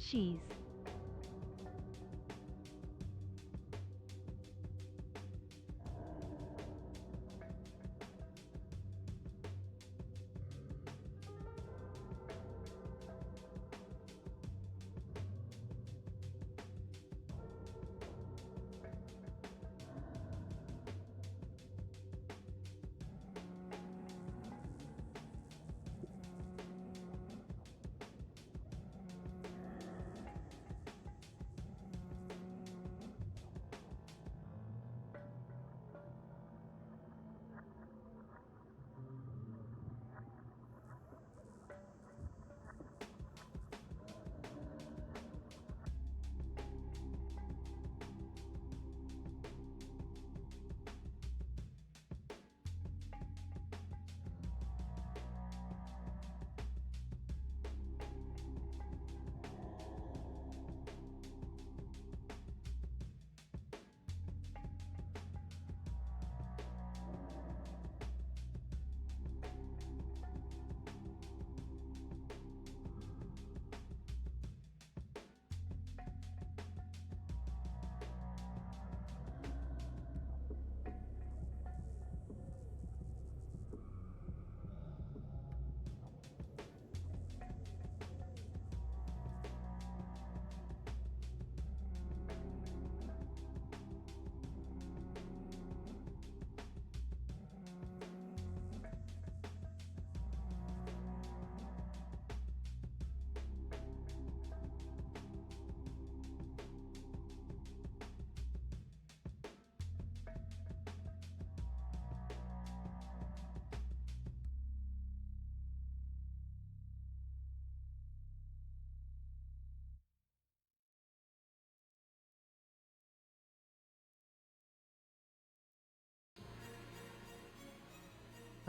cheese.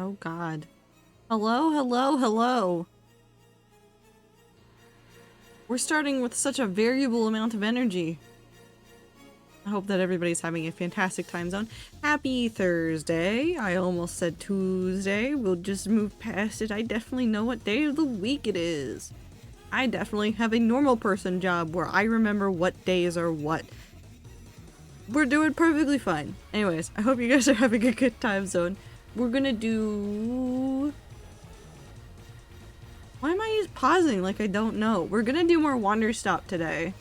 Oh god. Hello, hello, hello. We're starting with such a variable amount of energy. I hope that everybody's having a fantastic time zone. Happy Thursday. I almost said Tuesday. We'll just move past it. I definitely know what day of the week it is. I definitely have a normal person job where I remember what days are what. We're doing perfectly fine. Anyways, I hope you guys are having a good time zone. We're gonna do... Why am I just pausing like I don't know? We're gonna do more Wanderstop today.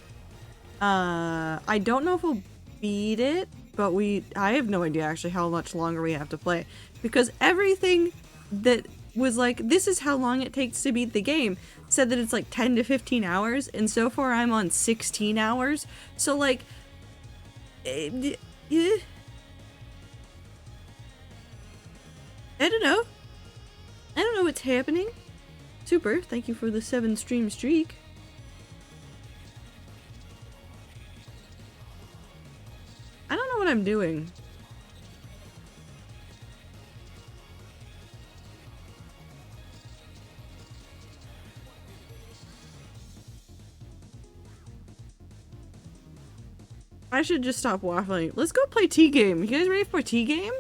I don't know if we'll beat it, but I have no idea actually how much longer we have to play. Because everything that was like, this is how long it takes to beat the game, said that it's like 10 to 15 hours, and so far I'm on 16 hours. So like, I don't know. I don't know what's happening. Super, thank you for the 7 stream streak. I don't know what I'm doing. I should just stop waffling. Let's go play T-Game. You guys ready for T-Game?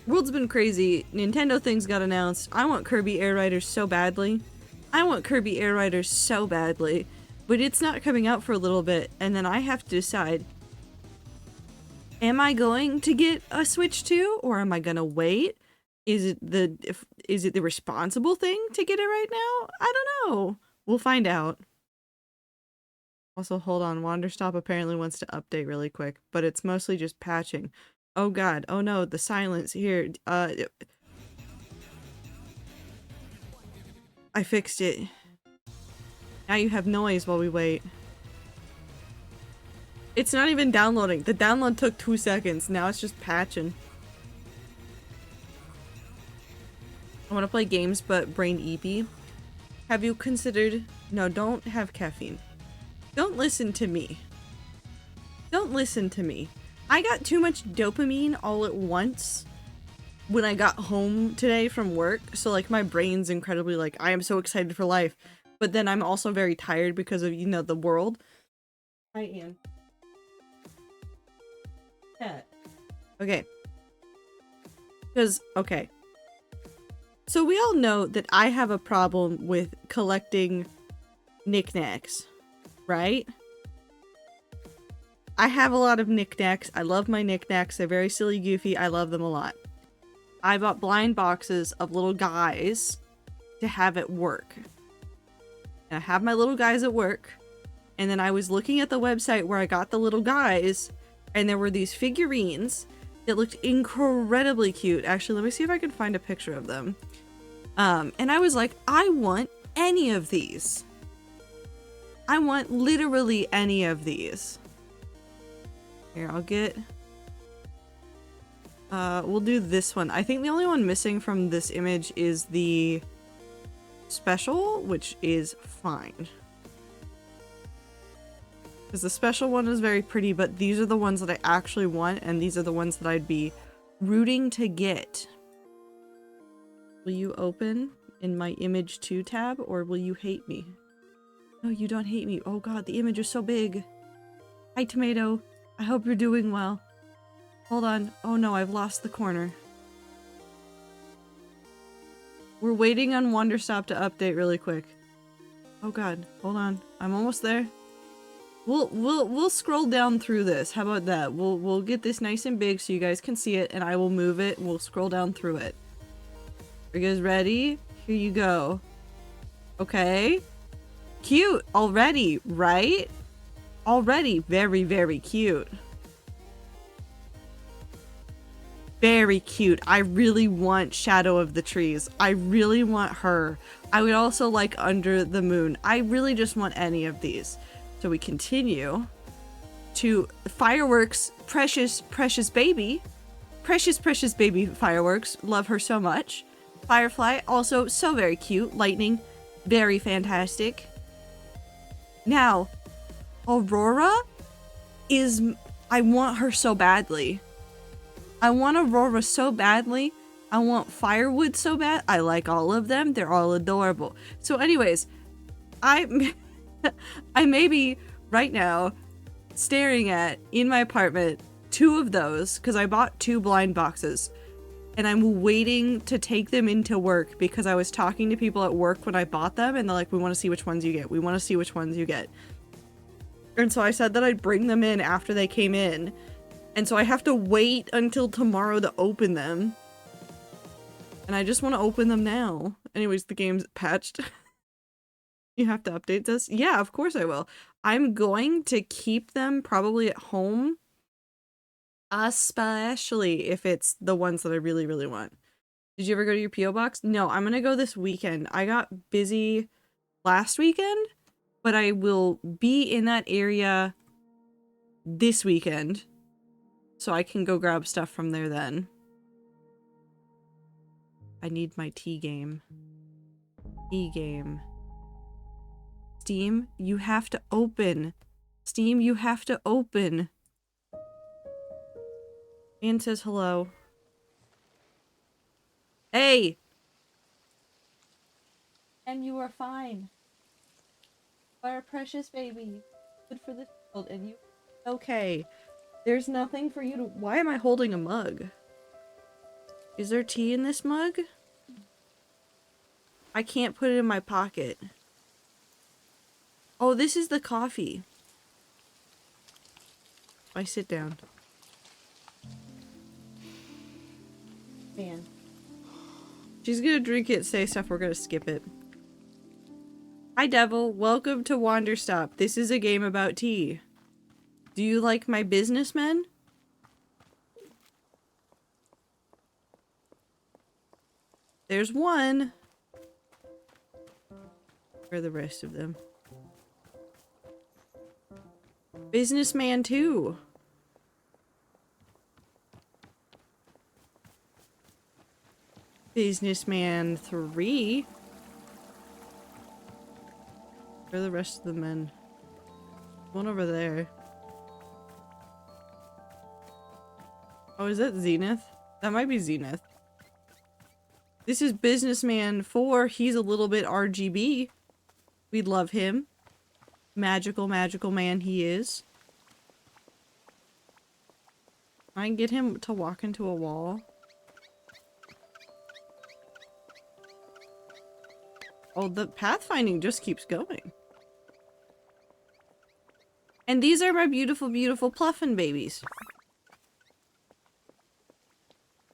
World's been crazy. Nintendo things got announced. I want Kirby Air Riders so badly. I want Kirby Air Riders so badly. But it's not coming out for a little bit, and then I have to decide. Am I going to get a Switch 2, or am I gonna wait? Is it the responsible thing to get it right now? I don't know. We'll find out. Also, hold on. Wanderstop apparently wants to update really quick, but it's mostly just patching. Oh god. Oh no, the silence here. I fixed it. Now you have noise while we wait. It's not even downloading. The download took 2 seconds. Now it's just patching. I want to play games, but brain eepy. Have you considered... No, don't have caffeine. Don't listen to me. Don't listen to me. I got too much dopamine all at once when I got home today from work. So like my brain's incredibly like, I am so excited for life. But then I'm also very tired because of, you know, the world. I am. Cat. Okay. Because, okay. So we all know that I have a problem with collecting knickknacks. right? I have a lot of knickknacks. I love my knickknacks. They're very silly, goofy. I love them a lot. I bought blind boxes of little guys to have at work. And I have my little guys at work. And then I was looking at the website where I got the little guys, and there were these figurines that looked incredibly cute. Actually, let me see if I can find a picture of them. And I was like, I want any of these. I want literally any of these. Here, I'll get... we'll do this one. I think the only one missing from this image is the special, which is fine. Because the special one is very pretty, but these are the ones that I actually want, and these are the ones that I'd be rooting to get. Will you open in my image 2 tab, or will you hate me? No, you don't hate me. Oh god, the image is so big. Hi, Tomato. I hope you're doing well. Hold on. Oh no, I've lost the corner. We're waiting on Wanderstop to update really quick. Oh god, hold on. I'm almost there. We'll scroll down through this. How about that? We'll get this nice and big so you guys can see it, and I will move it and we'll scroll down through it. Are you guys ready? Here you go. Okay. Cute already, right? Already very, very cute. Very cute. I really want Shadow of the Trees. I really want her. I would also like Under the Moon. I really just want any of these. So we continue to Fireworks, precious, precious baby. Precious, precious baby Fireworks. Love her so much. Firefly, also so very cute. Lightning, very fantastic. Now, Aurora is... I want her so badly. I want Aurora so badly. I want Firewood so bad. I like all of them. They're all adorable. So anyways, I may be right now staring at, in my apartment, 2 of those, because I bought 2 blind boxes. And I'm waiting to take them into work because I was talking to people at work when I bought them, and they're like, we want to see which ones you get. We want to see which ones you get. And so I said that I'd bring them in after they came in. And so I have to wait until tomorrow to open them. And I just want to open them now. Anyways, the game's patched. You have to update this? Yeah, of course I will. I'm going to keep them probably at home. Especially if it's the ones that I really, really want. Did you ever go to your P.O. box? No, I'm gonna go this weekend. I got busy last weekend, but I will be in that area this weekend. So I can go grab stuff from there then. I need my tea game. Tea game. Steam, you have to open. Steam, you have to open. Ian says hello. Hey! And you are fine. You are a precious baby. Good for the world, and you... Okay. There's nothing for you to... Why am I holding a mug? Is there tea in this mug? I can't put it in my pocket. Oh, this is the coffee. I sit down. Man. She's gonna drink it, say stuff, we're gonna skip it. Hi Devil, welcome to Wanderstop. This is a game about tea. Do you like my businessmen? There's one. Where are the rest of them? Businessman 2. Businessman 3. Where are the rest of the men? One over there. Oh, is that Zenith? That might be Zenith. This is Businessman 4. He's a little bit RGB. We'd love him. Magical, magical man he is. I can get him to walk into a wall. Oh, the pathfinding just keeps going. And these are my beautiful, beautiful Pluffin babies.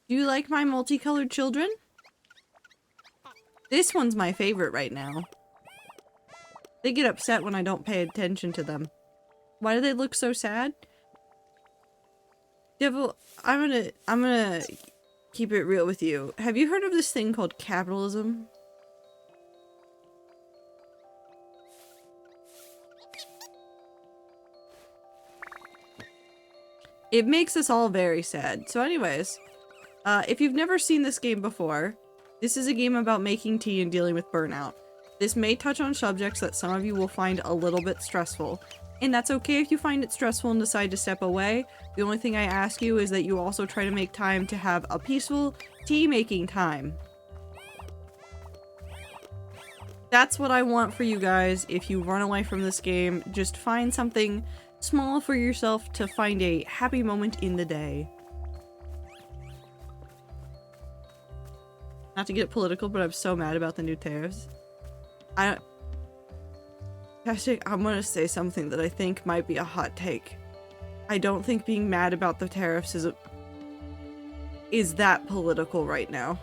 Do you like my multicolored children? This one's my favorite right now. They get upset when I don't pay attention to them. Why do they look so sad? Devil, I'm gonna keep it real with you. Have you heard of this thing called capitalism? It makes us all very sad. So anyways, if you've never seen this game before, this is a game about making tea and dealing with burnout. This may touch on subjects that some of you will find a little bit stressful. And that's okay if you find it stressful and decide to step away. The only thing I ask you is that you also try to make time to have a peaceful tea making time. That's what I want for you guys. If you run away from this game, just find something small for yourself to find a happy moment in the day. Not to get political, but I'm so mad about the new tariffs. I'm gonna say something that I think might be a hot take. I don't think being mad about the tariffs is that political right now.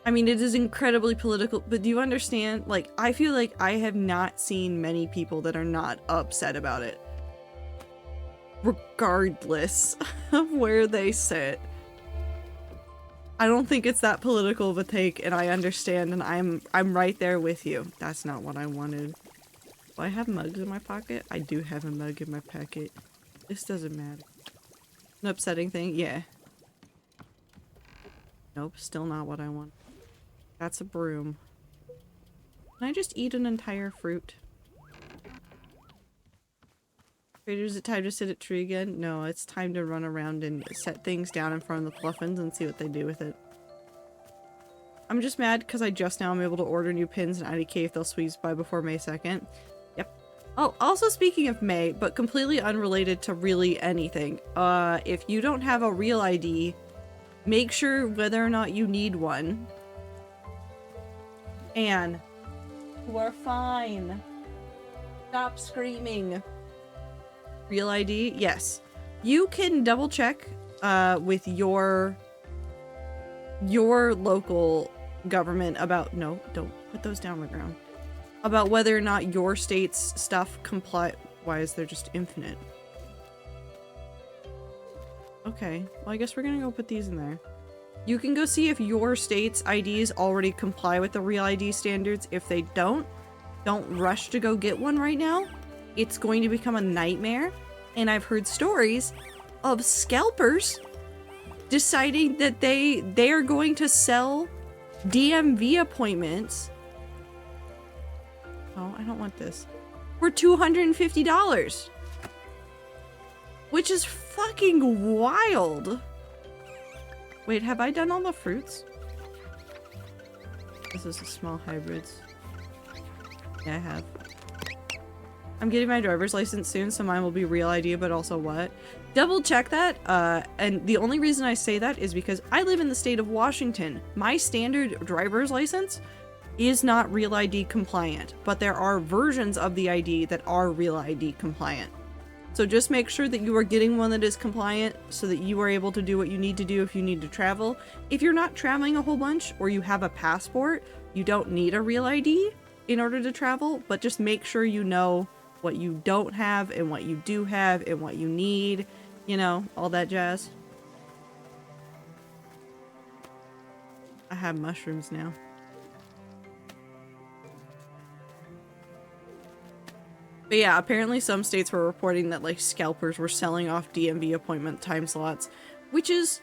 I mean, it is incredibly political, but do you understand? Like, I feel like I have not seen many people that are not upset about it. Regardless of where they sit. I don't think it's that political of a take, and I understand, and I'm right there with you. That's not what I wanted. Do I have mugs in my pocket? I do have a mug in my pocket. This doesn't matter. An upsetting thing? Yeah. Nope, still not what I want. That's a broom. Can I just eat an entire fruit? Trader, is it time to sit at tree again? No, it's time to run around and set things down in front of the Pluffins and see what they do with it. I'm just mad because I just now am able to order new pins and IDK if they'll squeeze by before May 2nd. Yep. Oh, also speaking of May, but completely unrelated to really anything. If you don't have a real ID, make sure whether or not you need one. Anne, you are fine. Stop screaming. Real ID? Yes. You can double check with your local government about— no, don't put those down on the ground. About whether or not your state's stuff comply— why is there just infinite? Okay, well I guess we're gonna go put these in there. You can go see if your state's IDs already comply with the Real ID standards. If they don't rush to go get one right now. It's going to become a nightmare, and I've heard stories of scalpers deciding that they are going to sell DMV appointments. Oh, I don't want this. For $250. Which is fucking wild. Wait, have I done all the fruits? This is the small hybrids. Yeah, I have. I'm getting my driver's license soon, so mine will be Real ID, but also what? Double check that, and the only reason I say that is because I live in the state of Washington. My standard driver's license is not Real ID compliant, but there are versions of the ID that are Real ID compliant. So just make sure that you are getting one that is compliant so that you are able to do what you need to do if you need to travel. If you're not traveling a whole bunch or you have a passport, you don't need a Real ID in order to travel, but just make sure you know what you don't have and what you do have and what you need, you know, all that jazz. I have mushrooms now. But yeah, apparently some states were reporting that like scalpers were selling off DMV appointment time slots, which is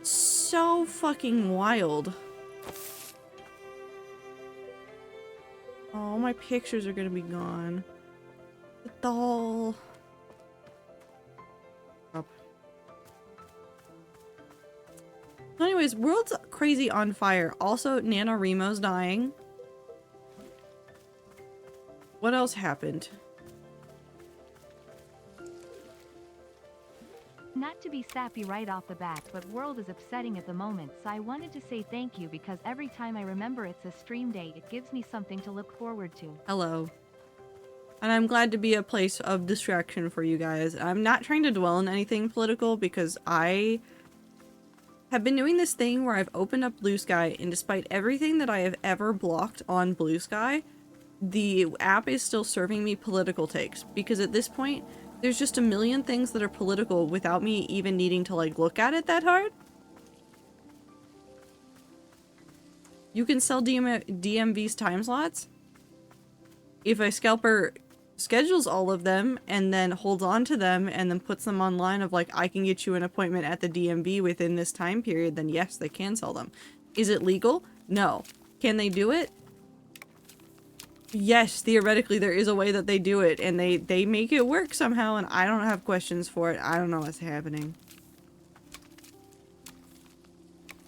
so fucking wild. Oh, my pictures are gonna be gone. The doll. Up. So anyways, world's crazy on fire. Also, NaNoWriMo's dying. What else happened? Not to be sappy right off the bat, but World is upsetting at the moment, so I wanted to say thank you because every time I remember it's a stream day, it gives me something to look forward to. Hello. And I'm glad to be a place of distraction for you guys. I'm not trying to dwell on anything political because I have been doing this thing where I've opened up Blue Sky, and despite everything that I have ever blocked on Blue Sky, the app is still serving me political takes. Because at this point, there's just a million things that are political without me even needing to like look at it that hard. You can sell DMV's time slots. If a scalper schedules all of them and then holds on to them and then puts them online of like, I can get you an appointment at the DMV within this time period, then yes, they can sell them. Is it legal? No. Can they do it? Yes, theoretically there is a way that they do it, and they make it work somehow, and I don't have questions for it. I don't know what's happening.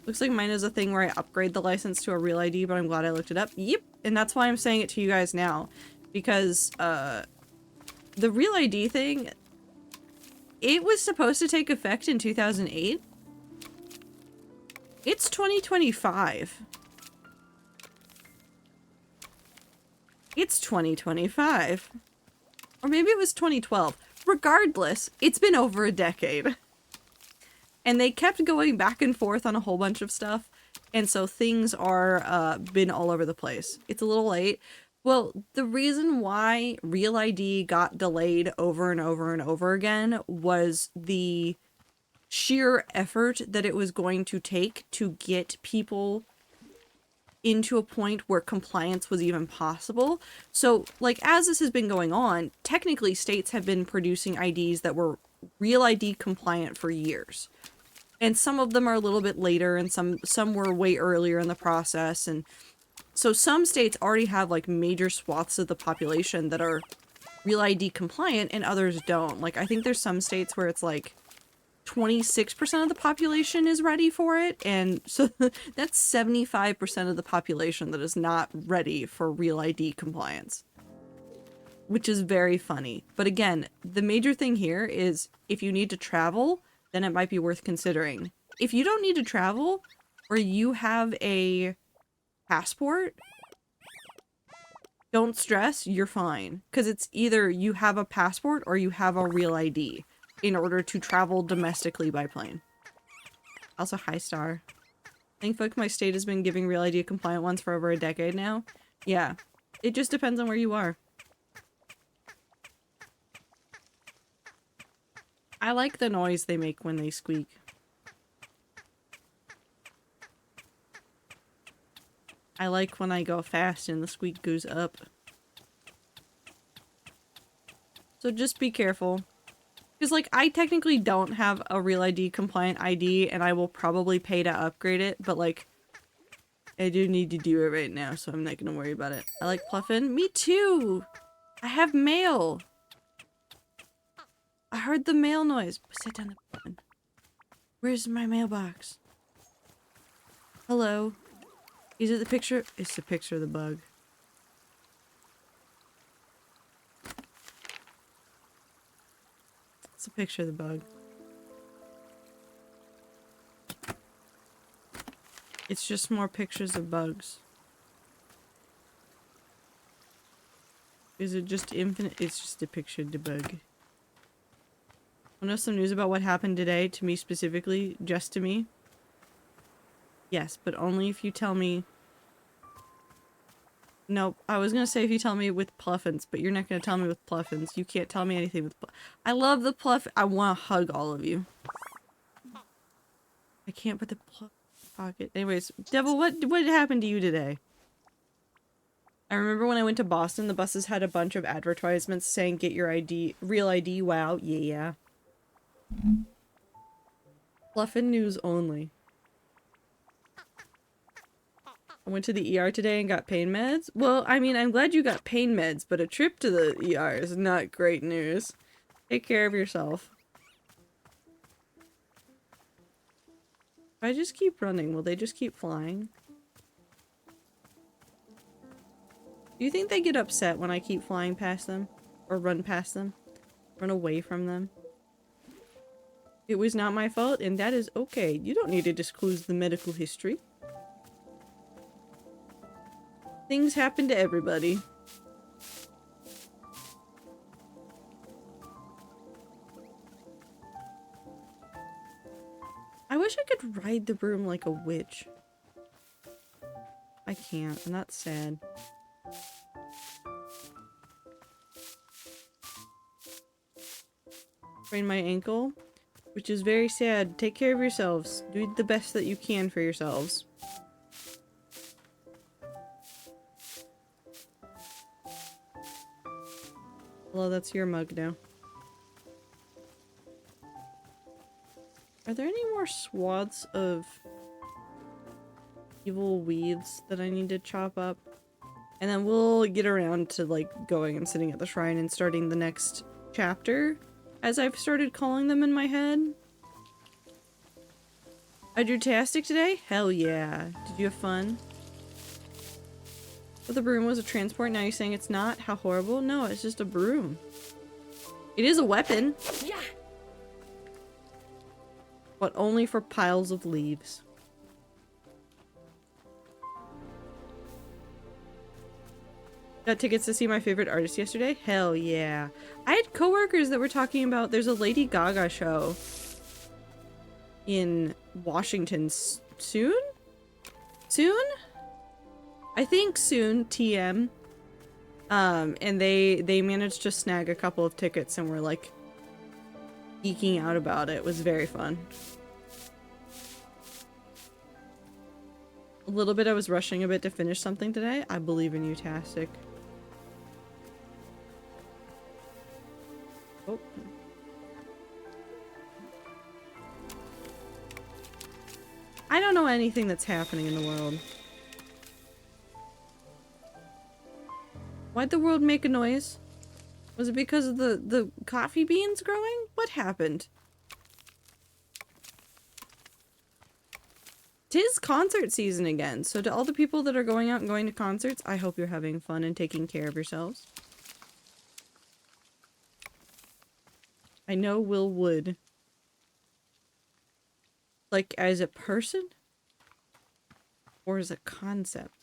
Looks like mine is a thing where I upgrade the license to a real ID, but I'm glad I looked it up. Yep, and that's why I'm saying it to you guys now. Because, the real ID thing, it was supposed to take effect in 2008. It's 2025. It's 2025. Or maybe it was 2012. Regardless, it's been over a decade. And they kept going back and forth on a whole bunch of stuff. And so things are, been all over the place. It's a little late. Well, the reason why Real ID got delayed over and over and over again was the sheer effort that it was going to take to get people into a point where compliance was even possible. So, like, as this has been going on, technically states have been producing IDs that were Real ID compliant for years. And some of them are a little bit later, and some were way earlier in the process, and so some states already have like major swaths of the population that are Real ID compliant and others don't. Like, I think there's some states where it's like 26% of the population is ready for it, and so that's 75% of the population that is not ready for Real ID compliance. Which is very funny. But again, the major thing here is if you need to travel, then it might be worth considering. If you don't need to travel, or you have a passport, don't stress, you're fine. Because it's either you have a passport or you have a Real ID in order to travel domestically by plane. Also, hi Star. I think my state has been giving Real ID compliant ones for over a decade now. Yeah, it just depends on where you are. I like the noise they make when they squeak. I like when I go fast and the squeak goes up. So just be careful. Because, like, I technically don't have a Real ID compliant ID, and I will probably pay to upgrade it, but, like, I do need to do it right now, so I'm not gonna worry about it. I like Pluffin. Me too! I have mail! I heard the mail noise. Sit down the button. Where's my mailbox? Hello? Is it the picture? It's the picture of the bug. It's a picture of the bug. It's just more pictures of bugs. Is it just infinite? It's just a picture of the bug. Want to know some news about what happened today to me specifically? Just to me? Yes, but only if you tell me... Nope, I was gonna say if you tell me with Pluffins, but you're not gonna tell me with Pluffins. You can't tell me anything with I love the Pluff- I want to hug all of you. I can't put the Pluff in my pocket. Anyways, Devil, what happened to you today? I remember when I went to Boston, the buses had a bunch of advertisements saying get your ID, Real ID, wow, yeah. Pluffin news only. I went to the ER today and got pain meds. Well, I mean, I'm glad you got pain meds, but a trip to the ER is not great news. Take care of yourself. If I just keep running, will they just keep flying? Do you think they get upset when I keep flying past them? Or run past them? Run away from them? It was not my fault, and that is okay. You don't need to disclose the medical history. Things happen to everybody. could ride the broom like a witch. I can't, and that's sad. Sprained my ankle, which is very sad. Take care of yourselves. Do the best that you can for yourselves. Hello, that's your mug now. Are there any more swaths of evil weeds that I need to chop up? And then we'll get around to like going and sitting at the shrine and starting the next chapter, as I've started calling them in my head. I drew tastic today? Hell yeah. Did you have fun? But the broom was a transport, now you're saying it's not? How horrible? No, it's just a broom. It is a weapon. Yeah. But only for piles of leaves. Got tickets to see my favorite artist yesterday? Hell yeah. I had coworkers that were talking about there's a Lady Gaga show in Washington soon? Soon? I think soon, TM. And they managed to snag a couple of tickets and were like geeking out about it. It was very fun. A little bit I was rushing a bit to finish something today. I believe in you, Tastic. Oh. I don't know anything that's happening in the world. Why'd the world make a noise? Was it because of the coffee beans growing? What happened? 'Tis concert season again, so to all the people that are going out and going to concerts, I hope you're having fun and taking care of yourselves. I know Will would. Like, as a person? Or as a concept?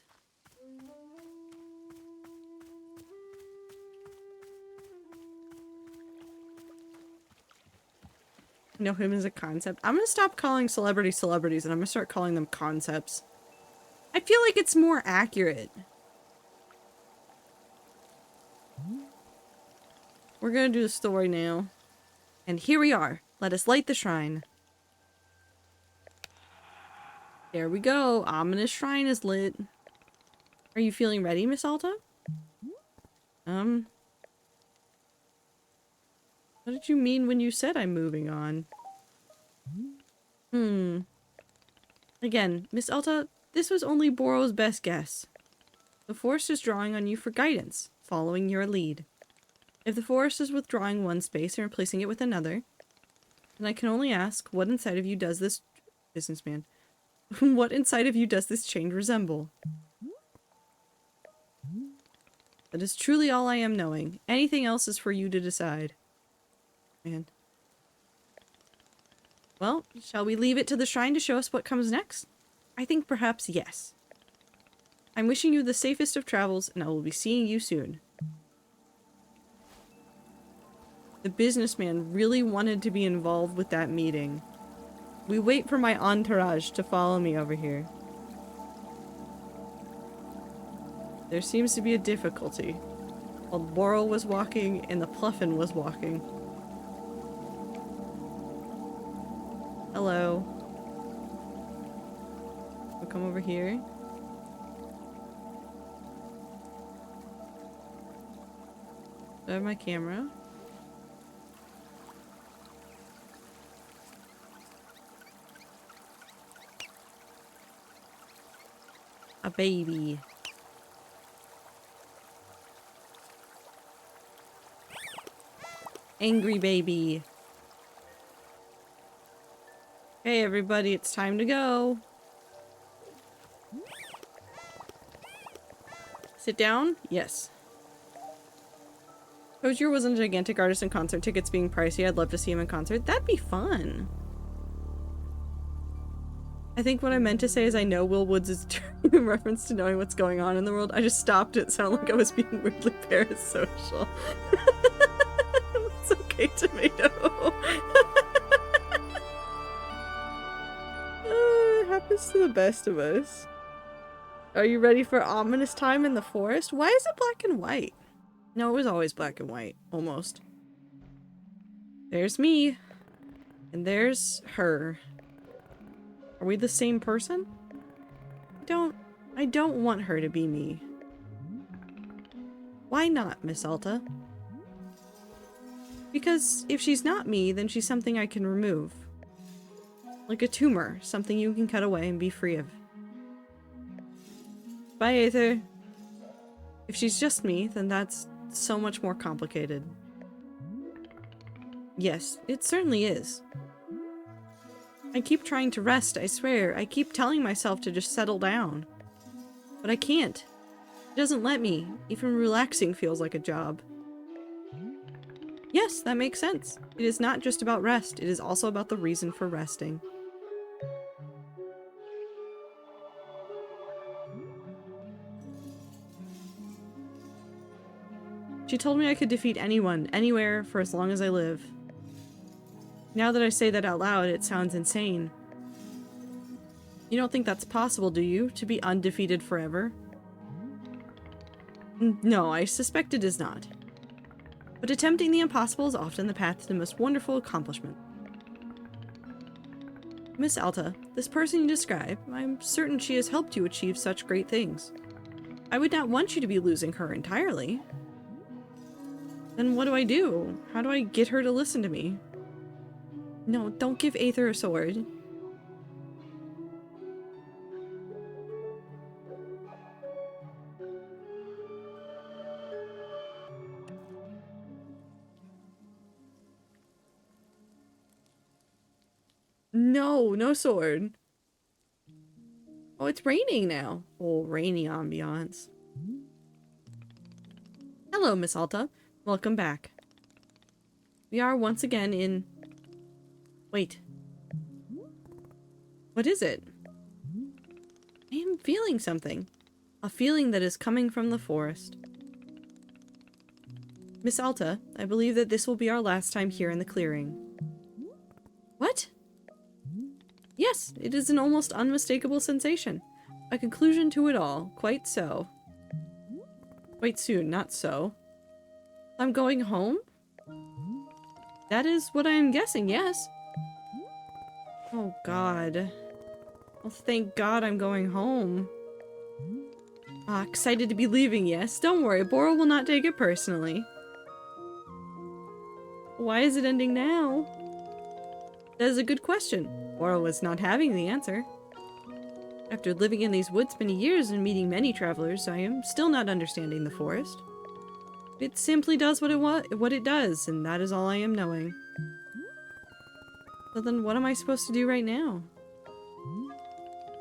Know him as a concept. I'm gonna stop calling celebrities and I'm gonna start calling them concepts. I feel like it's more accurate. We're gonna do the story now. And here we are. Let us light the shrine. There we go. Ominous shrine is lit. Are you feeling ready, Miss Alta? What did you mean when you said I'm moving on? Again, Miss Alta, this was only Boro's best guess. The forest is drawing on you for guidance, following your lead. If the forest is withdrawing one space and replacing it with another, then I can only ask, what inside of you does this... businessman. What inside of you does this change resemble? That is truly all I am knowing. Anything else is for you to decide. Man. Well, shall we leave it to the shrine to show us what comes next? I think perhaps yes. I'm wishing you the safest of travels, and I will be seeing you soon. The businessman really wanted to be involved with that meeting. We wait for my entourage to follow me over here. There seems to be a difficulty. While Boro was walking and the Pluffin was walking. Hello. We'll come over here. Do I have my camera? A baby. Angry baby. Hey everybody, it's time to go. Sit down? Yes. Hozier wasn't a gigantic artist and concert tickets being pricey. I'd love to see him in concert. That'd be fun. I think what I meant to say is I know Will Woods is in reference to knowing what's going on in the world. I just stopped it. It sounded like I was being weirdly parasocial. It's okay, tomato. It's the best of us. Are you ready for ominous time in the forest? Why is it black and white? No, it was always black and white. Almost. There's me. And there's her. Are we the same person? I don't want her to be me. Why not, Miss Alta? Because if she's not me, then she's something I can remove. Like a tumor, something you can cut away and be free of. Bye, Aether. If she's just me, then that's so much more complicated. Yes, it certainly is. I keep trying to rest, I swear. I keep telling myself to just settle down. But I can't. It doesn't let me. Even relaxing feels like a job. Yes, that makes sense. It is not just about rest, it is also about the reason for resting. She told me I could defeat anyone, anywhere, for as long as I live. Now that I say that out loud, it sounds insane. You don't think that's possible, do you? To be undefeated forever? No, I suspect it is not. But attempting the impossible is often the path to the most wonderful accomplishment. Miss Alta, this person you describe, I'm certain she has helped you achieve such great things. I would not want you to be losing her entirely. Then what do I do? How do I get her to listen to me? No, don't give Aether a sword. No, no sword. Oh, it's raining now. Oh, rainy ambiance. Hello, Miss Alta. Welcome back. We are once again in... Wait. What is it? I am feeling something. A feeling that is coming from the forest. Miss Alta, I believe that this will be our last time here in the clearing. What? Yes, it is an almost unmistakable sensation. A conclusion to it all. Quite so. Quite soon, not so. I'm going home? That is what I am guessing, yes. Oh god. Oh, thank god I'm going home. Ah, excited to be leaving, yes. Don't worry, Bora will not take it personally. Why is it ending now? That is a good question. Bora was not having the answer. After living in these woods many years and meeting many travelers, I am still not understanding the forest. It simply does what it does, and that is all I am knowing. So then what am I supposed to do right now?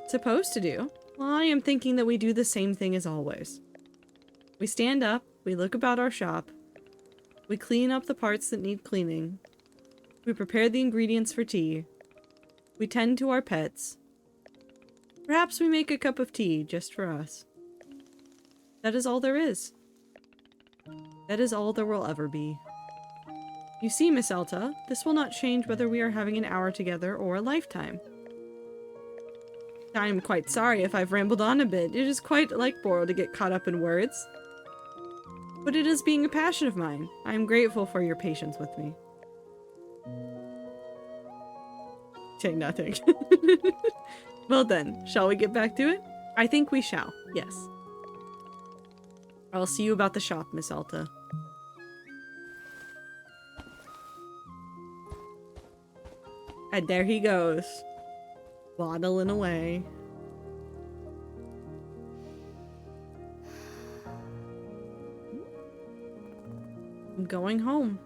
Supposed to do? Well, I am thinking that we do the same thing as always. We stand up, we look about our shop, we clean up the parts that need cleaning, we prepare the ingredients for tea, we tend to our pets. Perhaps we make a cup of tea just for us. That is all there is. That is all there will ever be. You see, Miss Alta, this will not change whether we are having an hour together or a lifetime. I am quite sorry if I've rambled on a bit. It is quite like Bora to get caught up in words. But it is being a passion of mine. I am grateful for your patience with me. Say nothing. Well then, shall we get back to it? I think we shall, yes. I'll see you about the shop, Miss Alta. And there he goes. Waddling away. I'm going home.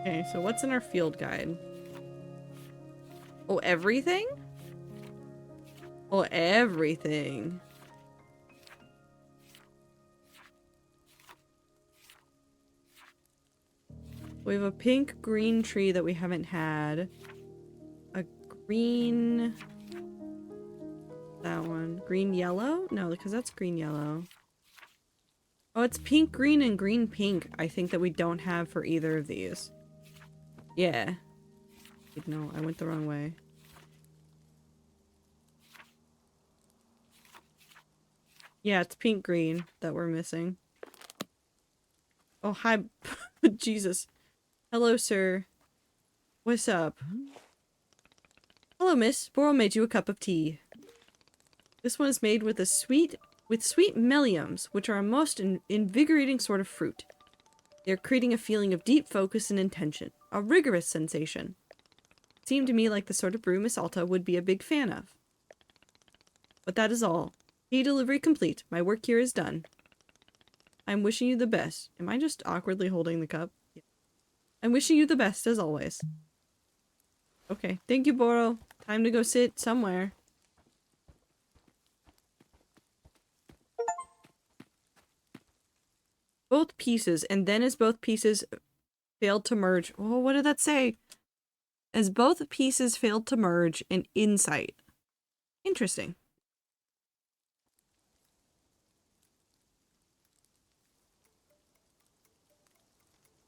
Okay, so what's in our field guide? Oh, everything? Oh, everything. We have a pink green tree that we haven't had. A green... That one. Green yellow? No, because that's green yellow. Oh, it's pink green and green pink, I think, that we don't have for either of these. Yeah. No, I went the wrong way. Yeah, it's pink green that we're missing. Oh, hi. Jesus. Hello, sir. What's up? Hello, miss. Boral made you a cup of tea. This one is made with sweet melliums, which are a most invigorating sort of fruit. They're creating a feeling of deep focus and intention. A rigorous sensation. It seemed to me like the sort of brew Miss Alta would be a big fan of. But that is all. Tea delivery complete. My work here is done. I'm wishing you the best. Am I just awkwardly holding the cup? Yeah. I'm wishing you the best, as always. Okay. Thank you, Boral. Time to go sit somewhere. Both pieces, and then as both pieces failed to merge. Oh, what did that say? As both pieces failed to merge, an insight. Interesting.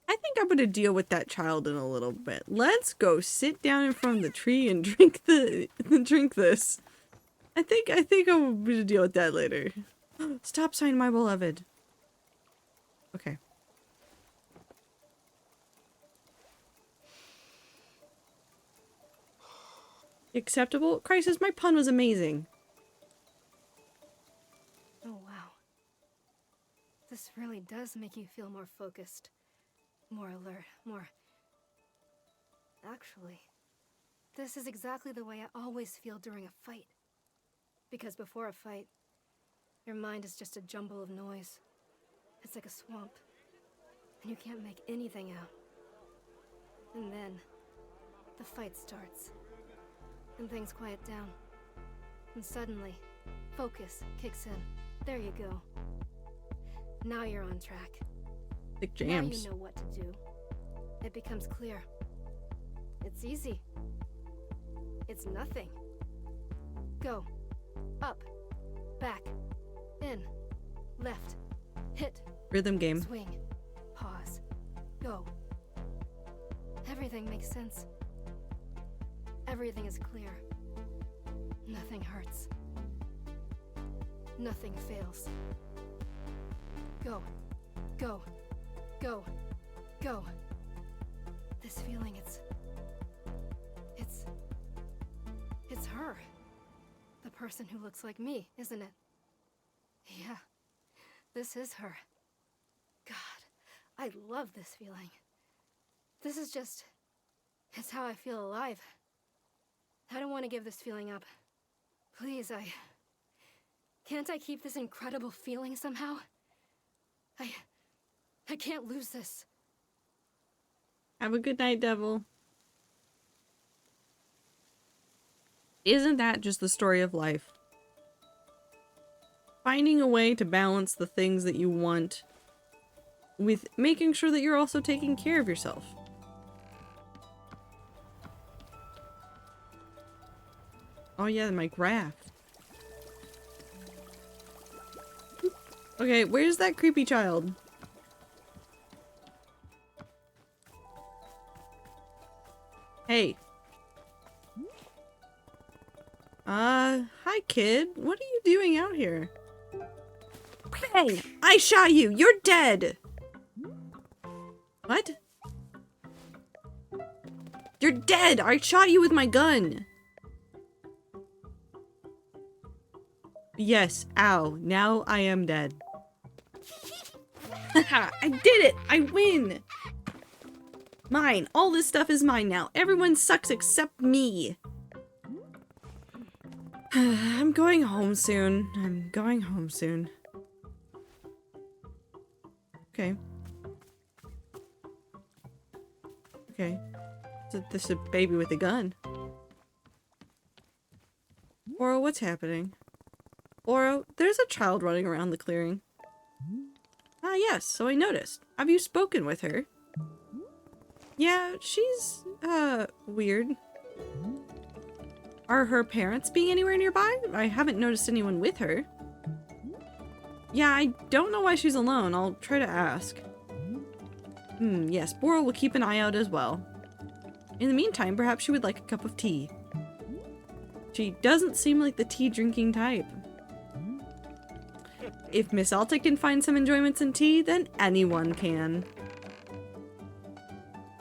I think I'm gonna deal with that child in a little bit. Let's go sit down in front of the tree and drink this. I think I'm gonna deal with that later. Stop sign, my beloved. Okay. Acceptable? Crisis, my pun was amazing. Oh, wow. This really does make you feel more focused, more alert, more... Actually, this is exactly the way I always feel during a fight. Because before a fight, your mind is just a jumble of noise. It's like a swamp, and you can't make anything out. And then, the fight starts, and things quiet down. And suddenly, focus kicks in. There you go. Now you're on track. Thick jams. Now you know what to do. It becomes clear. It's easy. It's nothing. Go. Up. Back. In. Left. Hit. Rhythm game. Swing. Pause. Go. Everything makes sense. Everything is clear. Nothing hurts. Nothing fails. Go. Go. Go. Go. This feeling, it's her. The person who looks like me, isn't it? Yeah. This is her. God, I love this feeling. This is just... it's how I feel alive. I don't want to give this feeling up. Please, can't I keep this incredible feeling somehow? I can't lose this. Have a good night, devil. Isn't that just the story of life? Finding a way to balance the things that you want with making sure that you're also taking care of yourself. Oh yeah, my graph. Okay, where's that creepy child? Hey. Hi kid. What are you doing out here? Hey! I shot you! You're dead! What? You're dead! I shot you with my gun! Yes, ow. Now I am dead. Haha, I did it! I win! Mine. All this stuff is mine now. Everyone sucks except me. I'm going home soon. I'm going home soon. Okay. Okay. This is a baby with a gun. Oro, what's happening? Oro, there's a child running around the clearing. Ah, yes, so I noticed. Have you spoken with her? Yeah, she's, weird. Are her parents being anywhere nearby? I haven't noticed anyone with her. Yeah, I don't know why she's alone. I'll try to ask. Yes, Bora will keep an eye out as well. In the meantime, perhaps she would like a cup of tea. She doesn't seem like the tea drinking type. If Miss Alta can find some enjoyments in tea, then anyone can.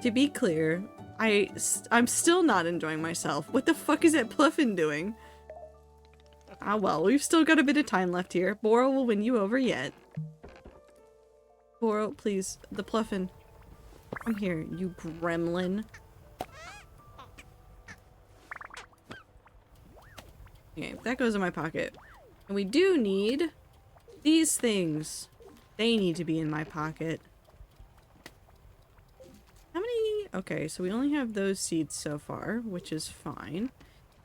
To be clear, I'm still not enjoying myself. What the fuck is that Pluffin doing? Ah well, we've still got a bit of time left here. Bora will win you over yet. Bora, please. The Pluffin. Come here, you gremlin. Okay, that goes in my pocket. And we do need these things. They need to be in my pocket. How many? Okay, so we only have those seeds so far, which is fine.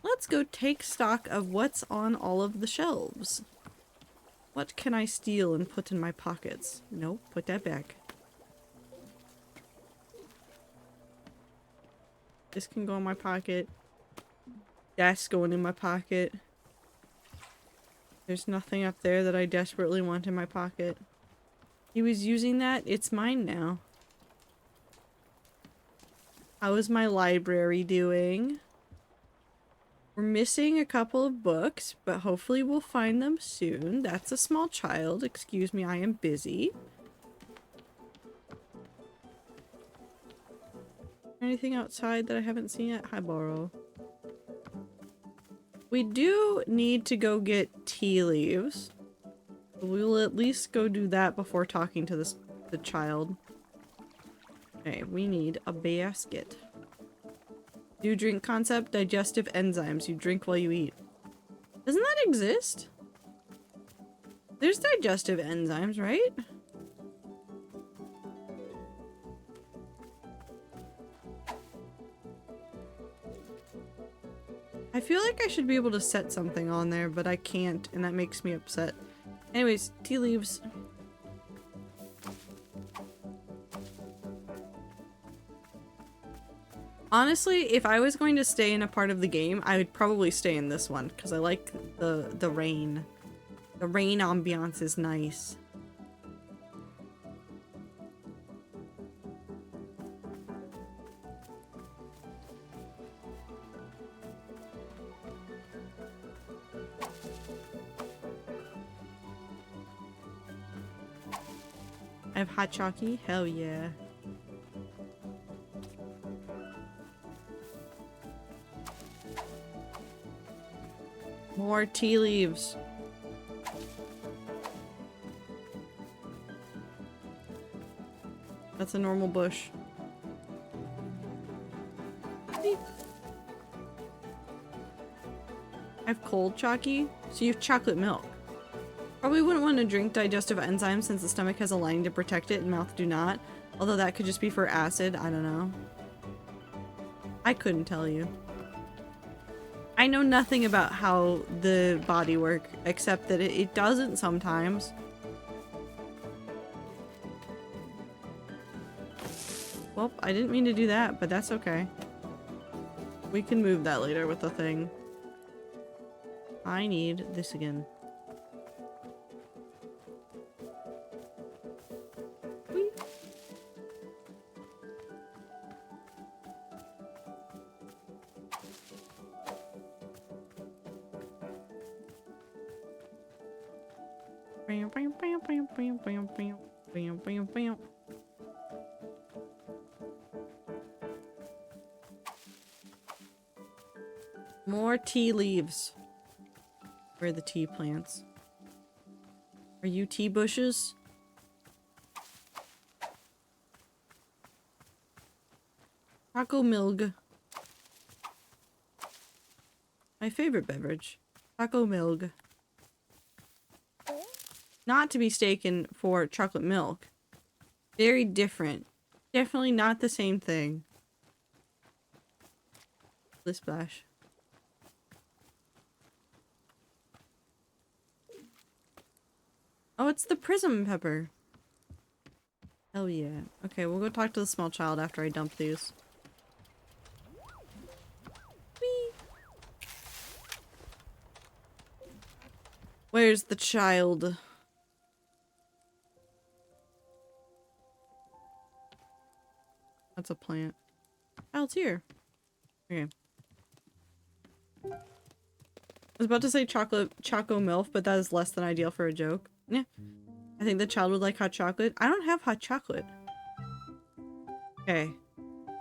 Let's go take stock of what's on all of the shelves. What can I steal and put in my pockets? Nope, put that back. This can go in my pocket. That's going in my pocket. There's nothing up there that I desperately want in my pocket. He was using that. It's mine now. How is my library doing? We're missing a couple of books, but hopefully we'll find them soon. That's a small child. Excuse me, I am busy. Anything outside that I haven't seen yet? Hi, Boro. We do need to go get tea leaves. We will at least go do that before talking to the child. Okay, we need a basket. New drink concept, digestive enzymes. You drink while you eat. Doesn't that exist? There's digestive enzymes, right? I feel like I should be able to set something on there, but I can't, and that makes me upset. Anyways, tea leaves. Honestly, if I was going to stay in a part of the game, I would probably stay in this one, because I like the rain. The rain ambiance is nice. I have hot chalky? Hell yeah. More tea leaves. That's a normal bush. Beep. I have cold chalky, so you have chocolate milk. Probably wouldn't want to drink digestive enzymes since the stomach has a lining to protect it and mouth do not. Although that could just be for acid, I don't know. I couldn't tell you. I know nothing about how the body works, except that it doesn't sometimes. Well, I didn't mean to do that, but that's okay. We can move that later with the thing. I need this again. Whee. More tea leaves. Where are the tea plants? Are you tea bushes? Taco milk. My favorite beverage. Taco milk. Not to be mistaken for chocolate milk. Very different. Definitely not the same thing. Splash. Oh, it's the prism pepper. Hell yeah. Okay, we'll go talk to the small child after I dump these. Whee! Where's the child? That's a plant. Child's here. Okay. I was about to say choco milk, but that is less than ideal for a joke. Yeah. I think the child would like hot chocolate. I don't have hot chocolate. Okay.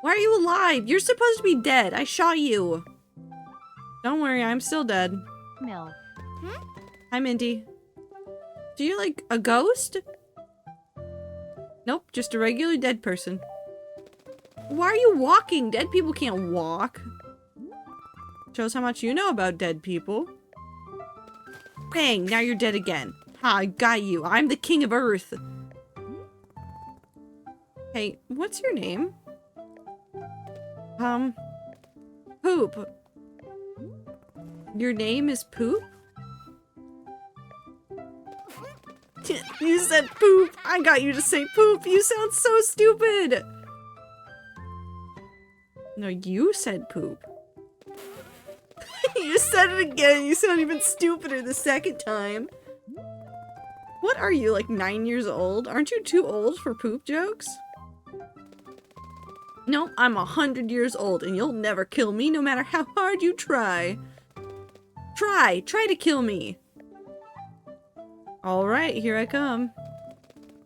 Why are you alive? You're supposed to be dead. I shot you. Don't worry, I'm still dead. Milk. Hi, Minty. Do you like a ghost? Nope, just a regular dead person. Why are you walking? Dead people can't walk. Shows how much you know about dead people. Bang, now you're dead again. Ha, I got you. I'm the king of Earth. Hey, what's your name? Poop. Your name is Poop? You said poop. I got you to say poop. You sound so stupid. No, you said poop. You said it again. You sound even stupider the second time. What are you, like 9 years old? Aren't you too old for poop jokes? No, I'm 100 years old and you'll never kill me no matter how hard you try. Try to kill me. Alright, here I come.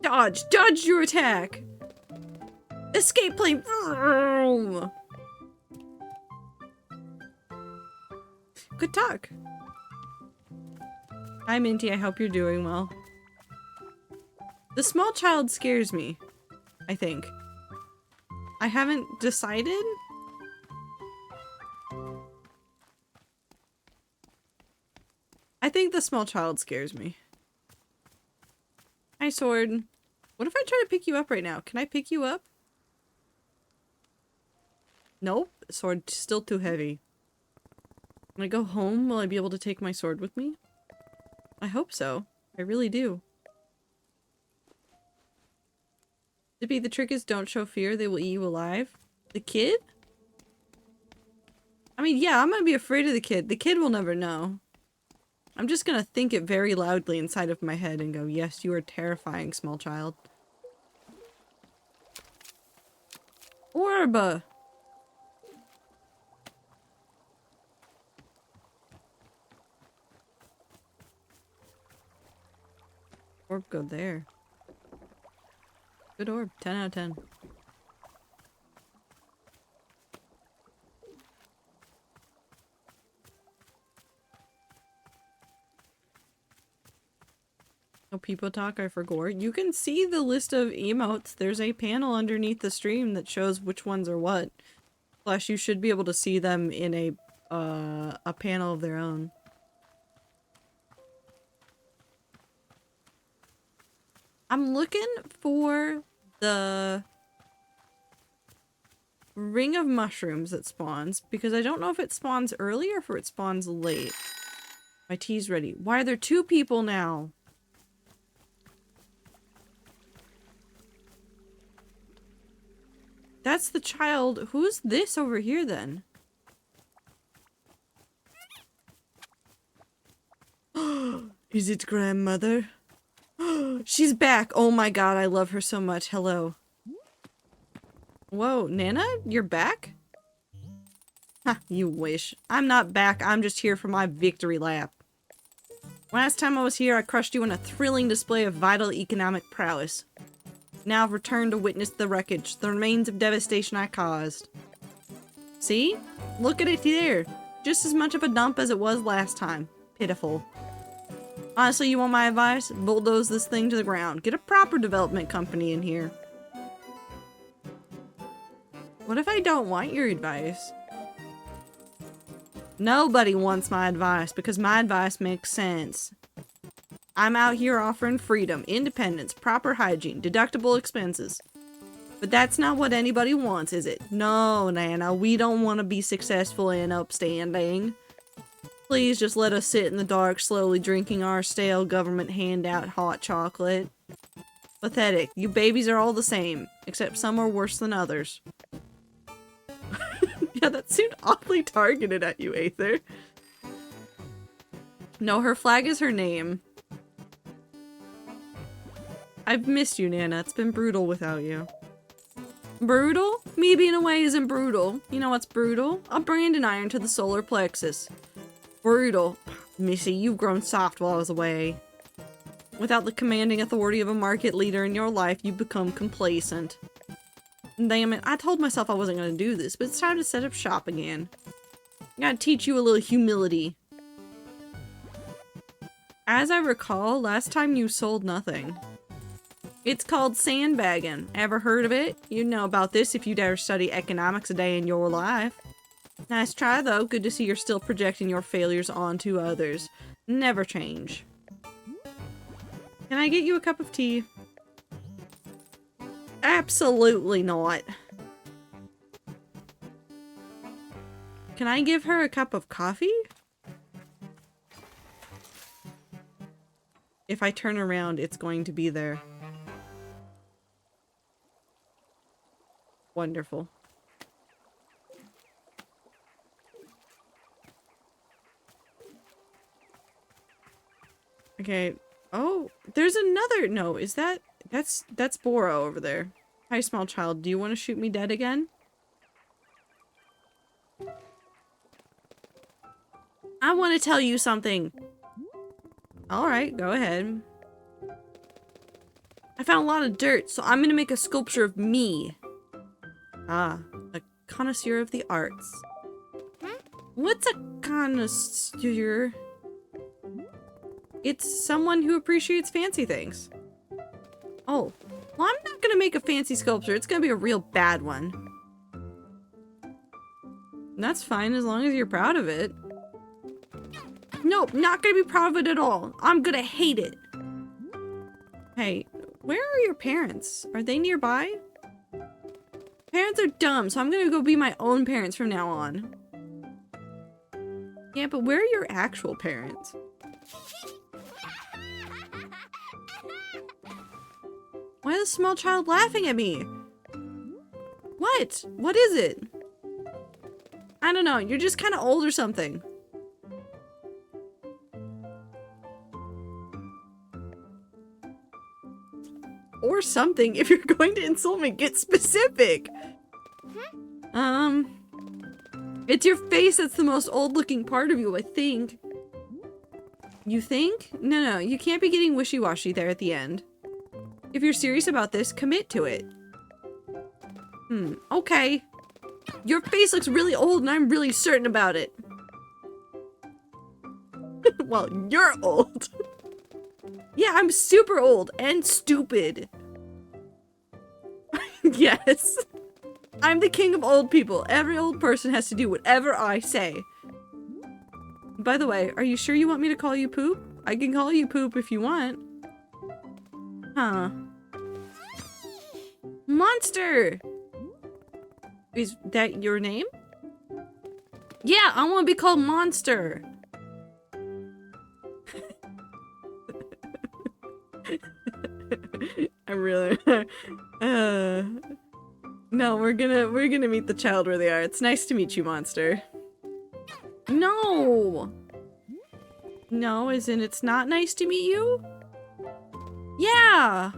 Dodge your attack. Escape plane. Vroom. Good talk. Hi, Minty. I hope you're doing well. The small child scares me, I think. I haven't decided. I think the small child scares me. Hi, sword. What if I try to pick you up right now? Can I pick you up? Nope. Sword still too heavy. When I go home, will I be able to take my sword with me? I hope so. I really do. Dippy, the trick is don't show fear. They will eat you alive. The kid? I mean, yeah, I'm gonna be afraid of the kid. The kid will never know. I'm just gonna think it very loudly inside of my head and go, yes, you are terrifying, small child. Orb! Orb go there. Good orb. 10 out of 10. No people talk, I forgot. You can see the list of emotes. There's a panel underneath the stream that shows which ones are what. Plus, you should be able to see them in a panel of their own. I'm looking for the ring of mushrooms that spawns, because I don't know if it spawns early or if it spawns late. My tea's ready. Why are there 2 people now? That's the child. Who's this over here then? Is it grandmother? She's back. Oh my god, I love her so much. Hello. Whoa, Nana? You're back? Ha, you wish. I'm not back. I'm just here for my victory lap. Last time I was here, I crushed you in a thrilling display of vital economic prowess. Now I've returned to witness the wreckage, the remains of devastation I caused. See? Look at it there. Just as much of a dump as it was last time. Pitiful. Honestly, you want my advice? Bulldoze this thing to the ground. Get a proper development company in here. What if I don't want your advice? Nobody wants my advice because my advice makes sense. I'm out here offering freedom, independence, proper hygiene, deductible expenses. But that's not what anybody wants, is it? No, Nana, we don't want to be successful and upstanding. Please just let us sit in the dark, slowly drinking our stale government handout hot chocolate. Pathetic. You babies are all the same, except some are worse than others. Yeah, that seemed oddly targeted at you, Aether. No, her flag is her name. I've missed you, Nana. It's been brutal without you. Brutal? Me being away isn't brutal. You know what's brutal? A Brandon iron to the solar plexus. Brutal. Missy, you've grown soft while I was away. Without the commanding authority of a market leader in your life, you become complacent. Damn it, I told myself I wasn't gonna do this, but it's time to set up shop again. I gotta teach you a little humility. As I recall, last time you sold nothing. It's called sandbagging. Ever heard of it? You'd know about this if you'd ever study economics a day in your life. Nice try though. Good to see you're still projecting your failures onto others. Never change. Can I get you a cup of tea? Absolutely not. Can I give her a cup of coffee? If I turn around, it's going to be there. Wonderful. Okay. Oh, there's another. No, is that's Boro over there. Hi, small child. Do you want to shoot me dead again? I want to tell you something. All right, go ahead. I found a lot of dirt, so I'm gonna make a sculpture of me. Ah, a connoisseur of the arts. What's a connoisseur? It's someone who appreciates fancy things. Oh, well, I'm not gonna make a fancy sculpture. It's gonna be a real bad one. That's fine as long as you're proud of it. Nope, not gonna be proud of it at all. I'm gonna hate it. Hey, where are your parents? Are they nearby? Parents are dumb, so I'm gonna go be my own parents from now on. Yeah, but where are your actual parents? Why is a small child laughing at me? What? What is it? I don't know, you're just kind of old or something. Or something. If you're going to insult me, get specific. It's your face that's the most old-looking part of you, I think. You think? No, you can't be getting wishy-washy there at the end. If you're serious about this, commit to it. Okay. Your face looks really old and I'm really certain about it. Well, you're old. Yeah, I'm super old and stupid. Yes. I'm the king of old people. Every old person has to do whatever I say. By the way, are you sure you want me to call you Poop? I can call you Poop if you want. Huh. Monster! Is that your name? Yeah, I want to be called Monster. I really no, we're gonna meet the child where they are. It's nice to meet you, Monster. No! No, as in it's not nice to meet you? Yeah!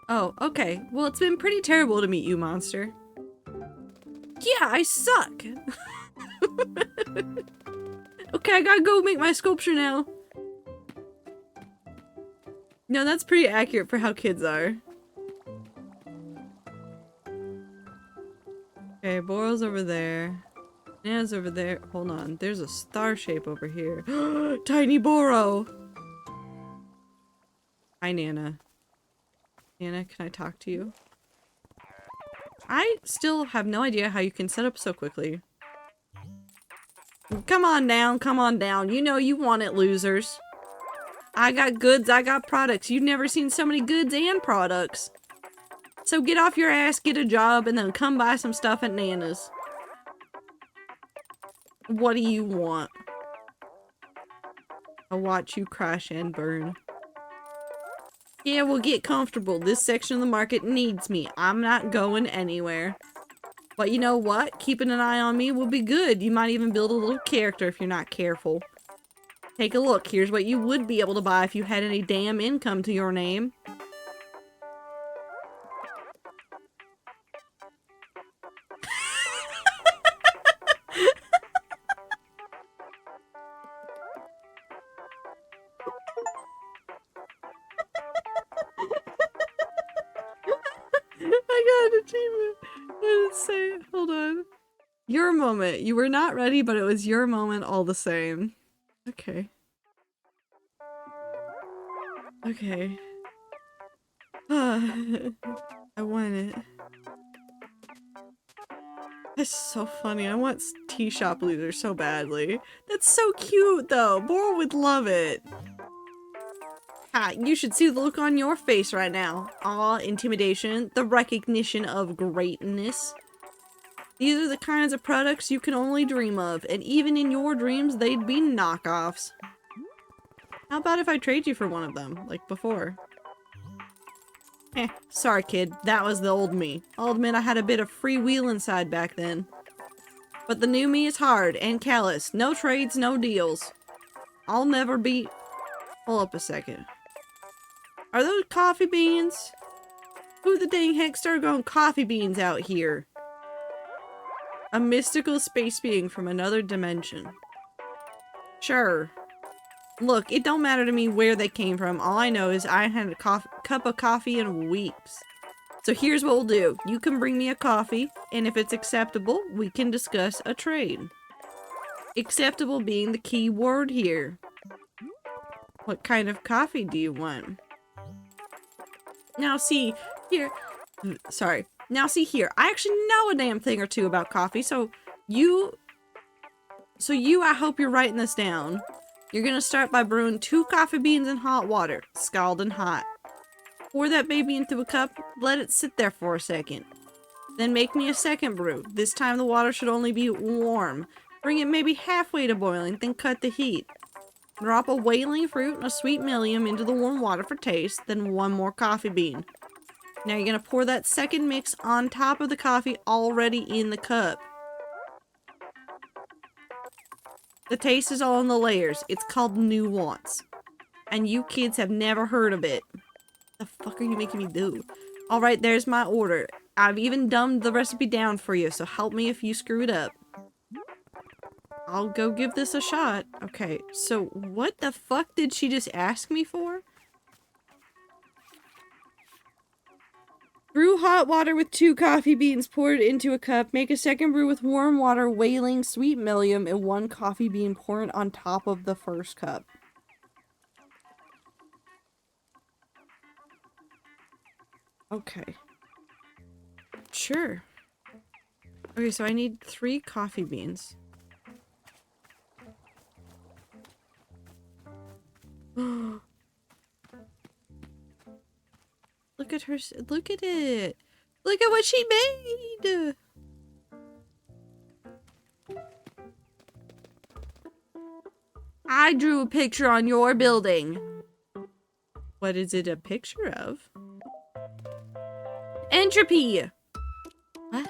Oh, okay. Well, it's been pretty terrible to meet you, Monster. Yeah, I suck! Okay, I gotta go make my sculpture now. No, that's pretty accurate for how kids are. Okay, Boro's over there. Nana's over there. Hold on, there's a star shape over here. Tiny Boro! Hi, Nana. Nana, can I talk to you? I still have no idea how you can set up so quickly. Come on down, come on down. You know you want it, losers. I got goods, I got products. You've never seen so many goods and products. So get off your ass, get a job, and then come buy some stuff at Nana's. What do you want? I'll watch you crash and burn. Yeah, well, get comfortable. This section of the market needs me. I'm not going anywhere. But you know what? Keeping an eye on me will be good. You might even build a little character if you're not careful. Take a look. Here's what you would be able to buy if you had any damn income to your name. I got an achievement. What did it say? Hold on. Your moment. You were not ready, but it was your moment all the same. Okay. Okay. I want it. That's so funny. I want tea shop loser so badly. That's so cute, though. Bora would love it. Ha, you should see the look on your face right now. Awe, intimidation, the recognition of greatness. These are the kinds of products you can only dream of, and even in your dreams, they'd be knockoffs. How about if I trade you for one of them, like before? Sorry kid, that was the old me. I'll admit I had a bit of free will inside back then. But the new me is hard and callous. No trades, no deals. I'll never be... Hold up a second. Are those coffee beans? Who the dang heck started growing coffee beans out here? A mystical space being from another dimension. Sure. Look, it don't matter to me where they came from. All I know is I had a cup of coffee in weeks. So here's what we'll do. You can bring me a coffee, and if it's acceptable, we can discuss a trade. Acceptable being the key word here. What kind of coffee do you want? Now see, here... Sorry. Now see here. I actually know a damn thing or two about coffee, so I hope you're writing this down. You're gonna start by brewing 2 coffee beans in hot water, scalding hot. Pour that baby into a cup, let it sit there for a second. Then make me a second brew. This time the water should only be warm. Bring it maybe halfway to boiling, then cut the heat. Drop a whaling fruit and a sweet millium into the warm water for taste, then 1 more coffee bean. Now you're gonna pour that second mix on top of the coffee already in the cup. The taste is all in the layers. It's called nuance. And you kids have never heard of it. The fuck are you making me do? Alright, there's my order. I've even dumbed the recipe down for you, so help me if you screw it up. I'll go give this a shot. Okay, so what the fuck did she just ask me for? Brew hot water with 2 coffee beans poured into a cup. Make a second brew with warm water, whaling, sweet millium, and 1 coffee bean poured on top of the first cup. Okay. Sure. Okay, so I need 3 coffee beans. Look at her. Look at it. Look at what she made. I drew a picture on your building. What is it a picture of? Entropy. What?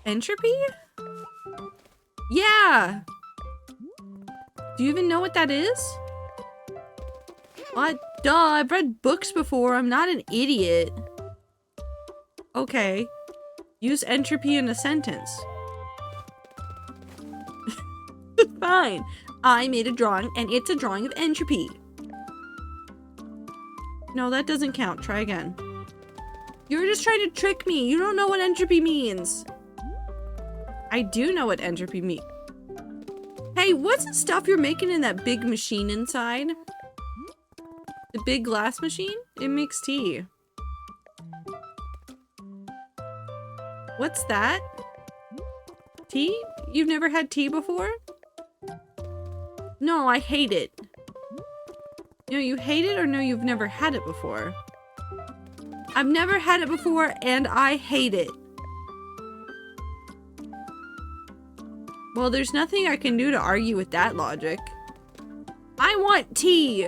Entropy? Yeah. Do you even know what that is? What? Duh, I've read books before. I'm not an idiot. Okay. Use entropy in a sentence. Fine. I made a drawing, and it's a drawing of entropy. No, that doesn't count. Try again. You're just trying to trick me. You don't know what entropy means. I do know what entropy means. Hey, what's the stuff you're making in that big machine inside? The big glass machine? It makes tea. What's that? Tea? You've never had tea before? No, I hate it. No, you hate it, or no, you've never had it before? I've never had it before, and I hate it. Well, there's nothing I can do to argue with that logic. I want tea!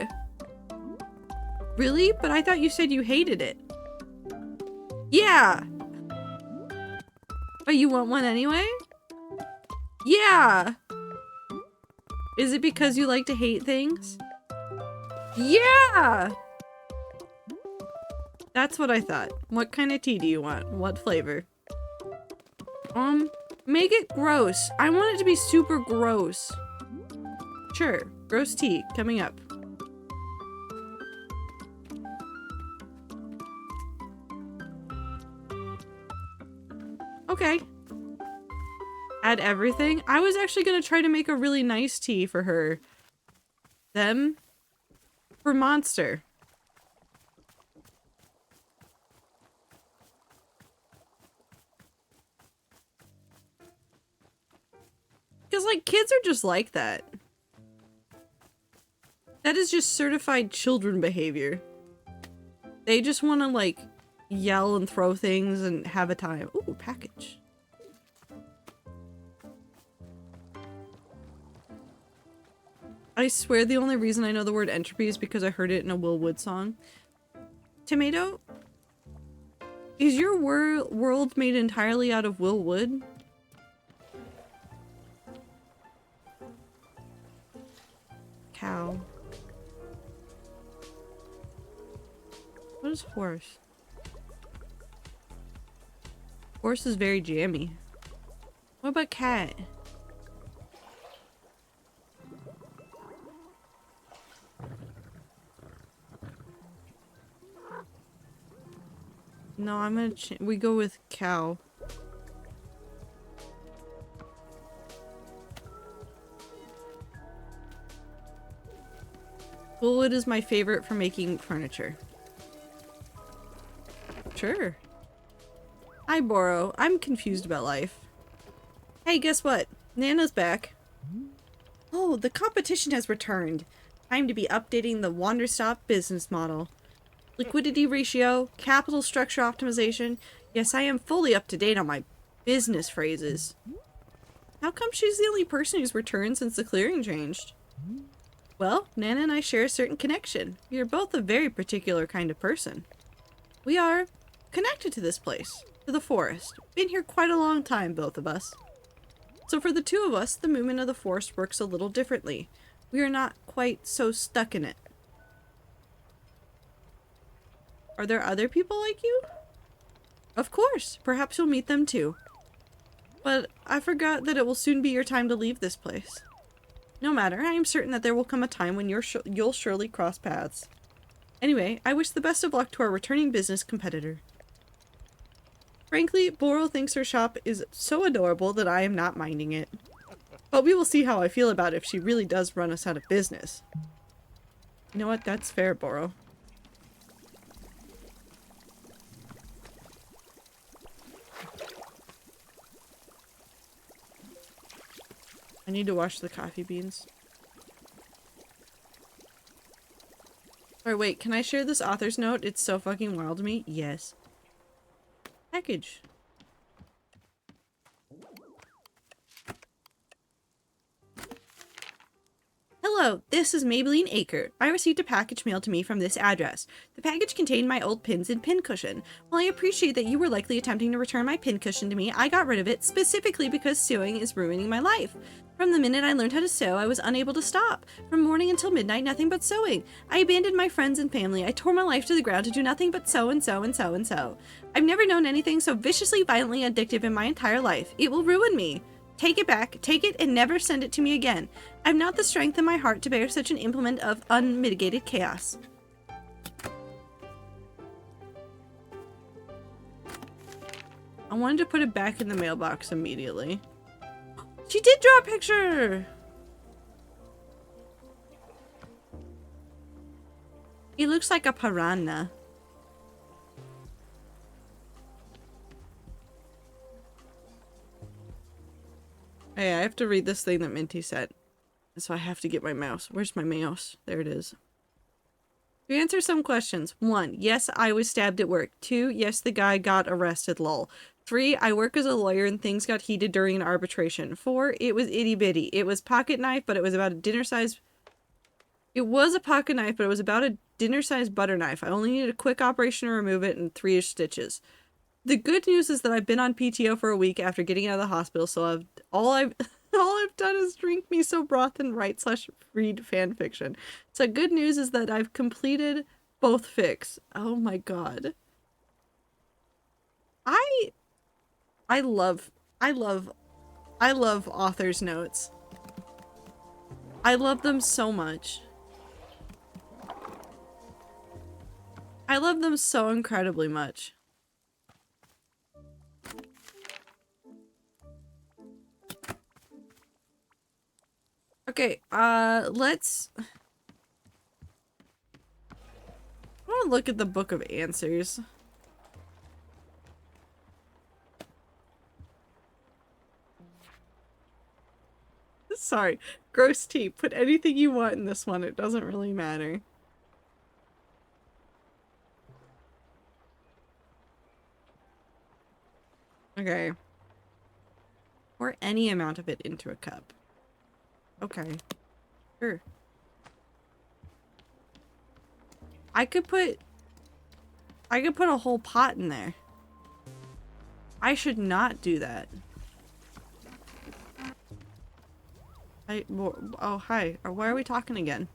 Really? But I thought you said you hated it. Yeah! Oh, you want one anyway? Yeah! Is it because you like to hate things? Yeah! That's what I thought. What kind of tea do you want? What flavor? Make it gross. I want it to be super gross. Sure. Gross tea coming up. Okay. Add everything. I was actually gonna try to make a really nice tea for her. Them. For Monster. Because, like, kids are just like that. That is just certified children behavior. They just want to, like, yell and throw things and have a time. Ooh, package. I swear the only reason I know the word entropy is because I heard it in a Will Wood song. Tomato? Is your world made entirely out of Will Wood? Cow. What is horse? Horse is very jammy. What about cat? No, I'm gonna we go with cow. Wood is my favorite for making furniture. Sure. Hi, Boro. I'm confused about life. Hey, guess what? Nana's back. Oh, the competition has returned. Time to be updating the Wanderstop business model. Liquidity ratio, capital structure optimization. Yes, I am fully up to date on my business phrases. How come she's the only person who's returned since the clearing changed? Well, Nana and I share a certain connection. We are both a very particular kind of person. We are connected to this place, to the forest. Been here quite a long time, both of us. So for the two of us, the movement of the forest works a little differently. We are not quite so stuck in it. Are there other people like you? Of course. Perhaps you'll meet them too. But I forgot that it will soon be your time to leave this place. No matter, I am certain that there will come a time when you'll surely cross paths. Anyway, I wish the best of luck to our returning business competitor. Frankly, Boro thinks her shop is so adorable that I am not minding it. But we will see how I feel about it if she really does run us out of business. You know what? That's fair, Boro. I need to wash the coffee beans. Alright, wait, can I share this author's note? It's so fucking wild to me. Yes. Package. Hello, this is Maybelline Acre. I received a package mailed to me from this address. The package contained my old pins and pincushion. While I appreciate that you were likely attempting to return my pincushion to me, I got rid of it specifically because sewing is ruining my life. From the minute I learned how to sew, I was unable to stop. From morning until midnight, nothing but sewing. I abandoned my friends and family. I tore my life to the ground to do nothing but sew and sew and sew and sew. I've never known anything so viciously, violently addictive in my entire life. It will ruin me. Take it back, take it, and never send it to me again. I've not the strength in my heart to bear such an implement of unmitigated chaos. I wanted to put it back in the mailbox immediately. She did draw a picture! He looks like a piranha. Hey, I have to read this thing that Minty said. So I have to get my mouse. Where's my mouse? There it is. To answer some questions. 1. Yes, I was stabbed at work. 2. Yes, the guy got arrested, lol. 3. I work as a lawyer and things got heated during an arbitration. 4. It was itty bitty. It was pocket knife, but it was about a dinner size. It was a pocket knife, but it was about a dinner-sized butter knife. I only needed a quick operation to remove it and 3-ish stitches. The good news is that I've been on PTO for a week after getting out of the hospital, so all I've done is drink miso broth and write / read fan fiction. So good news is that I've completed both fics. Oh my god. I love author's notes. I love them so much. I love them so incredibly much. Okay, let's... I want to look at the Book of Answers. Sorry. Gross tea. Put anything you want in this one. It doesn't really matter. Okay. Pour any amount of it into a cup. Okay. Sure. I could put a whole pot in there. I should not do that. Oh, hi. Why are we talking again?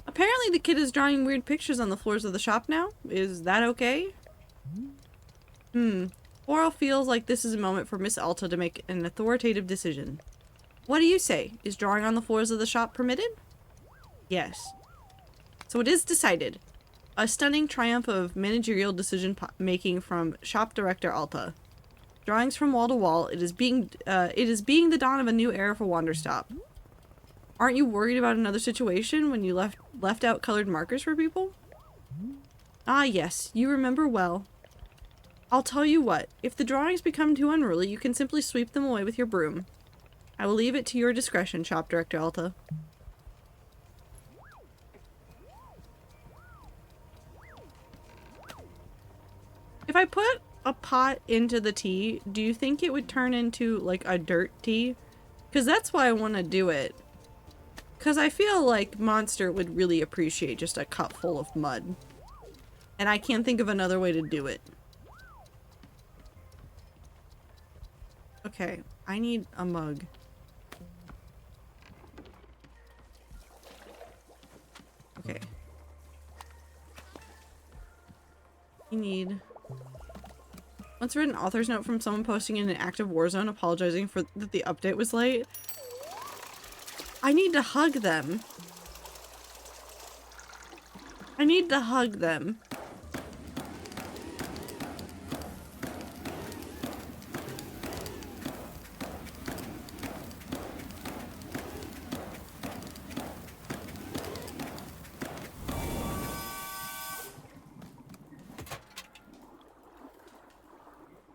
Apparently the kid is drawing weird pictures on the floors of the shop now. Is that okay? Oral feels like this is a moment for Miss Alta to make an authoritative decision. What do you say? Is drawing on the floors of the shop permitted? Yes. So it is decided. A stunning triumph of managerial decision making from shop director Alta. Drawings from wall to wall. It is being the dawn of a new era for Wanderstop. Aren't you worried about another situation when you left out colored markers for people? Ah yes, you remember well. I'll tell you what, if the drawings become too unruly, you can simply sweep them away with your broom. I will leave it to your discretion, Shop Director Alta. If I put a pot into the tea, do you think it would turn into like a dirt tea? Because that's why I want to do it. Because I feel like Monster would really appreciate just a cup full of mud. And I can't think of another way to do it. Okay, I need a mug. Okay. You need... Once read an author's note from someone posting in an active war zone apologizing for that the update was late. I need to hug them. I need to hug them.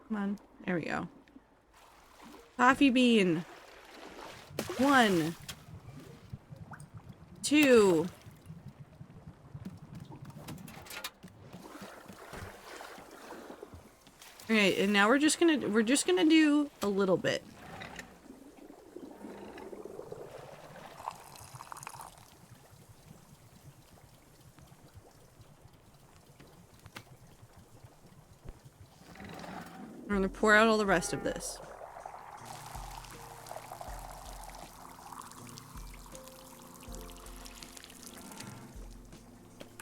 Come on. There we go. Coffee bean. 1. 2. Okay, and now we're just gonna do a little bit. I'm gonna pour out all the rest of this.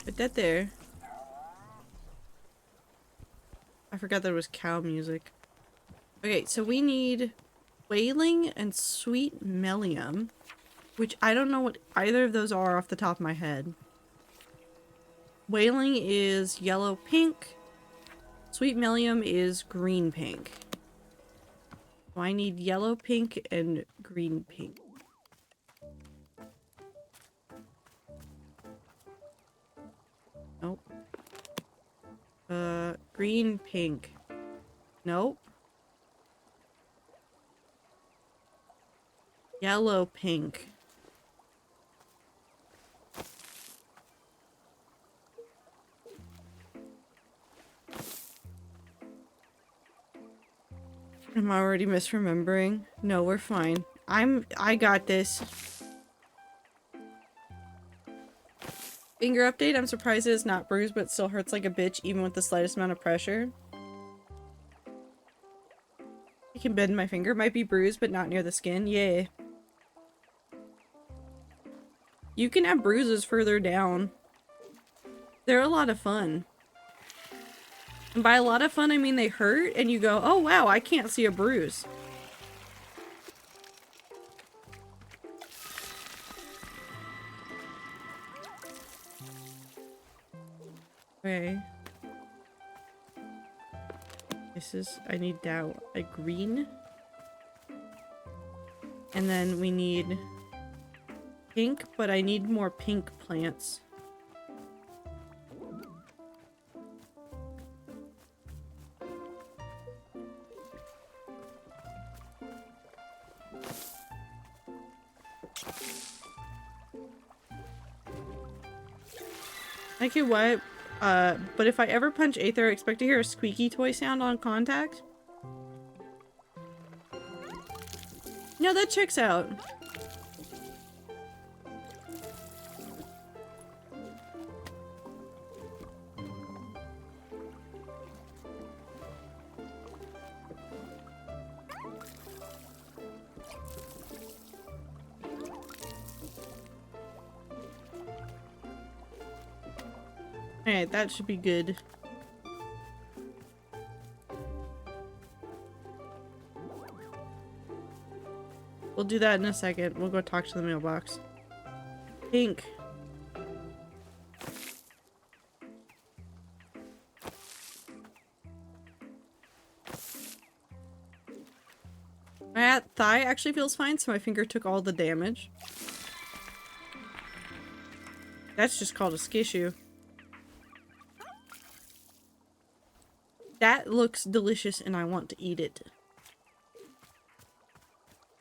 Put that there. I forgot there was cow music. Okay, so we need wailing and sweet mellium, which I don't know what either of those are off the top of my head. Wailing is yellow pink. Sweet mellium is green pink. So I need yellow pink and green pink. Nope. Green pink. Nope. Yellow pink. I'm already misremembering. No, we're fine. I got this. Finger update. I'm surprised it is not bruised, but it still hurts like a bitch even with the slightest amount of pressure. I can bend my finger. Might be bruised, but not near the skin. Yay. You can have bruises further down. They're a lot of fun. And by a lot of fun, I mean they hurt and you go, oh wow, I can't see a bruise. Okay. This is, I need now a green. And then we need pink, but I need more pink plants. Okay, what? But if I ever punch Aether, I expect to hear a squeaky toy sound on contact. No, that checks out. Alright, that should be good. We'll do that in a second. We'll go talk to the mailbox. Pink. My thigh actually feels fine, so my finger took all the damage. That's just called a skissue. That looks delicious and I want to eat it.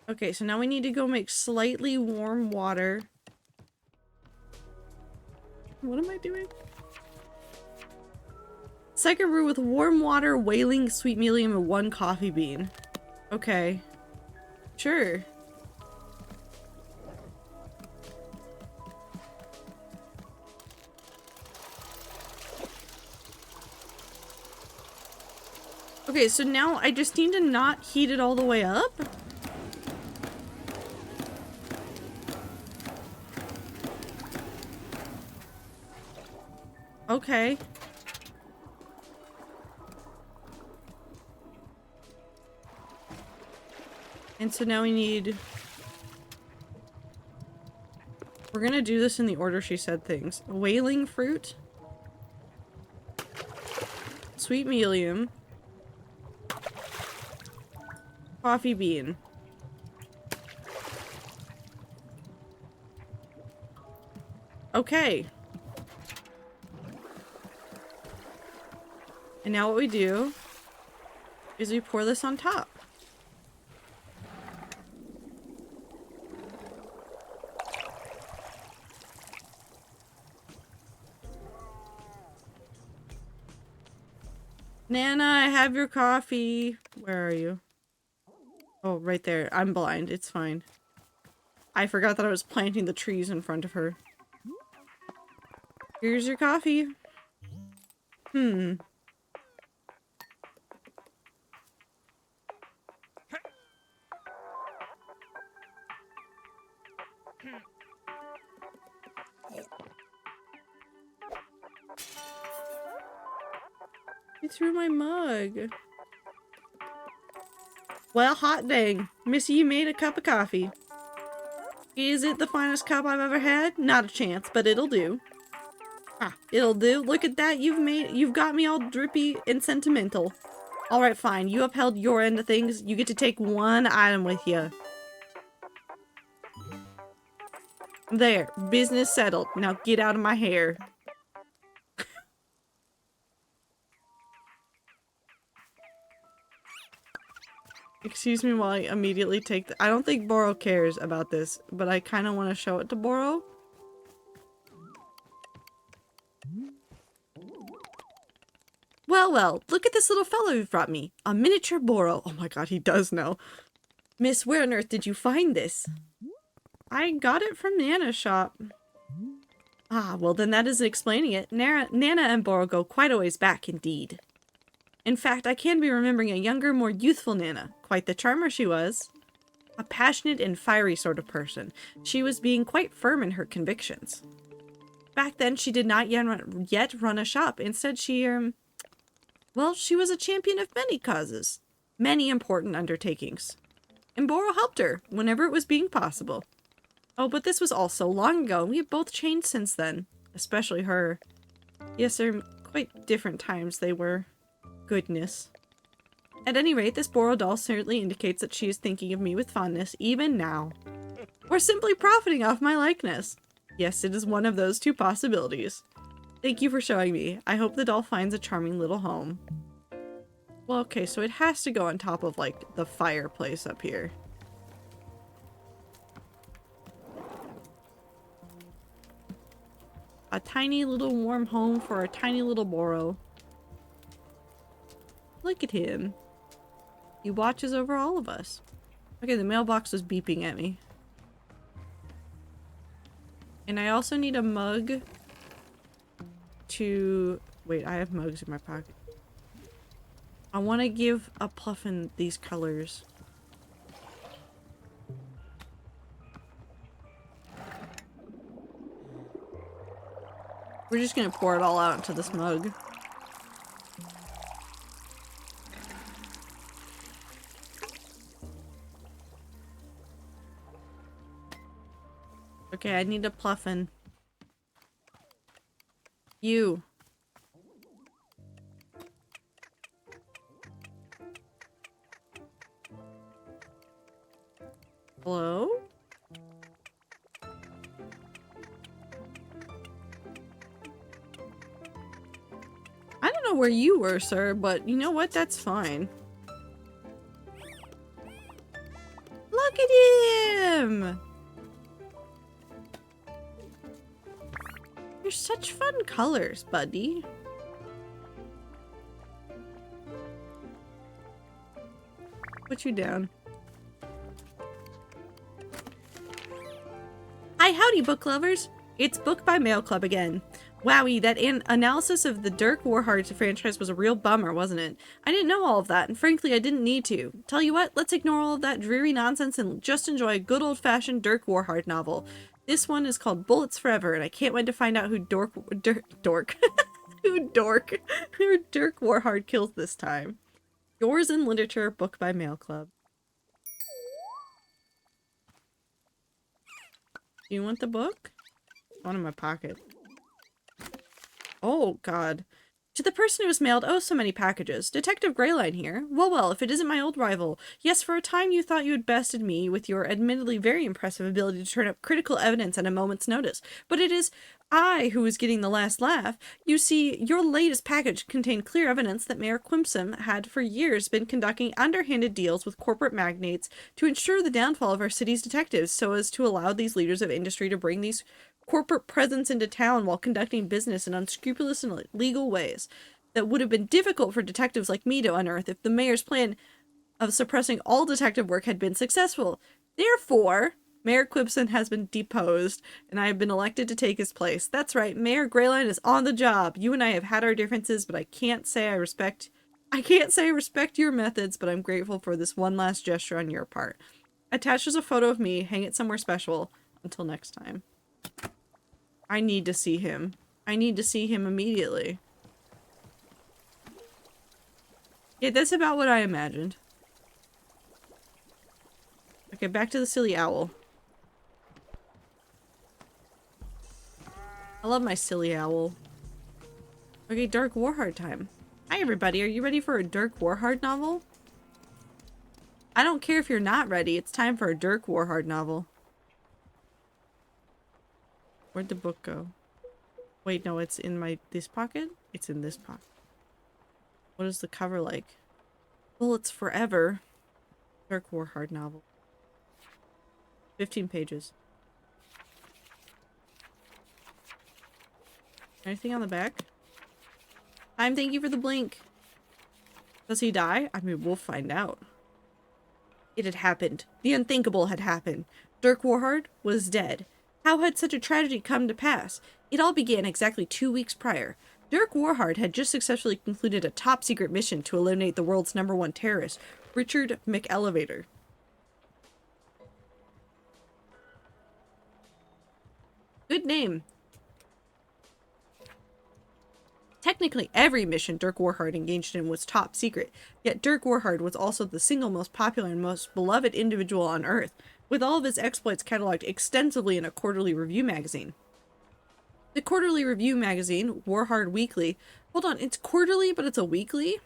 Okay, so now we need to go make slightly warm water. What am I doing? Second brew with warm water, whaling, sweet medium, and 1 coffee bean. Okay. Sure. Okay, so now I just need to not heat it all the way up. Okay. And so now we need... We're gonna do this in the order she said things. Whaling fruit. Sweet medium. Coffee bean. Okay. And now what we do is we pour this on top. Nana, I have your coffee. Where are you? Oh, right there. I'm blind. It's fine. I forgot that I was planting the trees in front of her. Here's your coffee. He threw my mug. Well, hot dang. Missy, you made a cup of coffee. Is it the finest cup I've ever had? Not a chance, but it'll do. Ah, it'll do. Look at that. You've got me all drippy and sentimental. Alright, fine. You upheld your end of things. You get to take 1 item with you. There. Business settled. Now get out of my hair. Excuse me while I immediately take the— I don't think Boro cares about this, but I kind of want to show it to Boro. Well, well, look at this little fellow you've brought me. A miniature Boro. Oh my god, he does know. Miss, where on earth did you find this? I got it from Nana's shop. Ah, well then that isn't explaining it. Nana and Boro go quite a ways back indeed. In fact, I can be remembering a younger, more youthful Nana. Quite the charmer she was. A passionate and fiery sort of person. She was being quite firm in her convictions. Back then, she did not yet run a shop. Instead, well, she was a champion of many causes. Many important undertakings. And Boro helped her, whenever it was being possible. Oh, but this was all so long ago. We have both changed since then. Especially her. Yes, they're quite different times they were. Goodness. At any rate, this Boro doll certainly indicates that she is thinking of me with fondness, even now. Or simply profiting off my likeness. Yes, it is one of those two possibilities. Thank you for showing me. I hope the doll finds a charming little home. Well, okay, so it has to go on top of, like, the fireplace up here. A tiny little warm home for a tiny little Boro. Look at him. He watches over all of us. Okay, the mailbox was beeping at me. And I also need a mug to... Wait, I have mugs in my pocket. I want to give a Puffin these colors. We're just gonna pour it all out into this mug. Okay, I need a Puffin. You. Hello? I don't know where you were, sir, but you know what? That's fine. Look at him! You're such fun colors, buddy. Put you down. Hi, howdy, book lovers! It's Book by Mail Club again. Wowie, that analysis of the Dirk Warhard franchise was a real bummer, wasn't it? I didn't know all of that, and frankly, I didn't need to. Tell you what, let's ignore all of that dreary nonsense and just enjoy a good old-fashioned Dirk Warhard novel. This one is called Bullets Forever, and I can't wait to find out who who Dirk Warhard kills this time. Yours in Literature, Book by Mail Club. Do you want the book? One in my pocket. Oh, God. To the person who was mailed oh so many packages. Detective Greyline here. Well, if it isn't my old rival. Yes, for a time you thought you had bested me with your admittedly very impressive ability to turn up critical evidence at a moment's notice. But it is I who is getting the last laugh. You see, your latest package contained clear evidence that Mayor Quimpson had for years been conducting underhanded deals with corporate magnates to ensure the downfall of our city's detectives so as to allow these leaders of industry to bring these corporate presence into town while conducting business in unscrupulous and illegal ways that would have been difficult for detectives like me to unearth if the mayor's plan of suppressing all detective work had been successful. Therefore, Mayor Quimpson has been deposed, and I have been elected to take his place. That's right, Mayor Greyline is on the job. You and I have had our differences, but I can't say I respect your methods, but I'm grateful for this one last gesture on your part. Attached is a photo of me. Hang it somewhere special. Until next time. I need to see him. I need to see him immediately. Yeah, that's about what I imagined. Okay, back to the silly owl. I love my silly owl. Okay, Dirk Warhard time. Hi everybody, are you ready for a Dirk Warhard novel? I don't care if you're not ready, it's time for a Dirk Warhard novel. Where'd the book go? Wait, no, it's in this pocket? It's in this pocket. What is the cover like? Bullets Forever. Dirk Warhard novel. 15 pages. Anything on the back? Thank you for the blink. Does he die? I mean, we'll find out. It had happened. The unthinkable had happened. Dirk Warhard was dead. How had such a tragedy come to pass? It all began exactly 2 weeks prior. Dirk Warhard had just successfully concluded a top-secret mission to eliminate the world's #1 terrorist, Richard McElevator. Good name. Technically, every mission Dirk Warhard engaged in was top secret, yet Dirk Warhard was also the single most popular and most beloved individual on Earth, with all of his exploits cataloged extensively in a quarterly review magazine. The quarterly review magazine, Warhard Weekly, hold on, it's quarterly, but it's a weekly?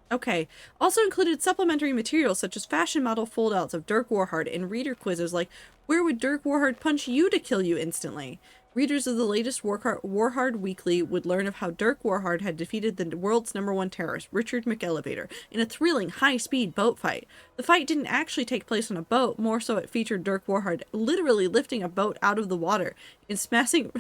Okay. Also included supplementary materials such as fashion model foldouts of Dirk Warhard and reader quizzes like, where would Dirk Warhard punch you to kill you instantly? Readers of the latest Warhard Weekly would learn of how Dirk Warhard had defeated the world's #1 terrorist, Richard McElevator, in a thrilling, high-speed boat fight. The fight didn't actually take place on a boat, more so it featured Dirk Warhard literally lifting a boat out of the water and smashing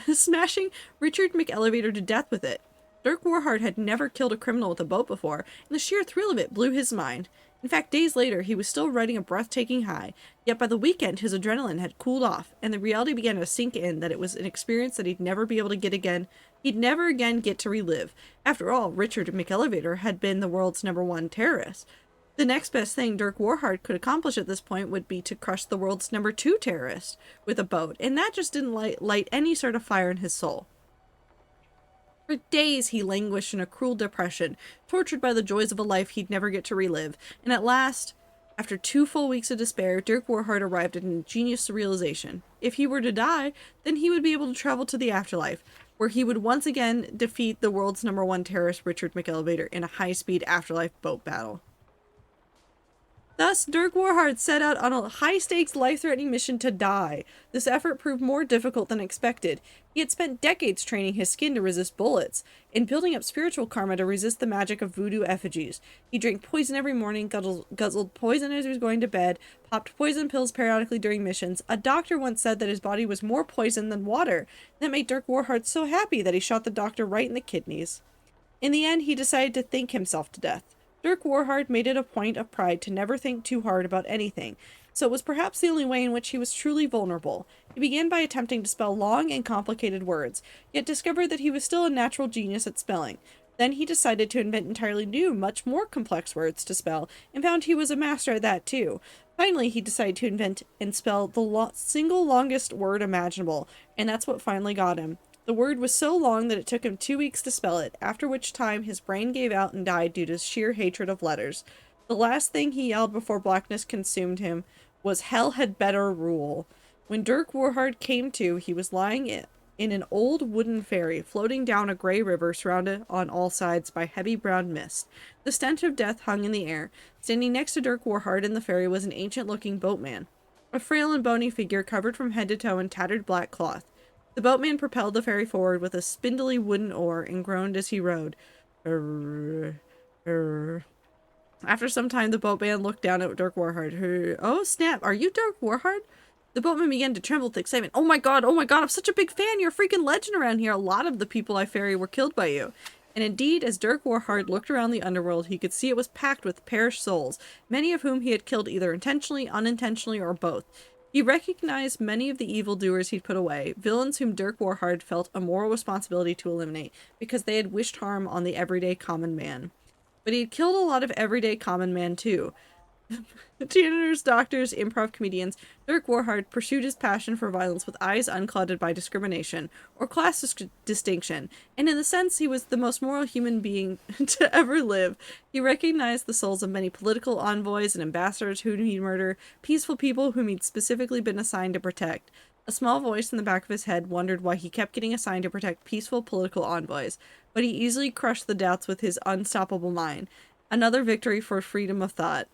Richard McElevator to death with it. Dirk Warhard had never killed a criminal with a boat before, and the sheer thrill of it blew his mind. In fact, days later, he was still riding a breathtaking high, yet by the weekend his adrenaline had cooled off, and the reality began to sink in that it was an experience that he'd never be able to get again. He'd never again get to relive. After all, Richard McElevator had been the world's #1 terrorist. The next best thing Dirk Warhard could accomplish at this point would be to crush the world's #2 terrorist with a boat, and that just didn't light any sort of fire in his soul. For days he languished in a cruel depression, tortured by the joys of a life he'd never get to relive, and at last, after 2 full weeks of despair, Dirk Warhard arrived at an ingenious realization. If he were to die, then he would be able to travel to the afterlife, where he would once again defeat the world's #1 terrorist Richard McElevator in a high-speed afterlife boat battle. Thus, Dirk Warhard set out on a high-stakes, life-threatening mission to die. This effort proved more difficult than expected. He had spent decades training his skin to resist bullets, and building up spiritual karma to resist the magic of voodoo effigies. He drank poison every morning, guzzled poison as he was going to bed, popped poison pills periodically during missions. A doctor once said that his body was more poison than water. That made Dirk Warhard so happy that he shot the doctor right in the kidneys. In the end, he decided to think himself to death. Dirk Warhard made it a point of pride to never think too hard about anything, so it was perhaps the only way in which he was truly vulnerable. He began by attempting to spell long and complicated words, yet discovered that he was still a natural genius at spelling. Then he decided to invent entirely new, much more complex words to spell, and found he was a master at that too. Finally, he decided to invent and spell the single longest word imaginable, and that's what finally got him. The word was so long that it took him 2 weeks to spell it, after which time his brain gave out and died due to sheer hatred of letters. The last thing he yelled before blackness consumed him was, "Hell had better rule." When Dirk Warhard came to, he was lying in an old wooden ferry, floating down a gray river surrounded on all sides by heavy brown mist. The stench of death hung in the air. Standing next to Dirk Warhard in the ferry was an ancient-looking boatman, a frail and bony figure covered from head to toe in tattered black cloth. The boatman propelled the ferry forward with a spindly wooden oar and groaned as he rowed. After some time, the boatman looked down at Dirk Warhard. Oh, snap. Are you Dirk Warhard? The boatman began to tremble with excitement. Oh my god, I'm such a big fan. You're a freaking legend around here. A lot of the people I ferry were killed by you. And indeed, as Dirk Warhard looked around the underworld, he could see it was packed with perished souls, many of whom he had killed either intentionally, unintentionally, or both. He recognized many of the evildoers he'd put away, villains whom Dirk Warhard felt a moral responsibility to eliminate, because they had wished harm on the everyday common man. But he had killed a lot of everyday common man too. Janitors, doctors, improv comedians, Dirk Warhard pursued his passion for violence with eyes unclouded by discrimination or class distinction, and in the sense he was the most moral human being to ever live. He recognized the souls of many political envoys and ambassadors whom he'd murder, peaceful people whom he'd specifically been assigned to protect. A small voice in the back of his head wondered why he kept getting assigned to protect peaceful political envoys, but he easily crushed the doubts with his unstoppable mind. Another victory for freedom of thought.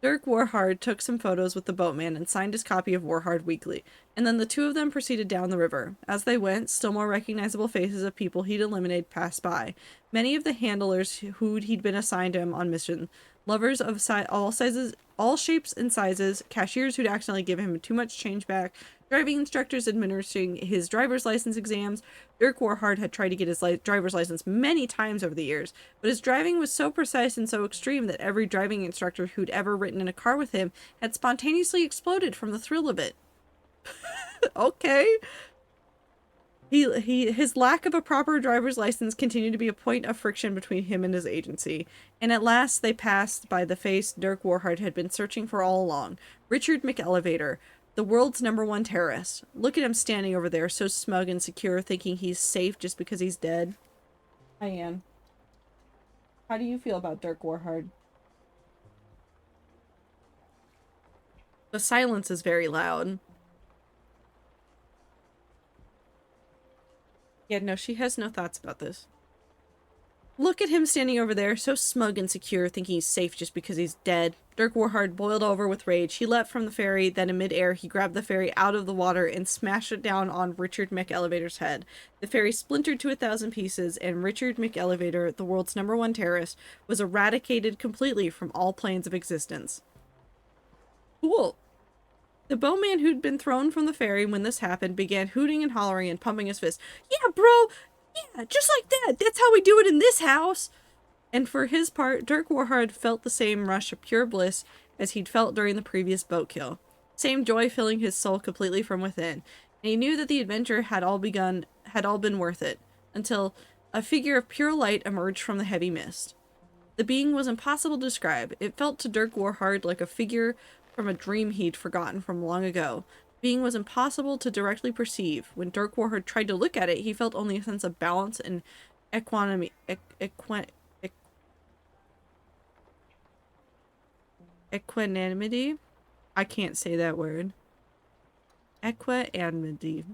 Dirk Warhard took some photos with the boatman and signed his copy of Warhard Weekly, and then the two of them proceeded down the river. As they went, still more recognizable faces of people he'd eliminated passed by. Many of the handlers he'd been assigned to him on mission, lovers of all sizes, all shapes and sizes, cashiers who'd accidentally given him too much change back, driving instructors administering his driver's license exams. Dirk Warhard had tried to get his driver's license many times over the years, but his driving was so precise and so extreme that every driving instructor who'd ever ridden in a car with him had spontaneously exploded from the thrill of it. Okay. His lack of a proper driver's license continued to be a point of friction between him and his agency, and at last they passed by the face Dirk Warhard had been searching for all along. Richard McElevator, the world's #1 terrorist. Look at him standing over there, so smug and secure, thinking he's safe just because he's dead. Hi, Anne. How do you feel about Dirk Warhard? The silence is very loud. Yeah, no, she has no thoughts about this. Look at him standing over there, so smug and secure, thinking he's safe just because he's dead. Dirk Warhard boiled over with rage. He leapt from the ferry, then in midair, he grabbed the ferry out of the water and smashed it down on Richard McElevator's head. The ferry splintered to 1,000 pieces, and Richard McElevator, the world's #1 terrorist, was eradicated completely from all planes of existence. Cool. The boatman who'd been thrown from the ferry when this happened began hooting and hollering and pumping his fist. Yeah, bro! Yeah, just like that! That's how we do it in this house! And for his part, Dirk Warhard felt the same rush of pure bliss as he'd felt during the previous boat kill. Same joy filling his soul completely from within. And he knew that the adventure had all been worth it, until a figure of pure light emerged from the heavy mist. The being was impossible to describe. It felt to Dirk Warhard like a figure from a dream he'd forgotten from long ago. The being was impossible to directly perceive. When Dirk Warhard tried to look at it, he felt only a sense of balance and equanimity. I can't say that word. Equanimity.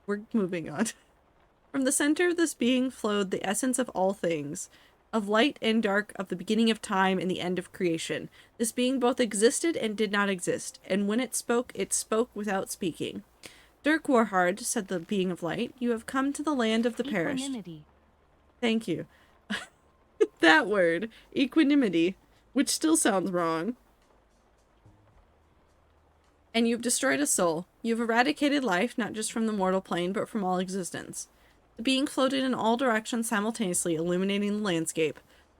We're moving on. From the center of this being flowed the essence of all things, of light and dark, of the beginning of time and the end of creation. This being both existed and did not exist, and when it spoke without speaking. Dirk Warhard, said the being of light, you have come to the land of the perished. Equanimity. Thank you. That word, equanimity, which still sounds wrong. And you've destroyed a soul. You've eradicated life, not just from the mortal plane, but from all existence. The being floated in all directions simultaneously, illuminating the landscape.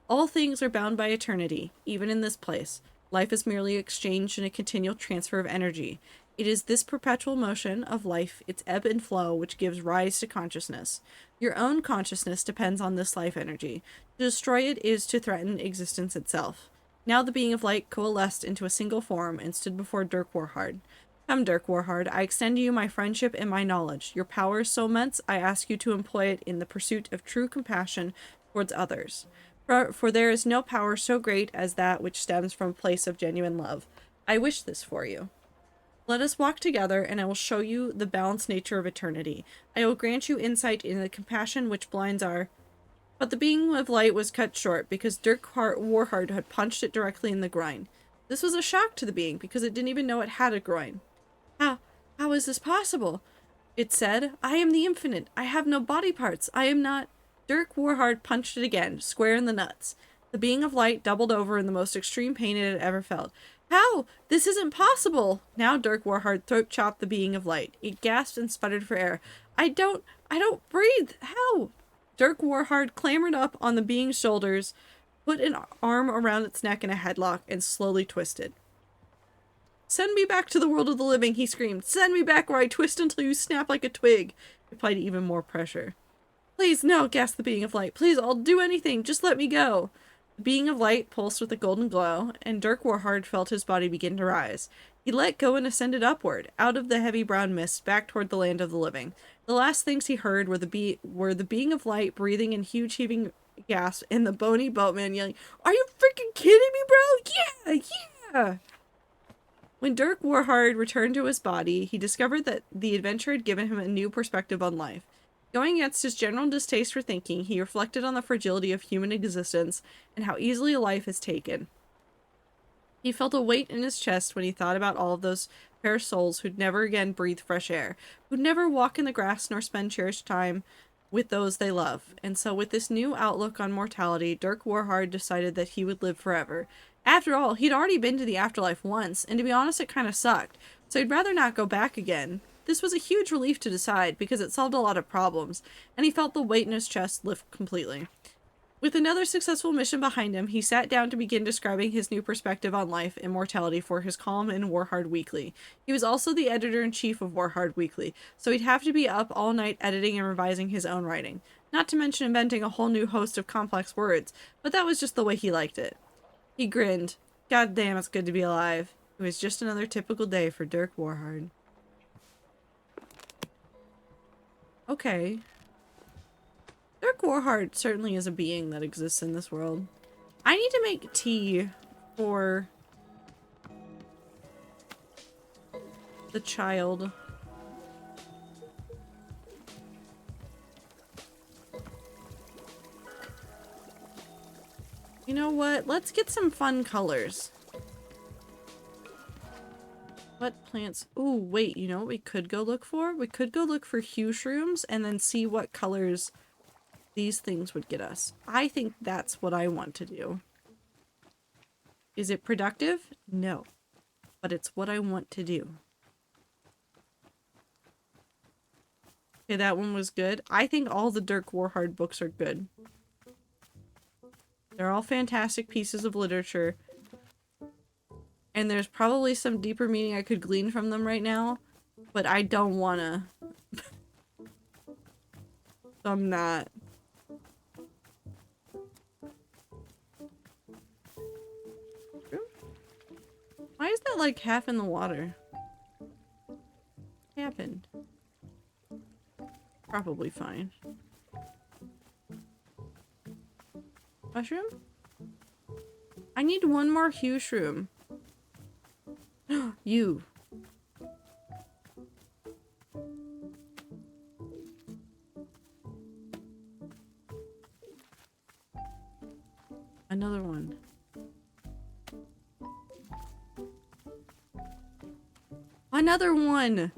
All things are bound by eternity, even in this place. Life is merely exchanged in a continual transfer of energy. It is this perpetual motion of life, its ebb and flow, which gives rise to consciousness. Your own consciousness depends on this life energy. To destroy it is to threaten existence itself. Now the being of light coalesced into a single form and stood before Dirk Warhard. Come, Dirk Warhard, I extend to you my friendship and my knowledge. Your power is so immense, I ask you to employ it in the pursuit of true compassion towards others. For there is no power so great as that which stems from a place of genuine love. I wish this for you. Let us walk together, and I will show you the balanced nature of eternity. I will grant you insight into the compassion which blinds our... But the being of light was cut short, because Dirk Warhard had punched it directly in the groin. This was a shock to the being, because it didn't even know it had a groin. How is this possible? It said, I am the infinite. I have no body parts. I am not... Dirk Warhard punched it again, square in the nuts. The being of light doubled over in the most extreme pain it had ever felt. How? This isn't possible! Now Dirk Warhard throat-chopped the being of light. It gasped and sputtered for air. I don't breathe! How? Dirk Warhard clambered up on the being's shoulders, put an arm around its neck in a headlock, and slowly twisted. Send me back to the world of the living, he screamed. Send me back where I twist until you snap like a twig. It applied even more pressure. Please, no, gasped the being of light. Please, I'll do anything. Just let me go. The being of light pulsed with a golden glow, and Dirk Warhard felt his body begin to rise. He let go and ascended upward, out of the heavy brown mist, back toward the land of the living. The last things he heard were the being of light breathing in huge heaving gasps, and the bony boatman yelling, Are you freaking kidding me, bro? Yeah! When Dirk Warhard returned to his body, he discovered that the adventure had given him a new perspective on life. Going against his general distaste for thinking, he reflected on the fragility of human existence and how easily a life is taken. He felt a weight in his chest when he thought about all of those fair souls who'd never again breathe fresh air, who'd never walk in the grass nor spend cherished time with those they love. And so with this new outlook on mortality, Dirk Warhard decided that he would live forever. After all, he'd already been to the afterlife once, and to be honest, it kind of sucked, so he'd rather not go back again. This was a huge relief to decide, because it solved a lot of problems, and he felt the weight in his chest lift completely. With another successful mission behind him, he sat down to begin describing his new perspective on life and mortality for his column in Warhard Weekly. He was also the editor-in-chief of Warhard Weekly, so he'd have to be up all night editing and revising his own writing. Not to mention inventing a whole new host of complex words, but that was just the way he liked it. He grinned. God damn, it's good to be alive. It was just another typical day for Dirk Warhard. Okay. Dirk Warhard certainly is a being that exists in this world. I need to make tea for the child. You know what? Let's get some fun colors. What plants? Ooh, wait, you know what we could go look for? We could go look for hue shrooms and then see what colors these things would get us. I think that's what I want to do. Is it productive? No. But it's what I want to do. Okay, that one was good. I think all the Dirk Warhard books are good. They're all fantastic pieces of literature. And there's probably some deeper meaning I could glean from them right now. But I don't wanna. So I'm not. Why is that like half in the water? What happened? Probably fine. Mushroom? I need one more hue shroom. You. Another one. Another one!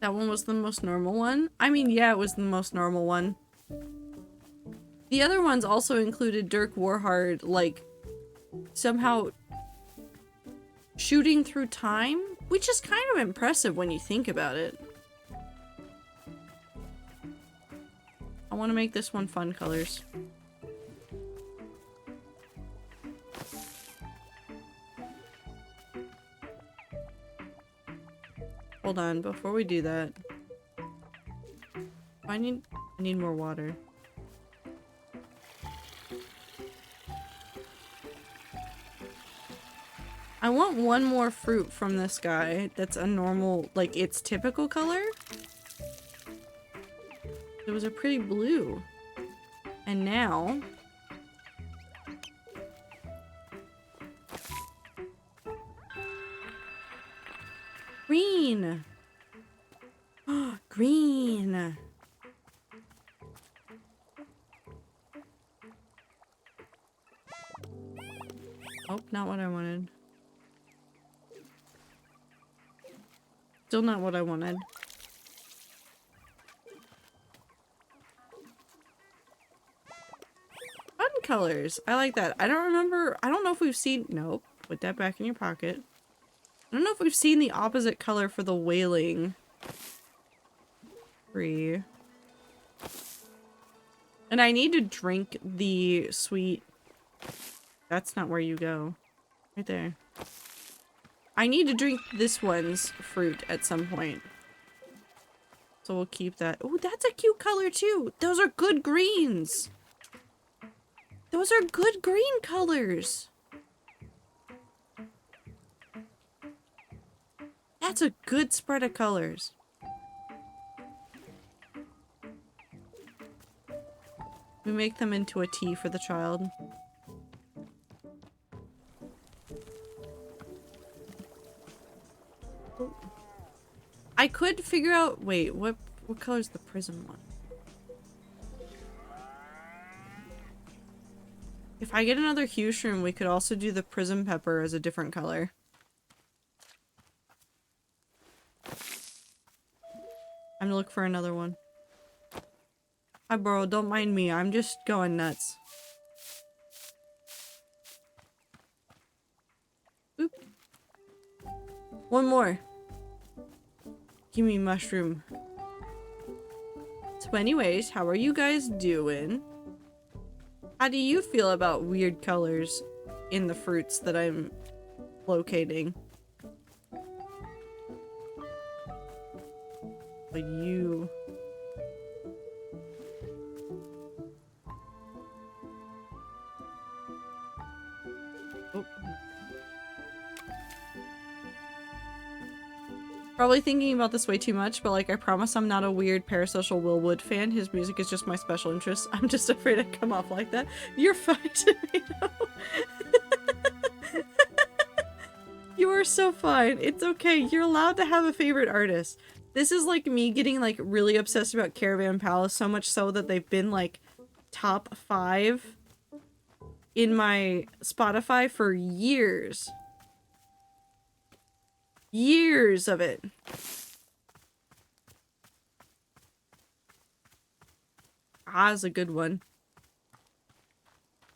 That one was the most normal one? I mean, yeah, it was the most normal one. The other ones also included Dirk Warhard, like, somehow shooting through time, which is kind of impressive when you think about it. I want to make this one fun colors. Hold on, before we do that, I need more water. I want one more fruit from this guy that's a normal, like, its typical color. It was a pretty blue. And now... green! Green! Oh, not what I wanted. Still not what I wanted. Fun colors. I like that. I don't know if we've seen... Nope. Put that back in your pocket. I don't know if we've seen the opposite color for the whaling tree. And I need to drink the sweet... That's not where you go. Right there. I need to drink this one's fruit at some point. So we'll keep that. Oh, that's a cute color too. Those are good greens. Those are good green colors. That's a good spread of colors. We make them into a tea for the child. I could figure out... Wait, what color is the prism one? If I get another hue shroom, we could also do the prism pepper as a different color. I'm gonna look for another one. Hi, bro. Don't mind me. I'm just going nuts. Oop. One more. Give me mushroom. So anyways, how are you guys doing? How do you feel about weird colors in the fruits that I'm locating? But you... Oh. Probably thinking about this way too much, but like I promise I'm not a weird parasocial Will Wood fan. His music is just my special interest. I'm just afraid I'd come off like that. You're fine, Tomato. You are so fine. It's okay. You're allowed to have a favorite artist. This is like me getting like really obsessed about Caravan Palace, so much so that they've been like top 5 in my Spotify for years. Years of it. Ah is a good one.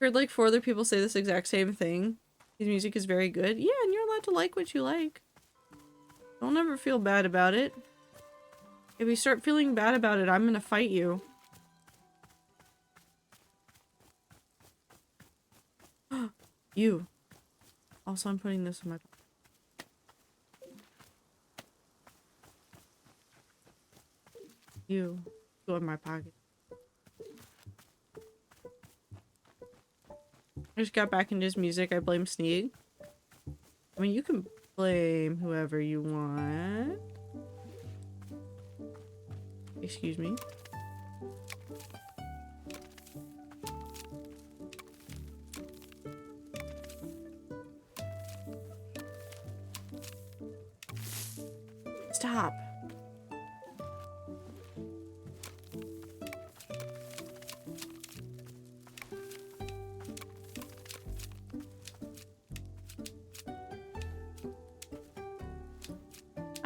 Heard like 4 other people say this exact same thing. His music is very good. Yeah, and you're allowed to like what you like. Don't ever feel bad about it. If you start feeling bad about it, I'm gonna fight you. You. Also, I'm putting this in my... You. Go in my pocket. I just got back into his music. I blame Sneeg. I mean, you can blame whoever you want. Excuse me. Stop.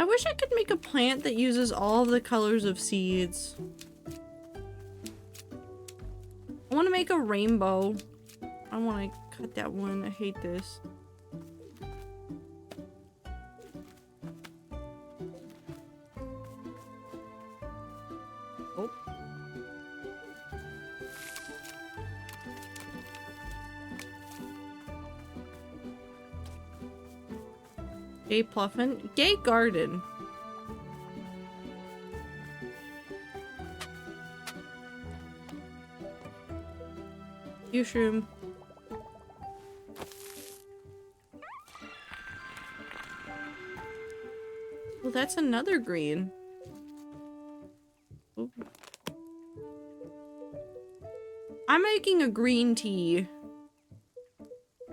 I wish I could make a plant that uses all of the colors of seeds. I want to make a rainbow. I want to cut that one. I hate this. Oh. Gay Pluffin. Gay Garden. Mushroom. Well, that's another green. Ooh. I'm making a green tea.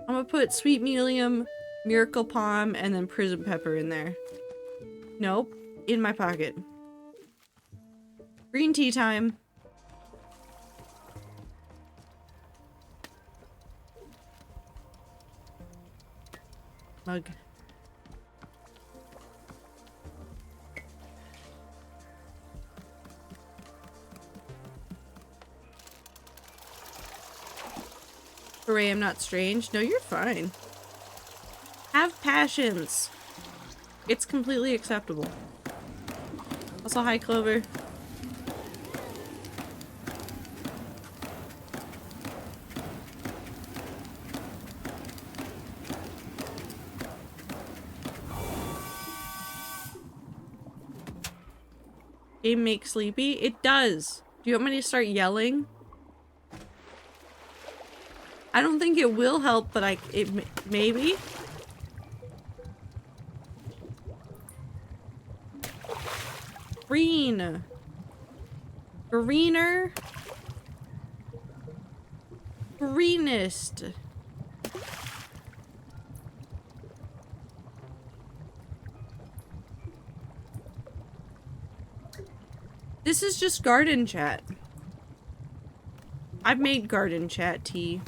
I'm gonna put sweet medium, miracle palm, and then prison pepper in there. Nope. In my pocket. Green tea time. Mug. Hooray, I'm not strange. No, you're fine. Have passions. It's completely acceptable. Also, hi, Clover. Game makes sleepy? It does. Do you want me to start yelling? I don't think it will help, but maybe. Green. Greener. Greenest. This is just garden chat. I've made garden chat tea.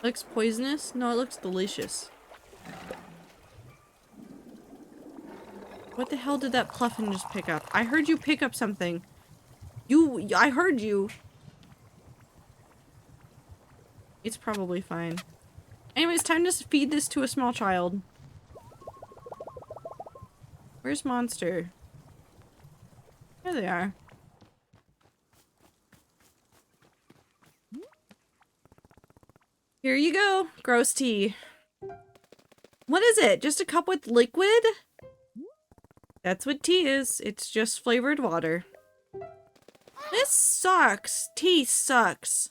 Looks poisonous? No, it looks delicious. What the hell did that Pluffin just pick up? I heard you pick up something. I heard you. It's probably fine. Anyways, time to feed this to a small child. Where's Monster? There they are. Here you go. Gross tea. What is it? Just a cup with liquid? That's what tea is. It's just flavored water. This sucks. Tea sucks.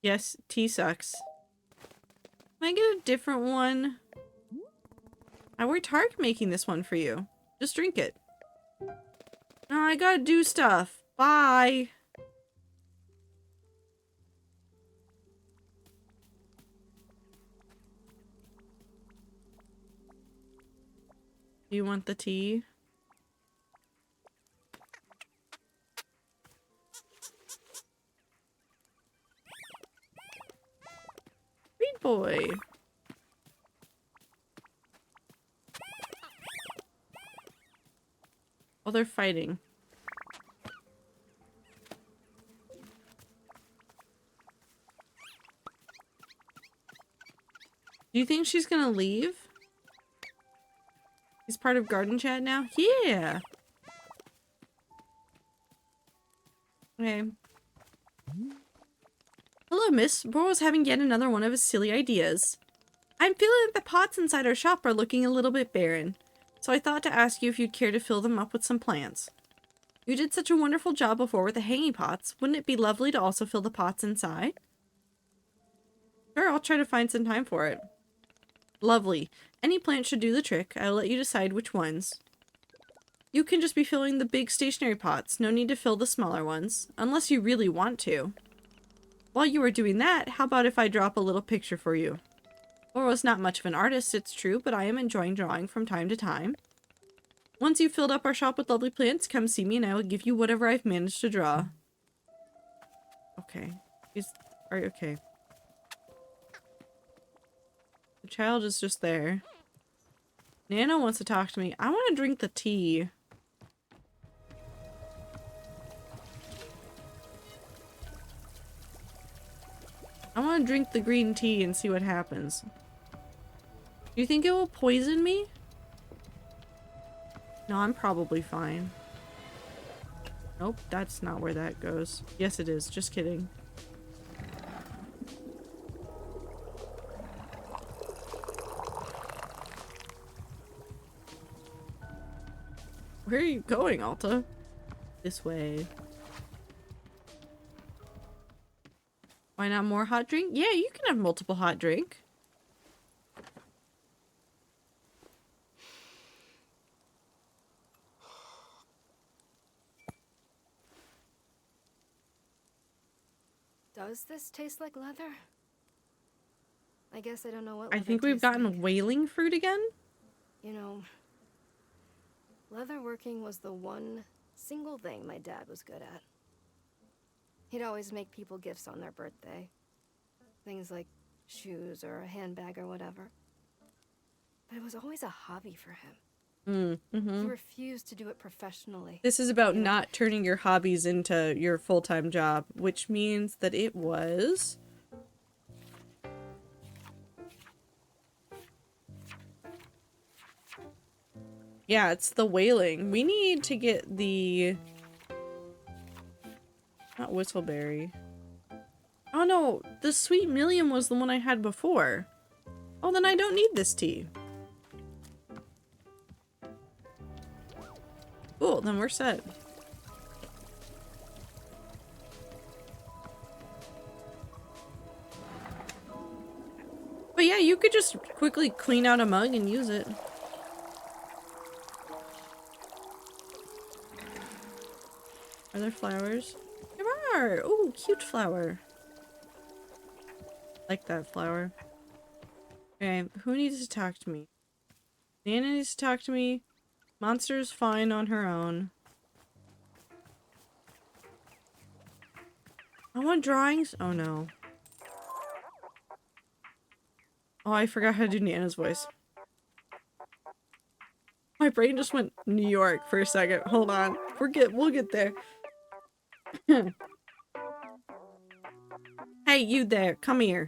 Yes, tea sucks. Can I get a different one? I worked hard making this one for you. Just drink it. No, I gotta do stuff. Bye. Do you want the tea? Sweet boy. Oh, they're fighting. Do you think she's gonna leave? He's part of garden chat now? Yeah! Okay. Hello, miss. Bro was having yet another one of his silly ideas. I'm feeling that the pots inside our shop are looking a little bit barren, so I thought to ask you if you'd care to fill them up with some plants. You did such a wonderful job before with the hanging pots. Wouldn't it be lovely to also fill the pots inside? Sure, I'll try to find some time for it. Lovely. Any plant should do the trick. I'll let you decide which ones. You can just be filling the big stationary pots. No need to fill the smaller ones, unless you really want to. While you are doing that, how about if I drop a little picture for you? Laura's not much of an artist, it's true, but I am enjoying drawing from time to time. Once you've filled up our shop with lovely plants, come see me and I will give you whatever I've managed to draw. Okay. Are you okay? The child is just there. Nana wants to talk to me. I want to drink the tea. I want to drink the green tea and see what happens. Do you think it will poison me? No, I'm probably fine. Nope, that's not where that goes. Yes, it is. Just kidding. Where are you going, Alta? This way. Why not more hot drink? Yeah, you can have multiple hot drink. Does this taste like leather? I guess I don't know what I leather think we've tastes gotten like. whaling fruit again. You know, leather working was the one single thing my dad was good at. He'd always make people gifts on their birthday. Things like shoes or a handbag or whatever. But it was always a hobby for him. He refused to do it professionally. This is about not turning your hobbies into your full-time job, which means that it was... Yeah, it's the whaling. We need to get the... Not whistleberry. Oh no, the sweet million was the one I had before. Oh, then I don't need this tea. Cool, then we're set. But yeah, you could just quickly clean out a mug and use it. Are there flowers? There are! Oh, cute flower. Like that flower. Okay, who needs to talk to me? Nana needs to talk to me. Monster's fine on her own. I want drawings. Oh no. Oh, I forgot how to do Nana's voice. My brain just went New York for a second. Hold on. We'll get there. Hey, you there. Come here.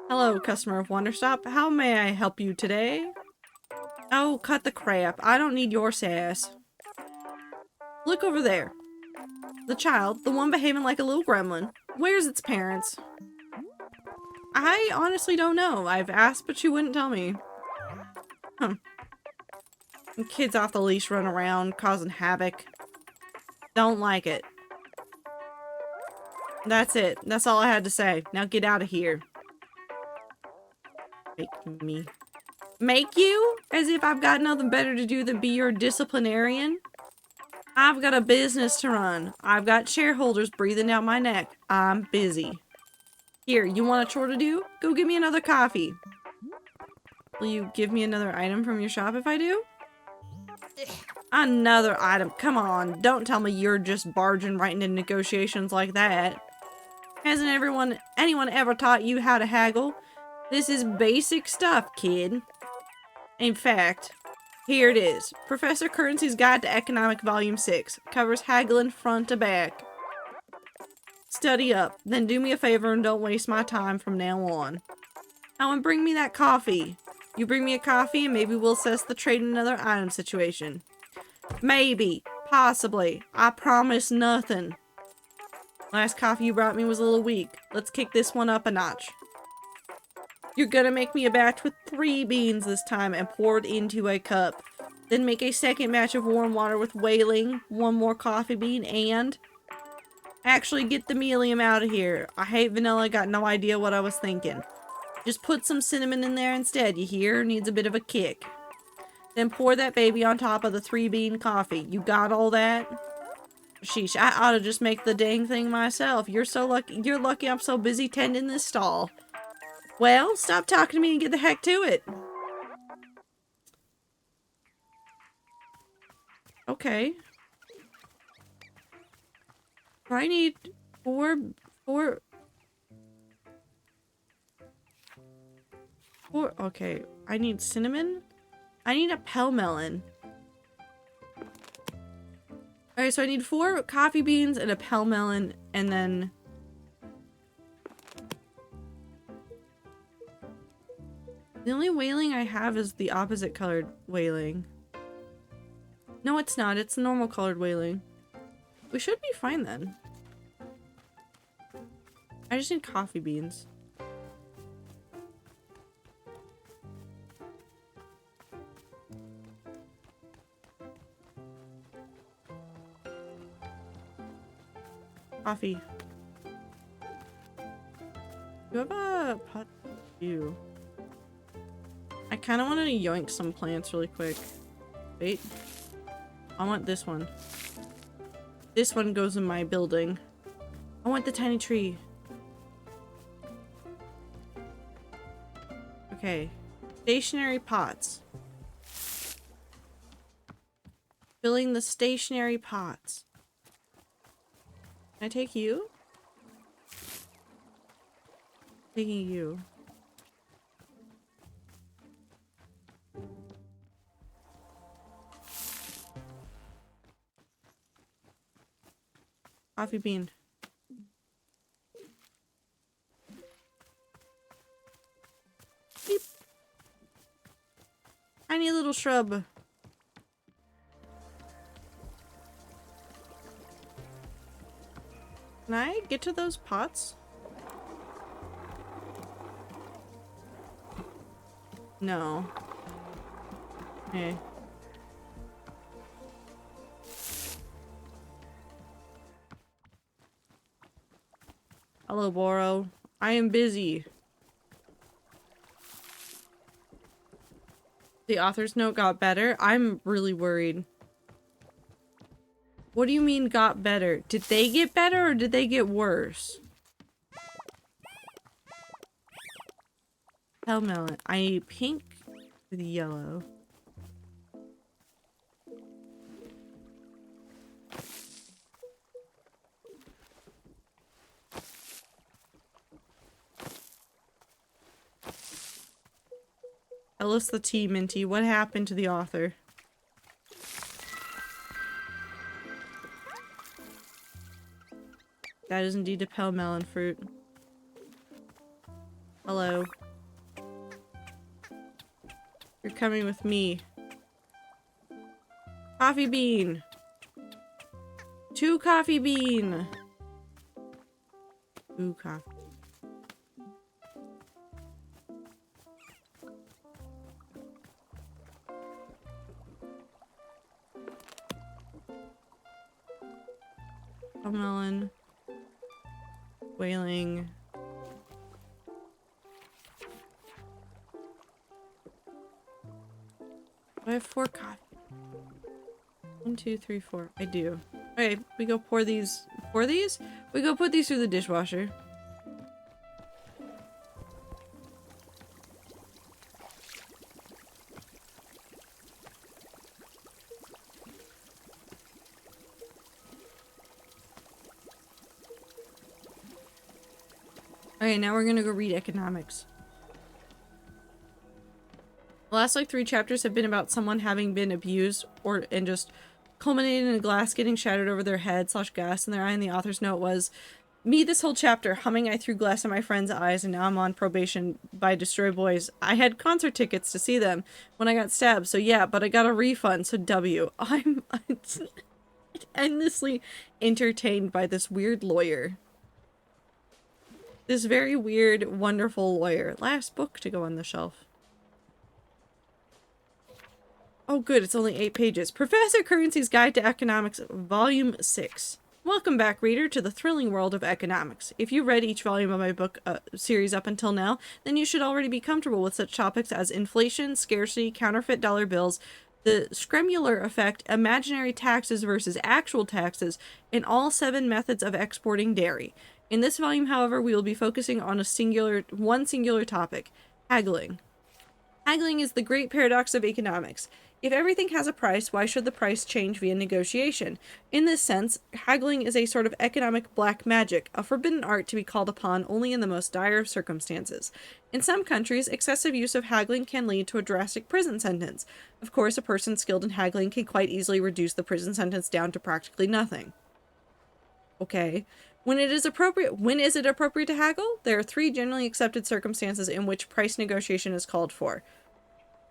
Hello, customer of Wanderstop. How may I help you today? Oh, cut the crap. I don't need your sass. Look over there. The child, the one behaving like a little gremlin. Where's its parents? I honestly don't know. I've asked, but she wouldn't tell me. Huh. Kids off the leash run around, causing havoc. Don't like it. That's it. That's all I had to say. Now get out of here. Make me. Make you? As if I've got nothing better to do than be your disciplinarian? I've got a business to run. I've got shareholders breathing down my neck. I'm busy. Here, you want a chore to do? Go get me another coffee. Will you give me another item from your shop if I do? Another item. Come on. Don't tell me you're just barging right into negotiations like that. Hasn't anyone ever taught you how to haggle? This is basic stuff, kid. In fact, here it is. Professor Currency's Guide to Economic Volume 6. Covers haggling front to back. Study up. Then do me a favor and don't waste my time from now on. Oh, and bring me that coffee. You bring me a coffee and maybe we'll assess the trade in another item situation. Maybe. Possibly. I promise nothing. Last coffee you brought me was a little weak. Let's kick this one up a notch. You're gonna make me a batch with 3 beans this time and pour it into a cup. Then make a second batch of warm water with whaling, 1 more coffee bean, and... Actually, get the melium out of here. I hate vanilla, got no idea what I was thinking. Just put some cinnamon in there instead, you hear? Needs a bit of a kick. Then pour that baby on top of the 3-bean coffee. You got all that? Sheesh, I ought to just make the dang thing myself. You're lucky I'm so busy tending this stall. Well, stop talking to me and get the heck to it. Okay. I need four, okay. I need cinnamon. I need a pell melon. Alright, so I need 4 coffee beans and a pell melon, and then... The only whaling I have is the opposite colored whaling. No, it's not. It's the normal colored whaling. We should be fine then. I just need coffee beans. Coffee. You have a pot? You. I kind of want to yoink some plants really quick. Wait. I want this one. This one goes in my building. I want the tiny tree. Okay. Stationary pots. Filling the stationary pots. Can I take you? Taking you. Coffee bean. Beep. Tiny little shrub. Can I get to those pots? No. Okay. Hello, Boro. I am busy. The author's note got better? I'm really worried. What do you mean got better? Did they get better or did they get worse? Pell melon. I need pink with yellow. Tell us the tea, Minty. What happened to the author? That is indeed a pell melon fruit. Hello. You're coming with me. Coffee bean. 2 coffee bean. Ooh, coffee. Melon. Whaling. I have 4 coffee. 1, 2, 3, 4. I do. Okay, we go pour these. Pour these? We go put these through the dishwasher. Okay, now we're gonna go read economics. The last like 3 chapters have been about someone having been abused and just culminating in a glass getting shattered over their head / gas in their eye, and the author's note was, me this whole chapter, humming I threw glass in my friend's eyes and now I'm on probation by Destroy Boys. I had concert tickets to see them when I got stabbed, so yeah, but I got a refund, so W. I'm endlessly entertained by this weird lawyer. This very weird, wonderful lawyer. Last book to go on the shelf. Oh good, it's only 8 pages. Professor Currency's Guide to Economics, Volume 6. Welcome back, reader, to the thrilling world of economics. If you read each volume of my book series up until now, then you should already be comfortable with such topics as inflation, scarcity, counterfeit dollar bills, the Scremular effect, imaginary taxes versus actual taxes, and all 7 methods of exporting dairy. In this volume, however, we will be focusing on one singular topic, haggling. Haggling is the great paradox of economics. If everything has a price, why should the price change via negotiation? In this sense, haggling is a sort of economic black magic, a forbidden art to be called upon only in the most dire of circumstances. In some countries, excessive use of haggling can lead to a drastic prison sentence. Of course, a person skilled in haggling can quite easily reduce the prison sentence down to practically nothing. Okay. When is it appropriate to haggle? There are 3 generally accepted circumstances in which price negotiation is called for.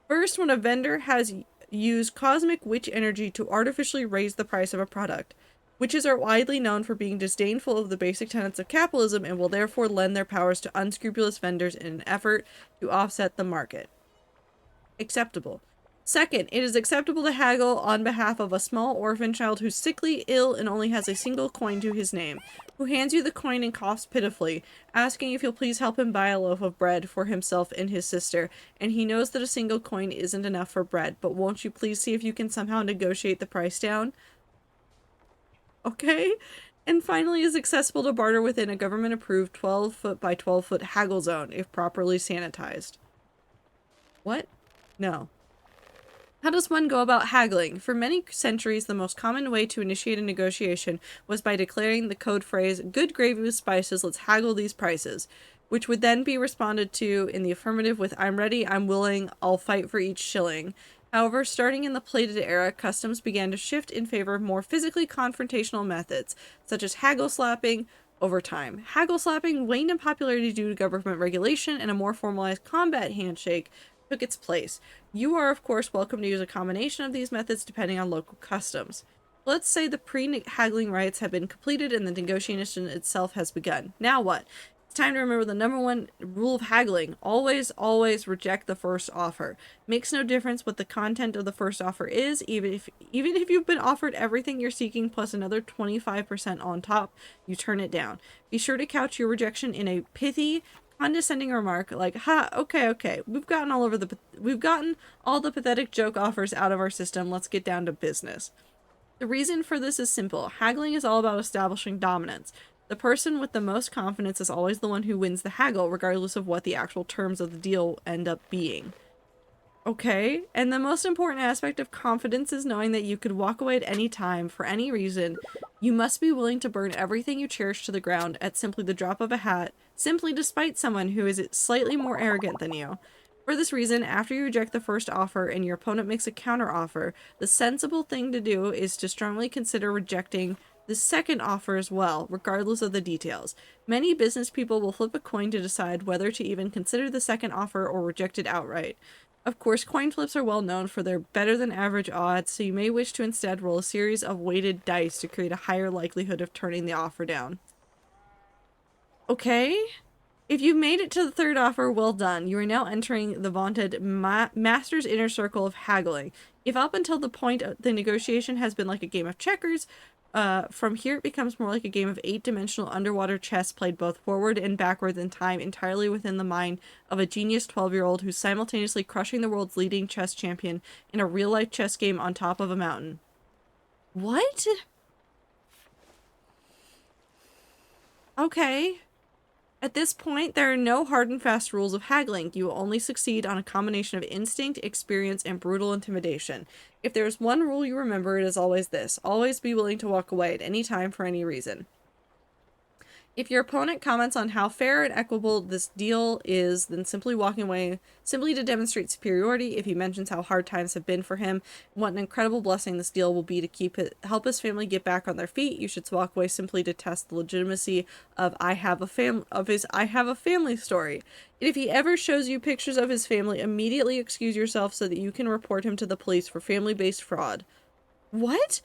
First, when a vendor has used cosmic witch energy to artificially raise the price of a product. Witches are widely known for being disdainful of the basic tenets of capitalism and will therefore lend their powers to unscrupulous vendors in an effort to offset the market. Acceptable. Second, it is acceptable to haggle on behalf of a small orphan child who's sickly, ill, and only has a single coin to his name, who hands you the coin and coughs pitifully, asking if you'll please help him buy a loaf of bread for himself and his sister, and he knows that a single coin isn't enough for bread, but won't you please see if you can somehow negotiate the price down? Okay. And finally, is accessible to barter within a government-approved 12-foot by 12-foot haggle zone, if properly sanitized. What? No. How does one go about haggling? For many centuries, the most common way to initiate a negotiation was by declaring the code phrase, "Good gravy with spices, let's haggle these prices," which would then be responded to in the affirmative with, "I'm ready, I'm willing, I'll fight for each shilling." However, starting in the plated era, customs began to shift in favor of more physically confrontational methods, such as haggle slapping, over time. Haggle slapping waned in popularity due to government regulation, and a more formalized combat handshake took its place. You are, of course, welcome to use a combination of these methods depending on local customs. Let's say the pre-haggling rites have been completed and the negotiation itself has begun. Now what? It's time to remember the #1 rule of haggling. Always, always reject the first offer. Makes no difference what the content of the first offer is, even if you've been offered everything you're seeking plus another 25% on top, you turn it down. Be sure to couch your rejection in a pithy, condescending remark like, "Ha, okay, we've gotten all the pathetic joke offers out of our system, let's get down to business." The reason for this is simple. Haggling is all about establishing dominance. The person with the most confidence is always the one who wins the haggle, regardless of what the actual terms of the deal end up being. Okay, and the most important aspect of confidence is knowing that you could walk away at any time, for any reason. You must be willing to burn everything you cherish to the ground at simply the drop of a hat, simply despite someone who is slightly more arrogant than you. For this reason, after you reject the first offer and your opponent makes a counter offer, the sensible thing to do is to strongly consider rejecting the second offer as well, regardless of the details. Many business people will flip a coin to decide whether to even consider the second offer or reject it outright. Of course, coin flips are well known for their better than average odds, so you may wish to instead roll a series of weighted dice to create a higher likelihood of turning the offer down. Okay. If you've made it to the third offer, well done. You are now entering the vaunted Master's Inner Circle of Haggling. If up until the point the negotiation has been like a game of checkers, from here it becomes more like a game of 8-dimensional underwater chess played both forward and backwards in time, entirely within the mind of a genius 12-year-old who's simultaneously crushing the world's leading chess champion in a real-life chess game on top of a mountain. What? Okay. At this point, there are no hard and fast rules of haggling. You will only succeed on a combination of instinct, experience, and brutal intimidation. If there is one rule you remember, it is always this. Always be willing to walk away at any time for any reason. If your opponent comments on how fair and equitable this deal is, then simply walking away, simply to demonstrate superiority. If he mentions how hard times have been for him, what an incredible blessing this deal will be to help his family get back on their feet, you should walk away simply to test the legitimacy of I have a family story. And if he ever shows you pictures of his family, immediately excuse yourself so that you can report him to the police for family-based fraud. What?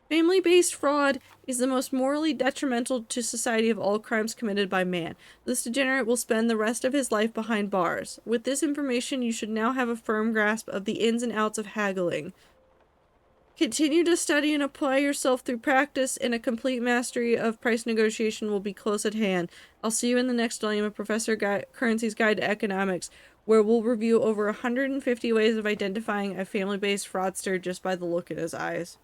Family-based fraud is the most morally detrimental to society of all crimes committed by man. This degenerate will spend the rest of his life behind bars. With this information, you should now have a firm grasp of the ins and outs of haggling. Continue to study and apply yourself through practice, and a complete mastery of price negotiation will be close at hand. I'll see you in the next volume of Professor Currency's Guide to Economics, where we'll review over 150 ways of identifying a family-based fraudster just by the look in his eyes.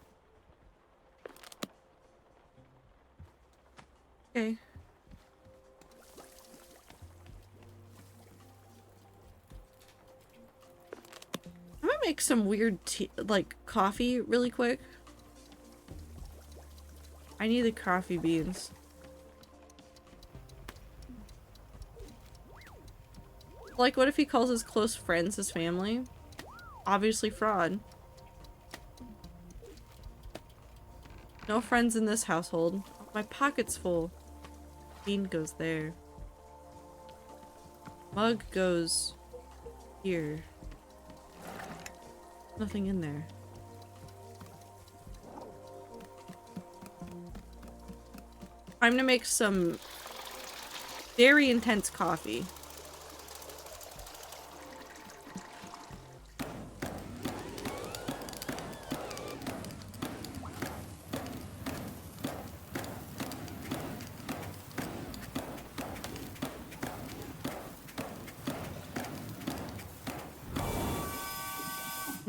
Okay. I'm gonna make some weird tea, like coffee really quick. I need the coffee beans. Like, what if he calls his close friends his family? Obviously fraud. No friends in this household. My pocket's full. Bean goes there. Mug goes here. Nothing in there. I'm gonna make some very intense coffee.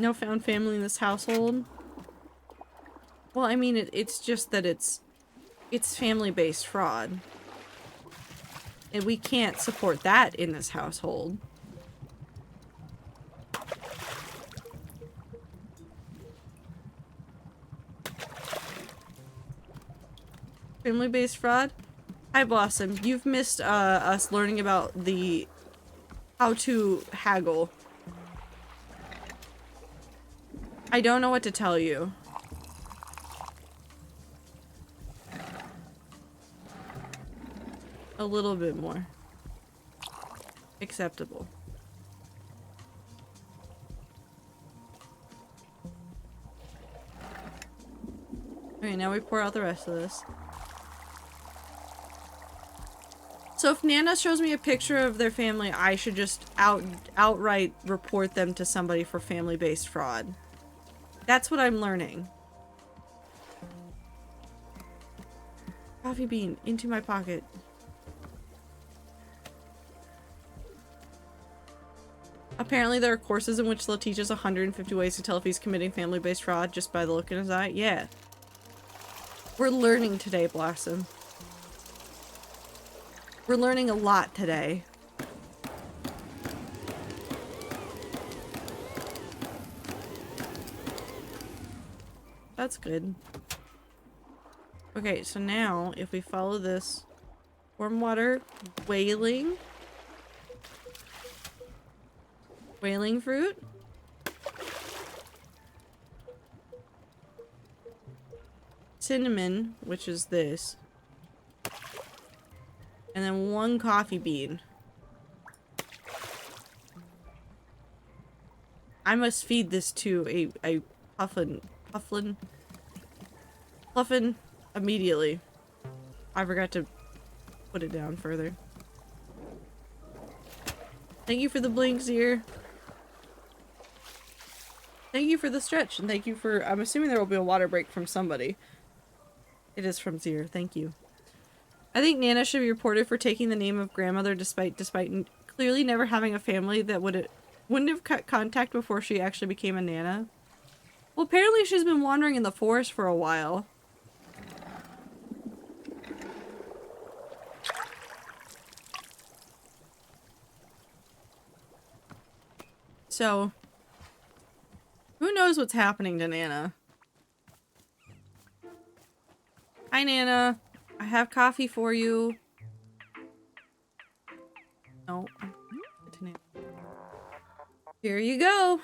No found family in this household. Well, I mean, it's just that it's family-based fraud. And we can't support that in this household. Family-based fraud? Hi, Blossom. You've missed us learning about how to haggle. I don't know what to tell you. A little bit more. Acceptable. Okay, now we pour out the rest of this. So if Nana shows me a picture of their family, I should just outright report them to somebody for family-based fraud. That's what I'm learning. Coffee bean into my pocket. Apparently there are courses in which they'll teach us 150 ways to tell if he's committing family-based fraud just by the look in his eye. Yeah. We're learning today, Blossom. We're learning a lot today. That's good. Okay, so now if we follow this warm water, whaling fruit, cinnamon, which is this, and then one coffee bean. I must feed this to a puffin immediately. I forgot to put it down further. Thank you for the blinks here. Thank you for the stretch, and thank you for- I'm assuming there will be a water break from somebody. It is from Zier, thank you. I think Nana should be reported for taking the name of grandmother despite clearly never having a family that wouldn't have cut contact before she actually became a Nana. Well, apparently she's been wandering in the forest for a while. So, who knows what's happening to Nana? Hi, Nana. I have coffee for you. No. Here you go.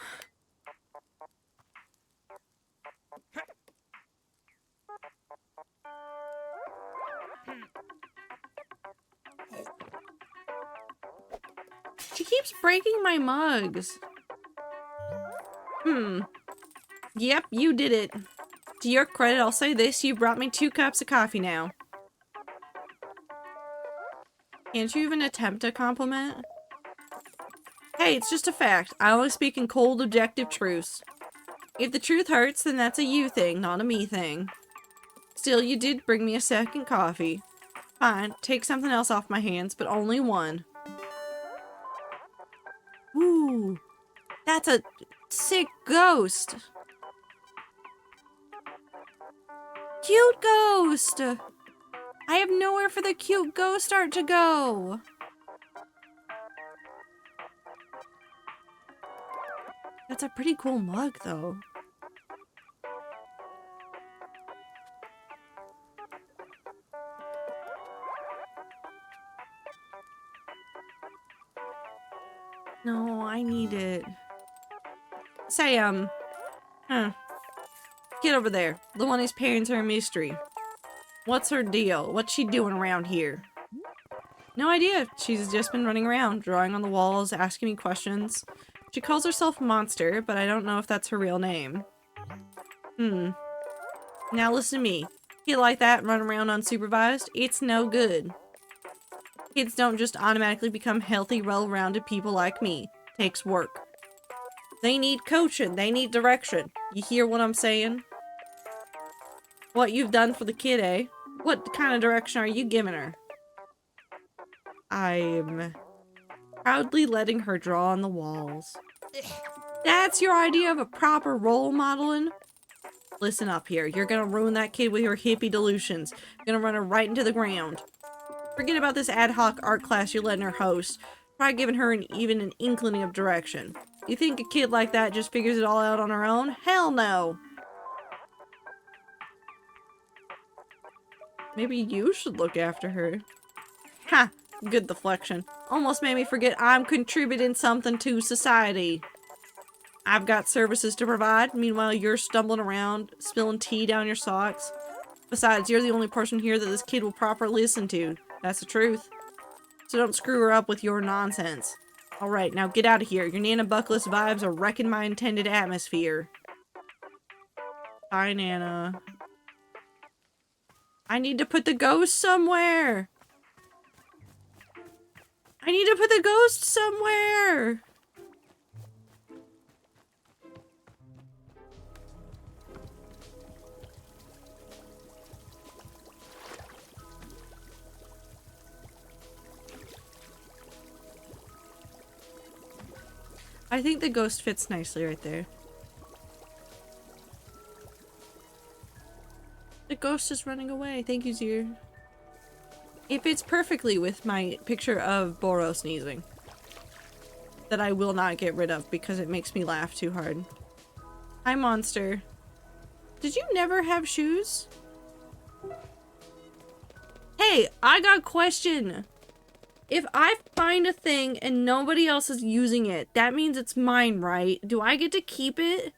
She keeps breaking my mugs. Yep, you did it. To your credit, I'll say this, you brought me 2 cups of coffee now. Can't you even attempt a compliment? Hey, it's just a fact. I only speak in cold, objective truths. If the truth hurts, then that's a you thing, not a me thing. Still, you did bring me a second coffee. Fine, take something else off my hands, but only one. Ooh, that's a sick ghost. Cute ghost! I have nowhere for the cute ghost art to go. That's a pretty cool mug, though. No, I need it. Say, Kid over there. The one whose parents are a mystery. What's her deal? What's she doing around here? No idea. She's just been running around, drawing on the walls, asking me questions. She calls herself Monster, but I don't know if that's her real name. Now listen to me. Kid like that run around unsupervised, it's no good. Kids don't just automatically become healthy, well-rounded people like me. Takes work. They need coaching. They need direction. You hear what I'm saying? What you've done for the kid, eh? What kind of direction are you giving her? I'm proudly letting her draw on the walls. That's your idea of a proper role modeling? Listen up here. You're gonna ruin that kid with your hippie delusions. You're gonna run her right into the ground. Forget about this ad hoc art class you're letting her host. Try giving her even an inkling of direction. You think a kid like that just figures it all out on her own? Hell no! Maybe you should look after her. Ha! Good deflection. Almost made me forget I'm contributing something to society. I've got services to provide, meanwhile you're stumbling around, spilling tea down your socks. Besides, you're the only person here that this kid will properly listen to. That's the truth. So don't screw her up with your nonsense. Alright, now get out of here. Your Nana Buckless vibes are wrecking my intended atmosphere. Bye, Nana. I need to put the ghost somewhere! I need to put the ghost somewhere! I think the ghost fits nicely right there. The ghost is running away. Thank you, Zier. It fits perfectly with my picture of Boro sneezing. That I will not get rid of because it makes me laugh too hard. Hi, Monster. Did you never have shoes? Hey, I got a question. If I find a thing and nobody else is using it, that means it's mine, right? Do I get to keep it?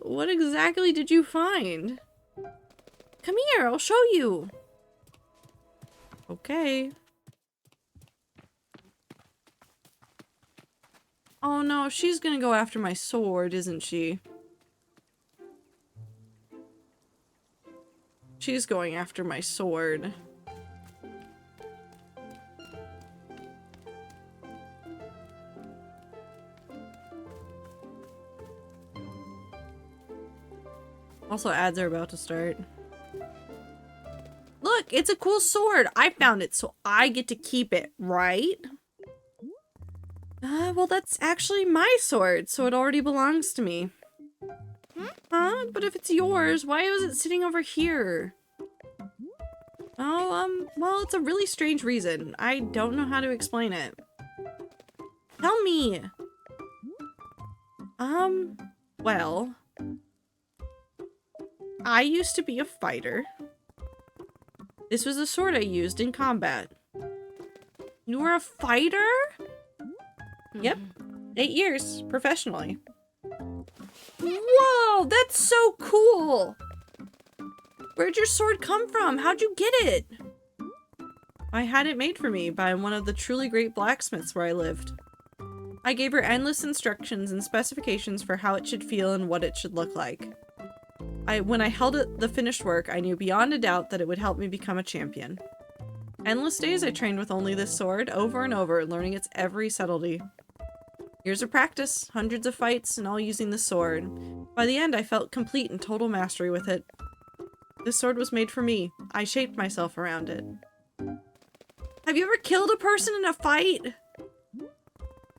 What exactly did you find? Come here, I'll show you. Okay. Oh no, she's gonna go after my sword, isn't she? She's going after my sword. Also, ads are about to start. Look, it's a cool sword. I found it, so I get to keep it, right? Well, that's actually my sword, so it already belongs to me. Huh? But if it's yours, why was it sitting over here? Oh, well, it's a really strange reason. I don't know how to explain it. Tell me. Well, I used to be a fighter. This was the sword I used in combat. You were a fighter? Yep. 8 years, professionally. Whoa, that's so cool! Where'd your sword come from? How'd you get it? I had it made for me by one of the truly great blacksmiths where I lived. I gave her endless instructions and specifications for how it should feel and what it should look like. When I held it, the finished work, I knew beyond a doubt that it would help me become a champion. Endless days I trained with only this sword, over and over, learning its every subtlety. Years of practice, hundreds of fights, and all using the sword. By the end, I felt complete and total mastery with it. This sword was made for me. I shaped myself around it. Have you ever killed a person in a fight?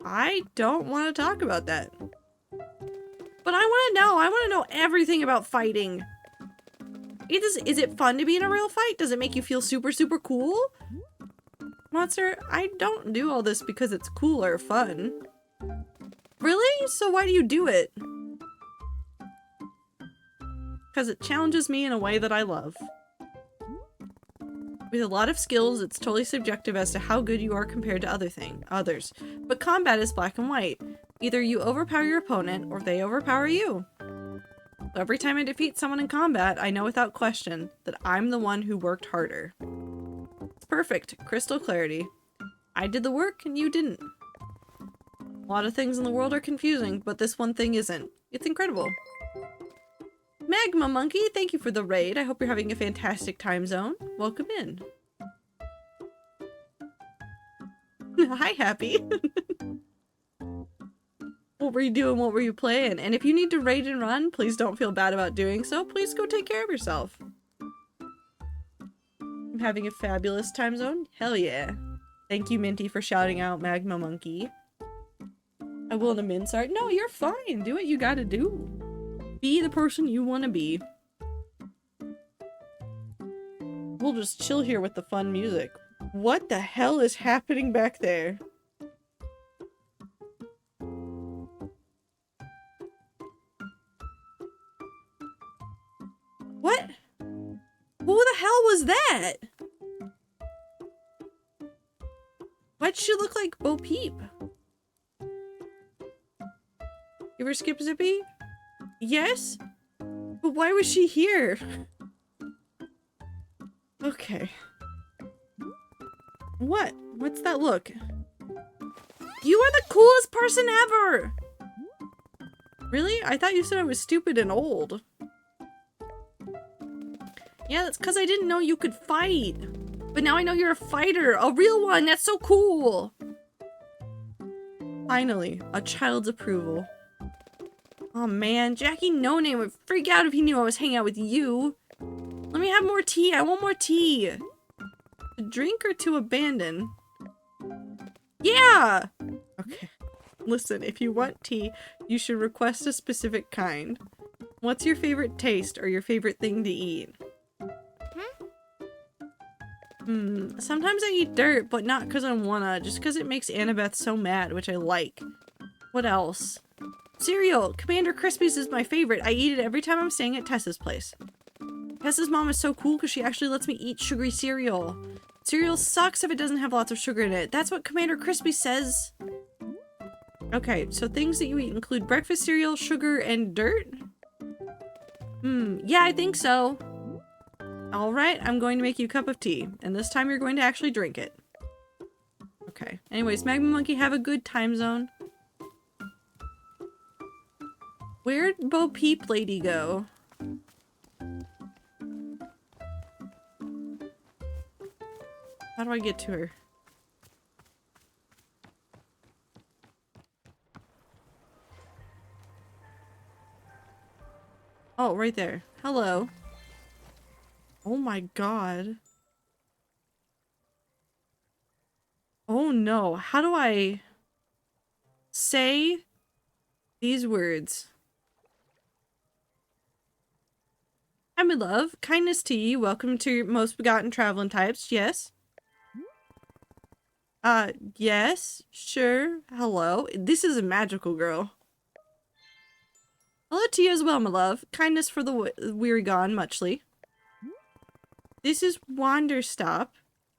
I don't want to talk about that. But I want to know. I want to know everything about fighting. Is it fun to be in a real fight? Does it make you feel super, super cool? Monster, I don't do all this because it's cool or fun. Really? So why do you do it? Because it challenges me in a way that I love. With a lot of skills, it's totally subjective as to how good you are compared to others. But combat is black and white. Either you overpower your opponent, or they overpower you. So every time I defeat someone in combat, I know without question that I'm the one who worked harder. It's perfect. Crystal clarity. I did the work, and you didn't. A lot of things in the world are confusing, but this one thing isn't. It's incredible. Magma Monkey, thank you for the raid. I hope you're having a fantastic time zone. Welcome in. Hi, Happy. What were you doing? What were you playing? And if you need to raid and run, please don't feel bad about doing so. Please go take care of yourself. I'm having a fabulous time zone. Hell yeah. Thank you, Minty, for shouting out Magma Monkey. I will in a minsart. No, you're fine. Do what you gotta do. Be the person you want to be. We'll just chill here with the fun music. What the hell is happening back there? What? Who the hell was that? Why'd she look like Bo Peep? You ever skip Zippy? Yes? But why was she here? Okay. What? What's that look? You are the coolest person ever! Really? I thought you said I was stupid and old. Yeah, that's because I didn't know you could fight. But now I know you're a fighter. A real one. That's so cool. Finally, a child's approval. Oh man, Jackie No Name would freak out if he knew I was hanging out with you. Let me have more tea. I want more tea. To drink or to abandon? Yeah! Okay. Listen, if you want tea, you should request a specific kind. What's your favorite taste or your favorite thing to eat? Sometimes I eat dirt, but not because I wanna, just because it makes Annabeth so mad, which I like. What else? Cereal! Commander Crispies is my favorite. I eat it every time I'm staying at Tessa's place. Tessa's mom is so cool because she actually lets me eat sugary cereal. Cereal sucks if it doesn't have lots of sugar in it. That's what Commander Crispy says. Okay, so things that you eat include breakfast cereal, sugar, and dirt? Yeah, I think so. Alright, I'm going to make you a cup of tea. And this time you're going to actually drink it. Okay. Anyways, Magma Monkey, have a good time zone. Where'd Bo Peep Lady go? How do I get to her? Oh, right there. Hello. Oh my god. Oh no. How do I say these words? Hi, my love. Kindness to you. Welcome to Most Begotten Traveling Types. Yes. Yes. Sure. Hello. This is a magical girl. Hello to you as well, my love. Kindness for the weary gone, muchly. This is Wanderstop.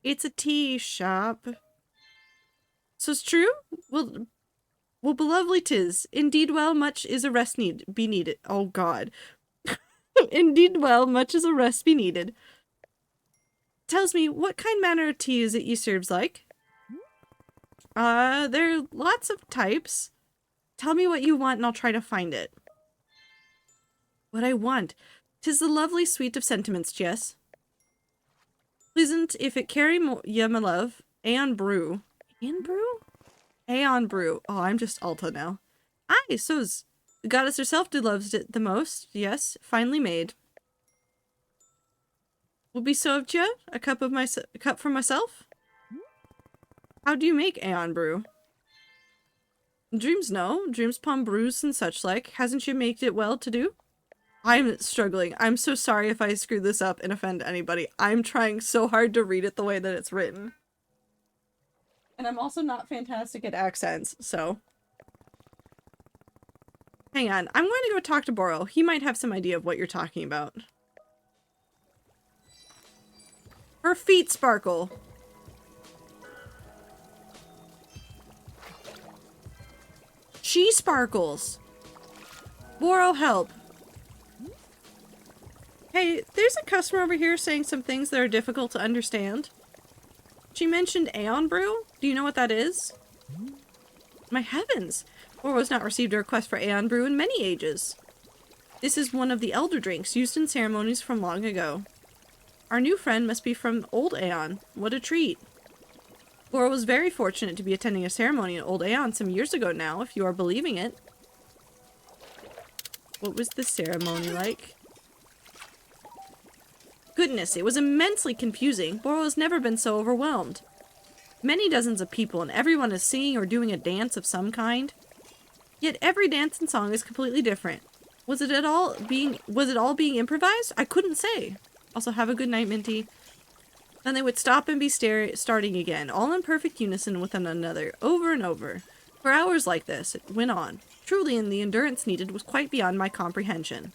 It's a tea shop. So it's true? Well, belovely 'tis. Indeed well, much is a rest be needed. Oh god. Indeed well, much is a rest be needed. Tells me, what kind manner of tea is it you serves like? There are lots of types. Tell me what you want and I'll try to find it. What I want. 'Tis the lovely sweet of sentiments, Jess. Pleasant if it carry ya, my love. Aeon brew. Aeon brew? Aeon brew. Oh, I'm just Alta now. Aye, so's the goddess herself did loves it the most. Yes, finely made. Will be so of ya? A cup for myself? How do you make Aeon brew? Dreams no. Dreams palm brews and such like. Hasn't you made it well to do? I'm struggling. I'm so sorry if I screw this up and offend anybody. I'm trying so hard to read it the way that it's written. And I'm also not fantastic at accents, so. Hang on. I'm going to go talk to Boro. He might have some idea of what you're talking about. Her feet sparkle. She sparkles. Boro, help. Hey, there's a customer over here saying some things that are difficult to understand. She mentioned Aeon Brew. Do you know what that is? My heavens! Boro has not received a request for Aeon Brew in many ages. This is one of the elder drinks used in ceremonies from long ago. Our new friend must be from Old Aeon. What a treat. Boro was very fortunate to be attending a ceremony in Old Aeon some years ago now, if you are believing it. What was the ceremony like? Goodness, it was immensely confusing. Boro has never been so overwhelmed. Many dozens of people and everyone is singing or doing a dance of some kind. Yet every dance and song is completely different. Was it all being improvised? I couldn't say. Also, have a good night, Minty. Then they would stop and be starting again, all in perfect unison with one another, over and over. For hours like this, it went on. Truly, and the endurance needed was quite beyond my comprehension.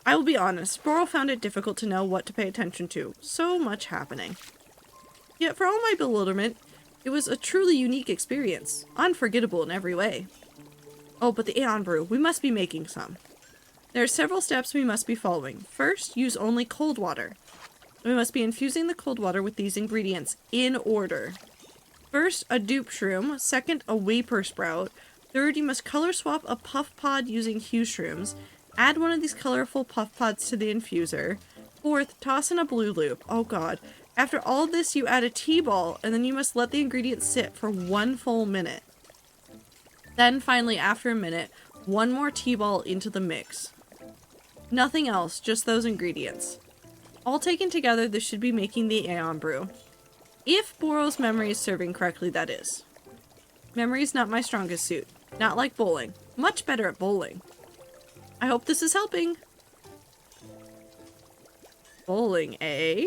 I will be honest, Boro found it difficult to know what to pay attention to. So much happening. Yet for all my bewilderment, it was a truly unique experience. Unforgettable in every way. Oh, but the Aeon Brew, we must be making some. There are several steps we must be following. First, use only cold water. We must be infusing the cold water with these ingredients in order. First, a dupe shroom. Second, a vapor sprout. Third, you must color swap a puff pod using hue shrooms. Add one of these colorful puff pods to the infuser. Fourth, toss in a blue loop. Oh god. After all this, you add a tea ball, and then you must let the ingredients sit for 1 full minute. Then finally, after a minute, 1 more tea ball into the mix. Nothing else, just those ingredients. All taken together, this should be making the Aeon Brew. If Boro's memory is serving correctly, that is. Memory's not my strongest suit. Not like bowling. Much better at bowling. I hope this is helping. Bowling, eh?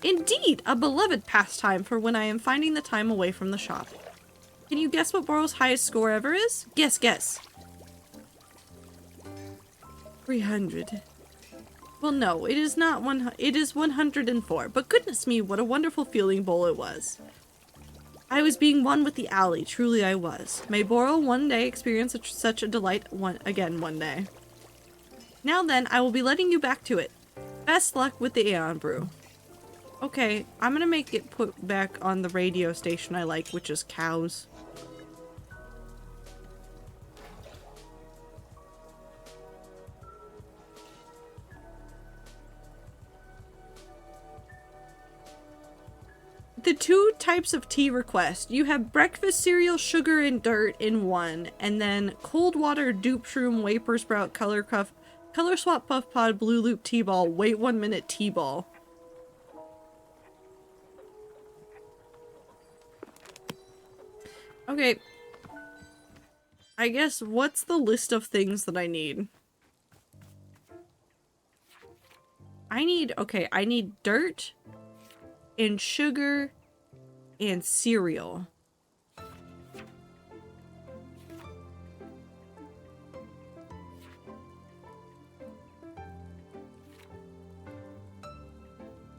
Indeed, a beloved pastime for when I am finding the time away from the shop. Can you guess what Boro's highest score ever is? Guess. 300. Well, no, it is not it is 104, but goodness me, what a wonderful feeling bowl it was. I was being one with the alley, truly I was. May Boro one day experience such a delight again one day. Now then, I will be letting you back to it. Best luck with the Aeon Brew. Okay, I'm gonna make it put back on the radio station I like, which is cows. the two types of tea request. You have breakfast cereal, sugar, and dirt in one, and then cold water, dupe shroom, wafer sprout, color swap, puff pod, blue loop, tea ball, wait 1 minute, tea ball. Okay. I guess, what's the list of things that I need? I need dirt and sugar and cereal.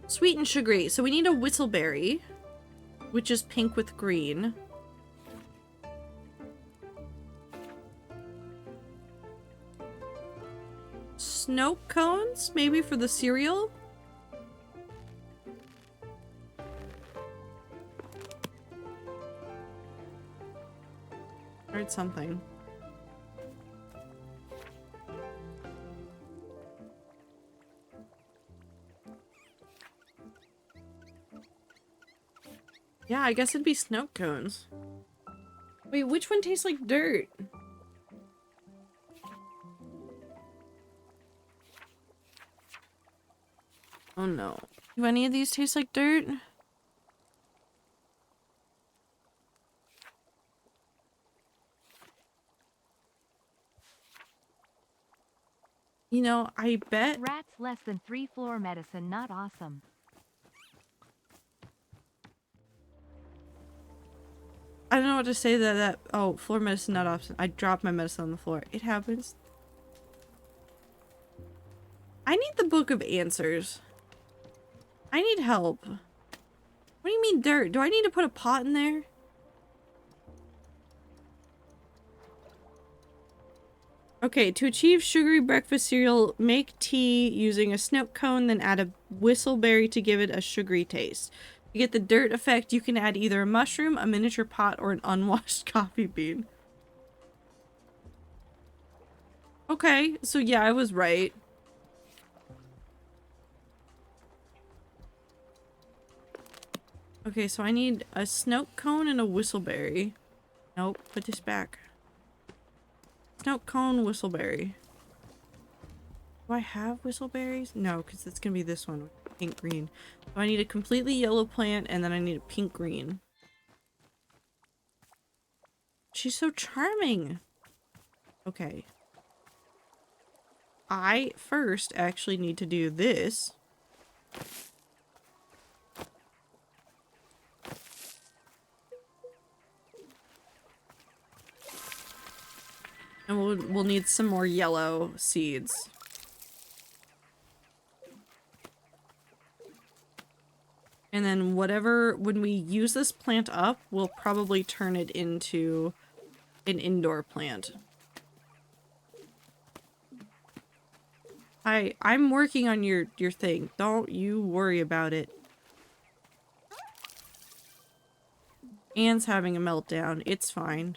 Sweet and sugary. So we need a whistleberry, which is pink with green. Snow cones, maybe for the cereal? Heard something. Yeah, I guess it'd be snow cones. Wait, which one tastes like dirt? Oh no. Do any of these taste like dirt? You know, I bet... Rats less than 3 floor medicine, not awesome. I don't know what to say that oh, floor medicine, not awesome. I dropped my medicine on the floor. It happens. I need the book of answers. I need help. What do you mean dirt? Do I need to put a pot in there? Okay, to achieve sugary breakfast cereal, make tea using a snow cone, then add a whistleberry to give it a sugary taste. To get the dirt effect, you can add either a mushroom, a miniature pot, or an unwashed coffee bean. Okay, so yeah, I was right. Okay, so I need a snow cone and a whistleberry. Nope, put this back. Snow cone, whistleberry. Do I have whistleberries? No, because it's gonna be this one, pink green. So I need a completely yellow plant, and then I need a pink green. She's so charming. Okay. I first actually need to do this. And we'll need some more yellow seeds. And then when we use this plant up, we'll probably turn it into an indoor plant. I'm working on your thing. Don't you worry about it. Anne's having a meltdown. It's fine.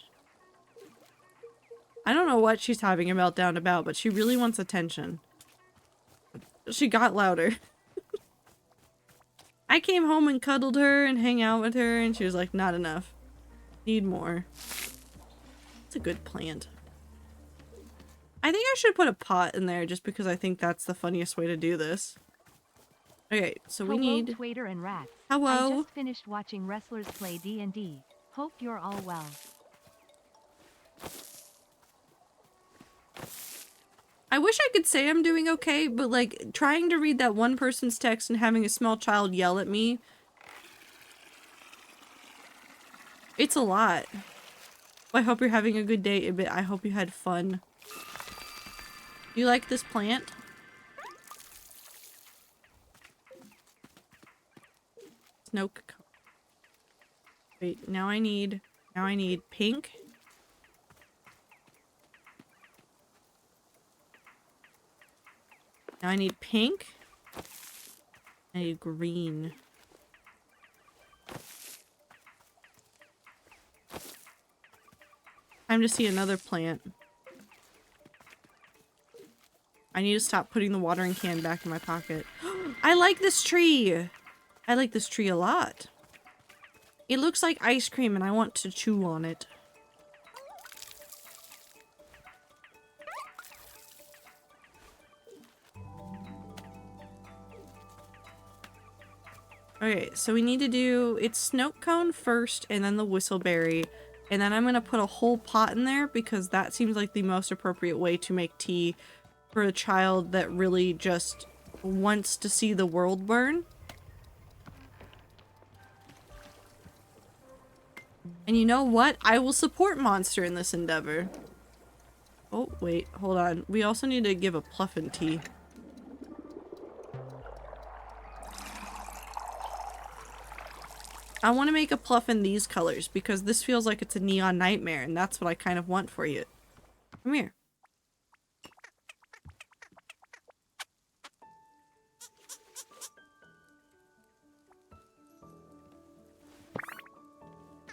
I don't know what she's having a meltdown about, but she really wants attention. She got louder. I came home and cuddled her and hang out with her, and she was like, not enough. Need more. It's a good plant. I think I should put a pot in there just because I think that's the funniest way to do this. Okay, so we need... Twader and rats. Hello. I just finished watching wrestlers play D&D. Hope you're all well. I wish I could say I'm doing okay, but like trying to read that one person's text and having a small child yell at me, it's a lot. I hope you're having a good day. I hope you had fun. You like this plant? Snow. Wait, now I need pink. Now I need pink. I need green. Time to see another plant. I need to stop putting the watering can back in my pocket. I like this tree! I like this tree a lot. It looks like ice cream and I want to chew on it. Okay, so we need to do, it's snow cone first and then the whistleberry. And then I'm gonna put a whole pot in there because that seems like the most appropriate way to make tea for a child that really just wants to see the world burn. And you know what? I will support Monster in this endeavor. Oh, wait, hold on. We also need to give a Pluffin tea. I want to make a Pluffin these colors because this feels like it's a neon nightmare and that's what I kind of want for you. Come here.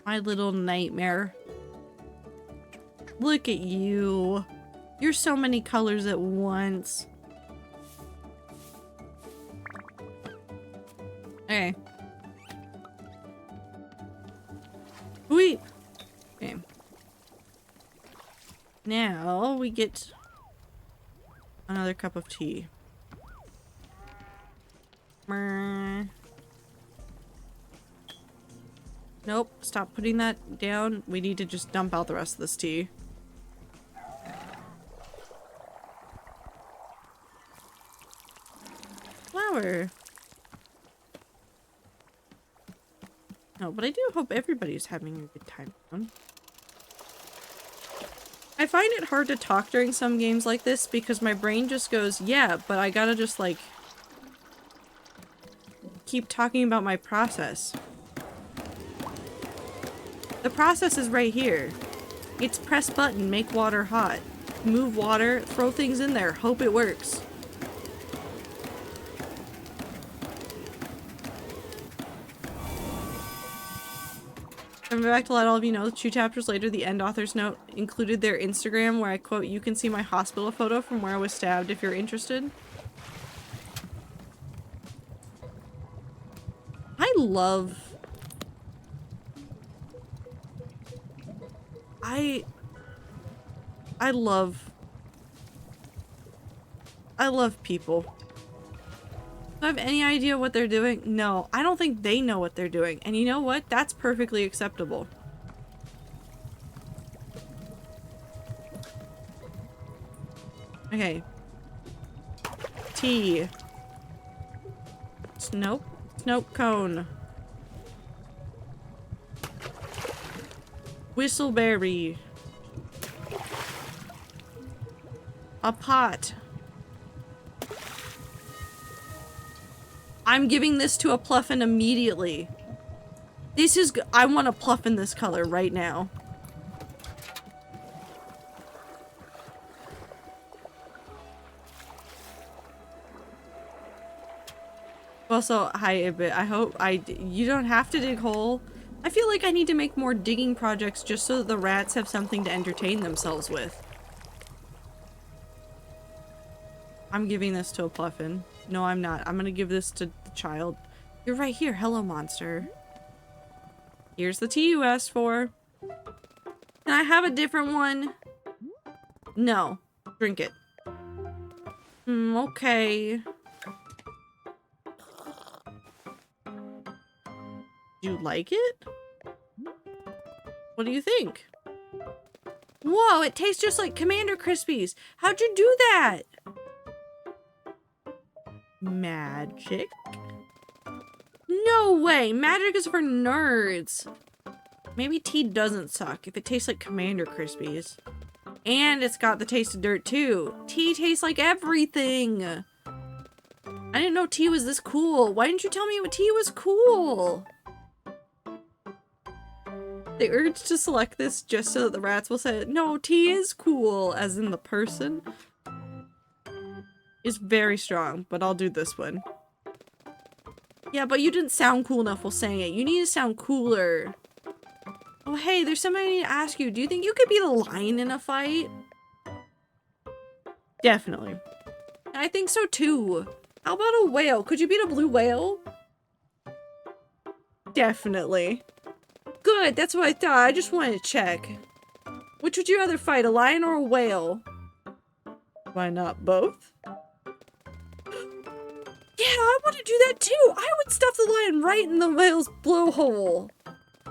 My little nightmare. Look at you. You're so many colors at once. Okay. Wait. Okay. Now we get another cup of tea. Nope, stop putting that down. We need to just dump out the rest of this tea. Flower. No, but I do hope everybody's having a good time. I find it hard to talk during some games like this because my brain just goes, yeah, but I gotta just like keep talking about my process. The process is right here. It's press button, make water hot. Move water, throw things in there, hope it works. Coming back to let all of you know, 2 chapters later, the end author's note included their Instagram where I quote, "You can see my hospital photo from where I was stabbed if you're interested." I love people. Do I have any idea what they're doing? No, I don't think they know what they're doing. And you know what? That's perfectly acceptable. Okay. Tea. Snow cone. Whistleberry. A pot. I'm giving this to a Pluffin immediately. This is I want a Pluffin this color right now. Also, hi Ibit. I hope you don't have to dig hole. I feel like I need to make more digging projects just so that the rats have something to entertain themselves with. I'm giving this to a Pluffin. No, I'm not. I'm gonna give this to the child. You're right here. Hello, monster. Here's the tea you asked for. Can I have a different one? No. Drink it. Okay. Do you like it? What do you think? Whoa, it tastes just like Commander Crispies. How'd you do that? Magic? No way! Magic is for nerds! Maybe tea doesn't suck if it tastes like Commander Crispies. And it's got the taste of dirt too. Tea tastes like everything! I didn't know tea was this cool. Why didn't you tell me what tea was cool? The urge to select this just so that the rats will say, no, tea is cool, as in the person, is very strong, but I'll do this one. Yeah, but you didn't sound cool enough while saying it. You need to sound cooler. Oh, hey, there's somebody I need to ask you. Do you think you could be the lion in a fight? Definitely. I think so too. How about a whale? Could you beat a blue whale? Definitely. Good, that's what I thought. I just wanted to check. Which would you rather fight, a lion or a whale? Why not both? Yeah, I want to do that too. I would stuff the lion right in the whale's blowhole.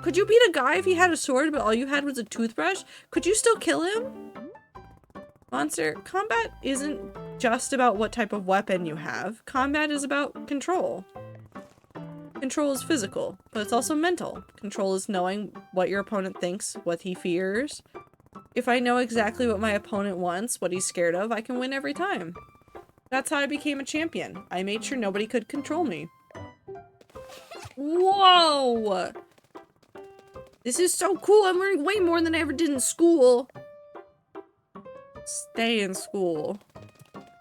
Could you beat a guy if he had a sword, but all you had was a toothbrush? Could you still kill him? Monster, combat isn't just about what type of weapon you have. Combat is about control. Control is physical, but it's also mental. Control is knowing what your opponent thinks, what he fears. If I know exactly what my opponent wants, what he's scared of, I can win every time. That's how I became a champion. I made sure nobody could control me. Whoa! This is so cool. I'm learning way more than I ever did in school. Stay in school.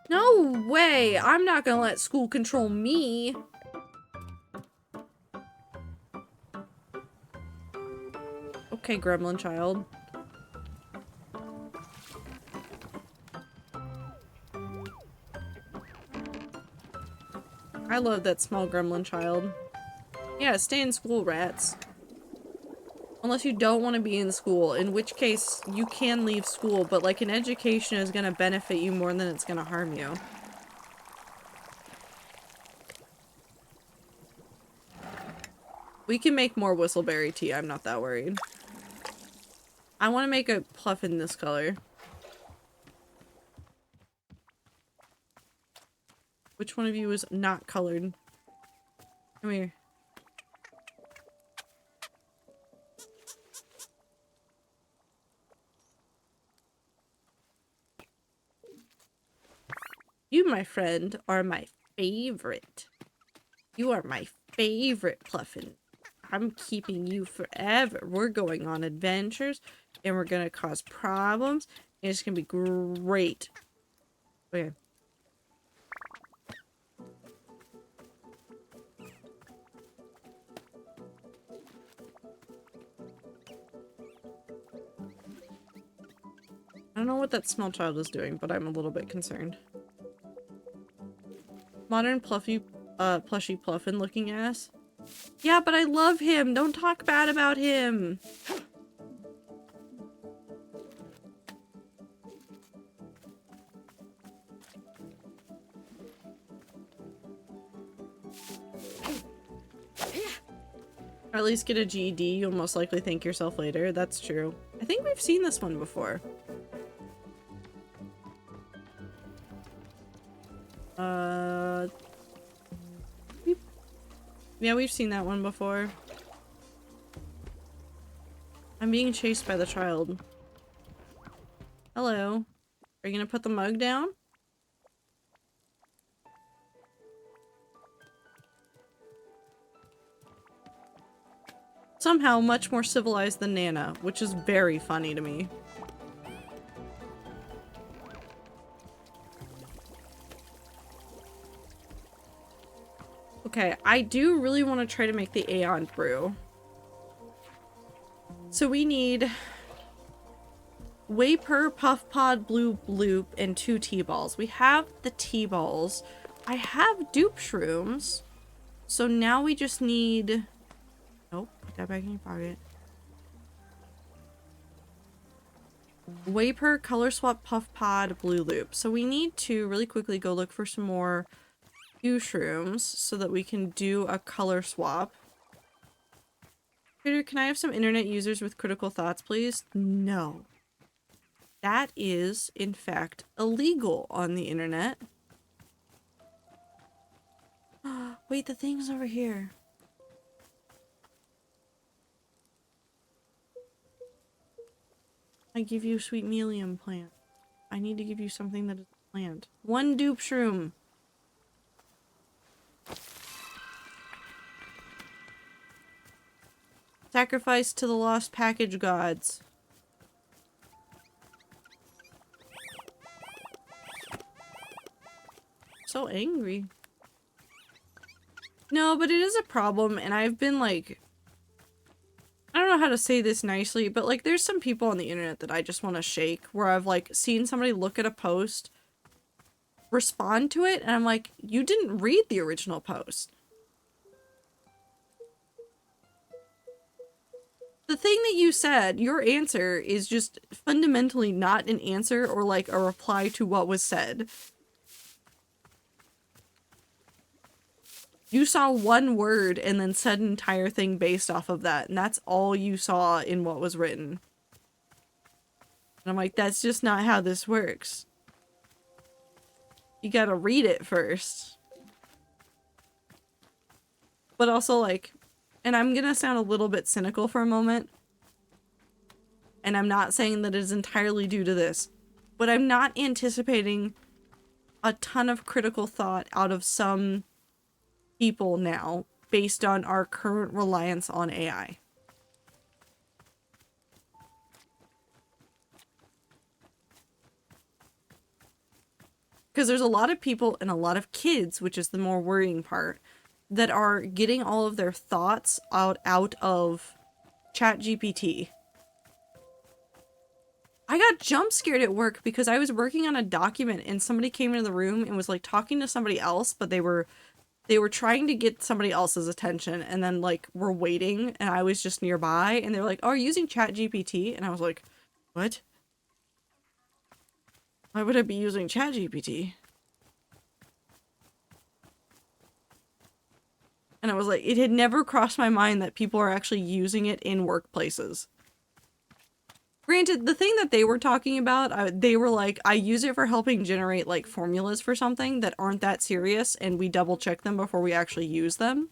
No way! I'm not gonna let school control me. Okay, gremlin child. I love that small gremlin child. Yeah, stay in school, rats. Unless you don't want to be in school, in which case you can leave school, but like an education is going to benefit you more than it's going to harm you. We can make more whistleberry tea, I'm not that worried. I want to make a pluff in this color. Which one of you is not colored? Come here. You, my friend, are my favorite. You are my favorite Pluffin. I'm keeping you forever. We're going on adventures, and we're gonna cause problems, and it's gonna be great. Okay. I don't know what that small child is doing, but I'm a little bit concerned. Modern plushy Pluffin looking ass. Yeah, but I love him. Don't talk bad about him. Or at least get a GED. You'll most likely thank yourself later. That's true. I think we've seen this one before. Yeah, we've seen that one before. I'm being chased by the child. Hello. Are you gonna put the mug down? Somehow much more civilized than Nana, which is very funny to me. Okay, I do really want to try to make the Aeon brew. So we need Waper, Puff Pod, Blue Bloop, and 2 T-balls. We have the T-balls. I have dupe shrooms. So now we just need... Nope, put that back in your pocket. Waper, Color Swap, Puff Pod, Blue Loop. So we need to really quickly go look for some more shrooms so that we can do a color swap. Critter, can I have some internet users with critical thoughts, please? No. That is, in fact, illegal on the internet. Wait, the thing's over here. I give you sweet melium plant. I need to give you something that is a plant. 1 dupe shroom. Sacrifice to the lost package gods. So angry. No, but it is a problem, and I've been like... I don't know how to say this nicely, but like there's some people on the internet that I just want to shake, where I've like seen somebody look at a post, respond to it, and I'm like, you didn't read the original post. The thing that you said, your answer is just fundamentally not an answer or like a reply to what was said. You saw one word and then said an entire thing based off of that, and that's all you saw in what was written. And I'm like, that's just not how this works. You gotta read it first. But also, like, and I'm gonna sound a little bit cynical for a moment, and I'm not saying that it is entirely due to this, but I'm not anticipating a ton of critical thought out of some people now based on our current reliance on AI. Because there's a lot of people and a lot of kids, which is the more worrying part, that are getting all of their thoughts out of ChatGPT. I got jump scared at work because I was working on a document and somebody came into the room and was like talking to somebody else, but they were trying to get somebody else's attention and then like were waiting and I was just nearby and they're like, "Oh, are you using ChatGPT?" And I was like, "What? Why would I be using ChatGPT?" And I was like, it had never crossed my mind that people are actually using it in workplaces. Granted, the thing that they were talking about, they were like, I use it for helping generate like formulas for something that aren't that serious and we double check them before we actually use them.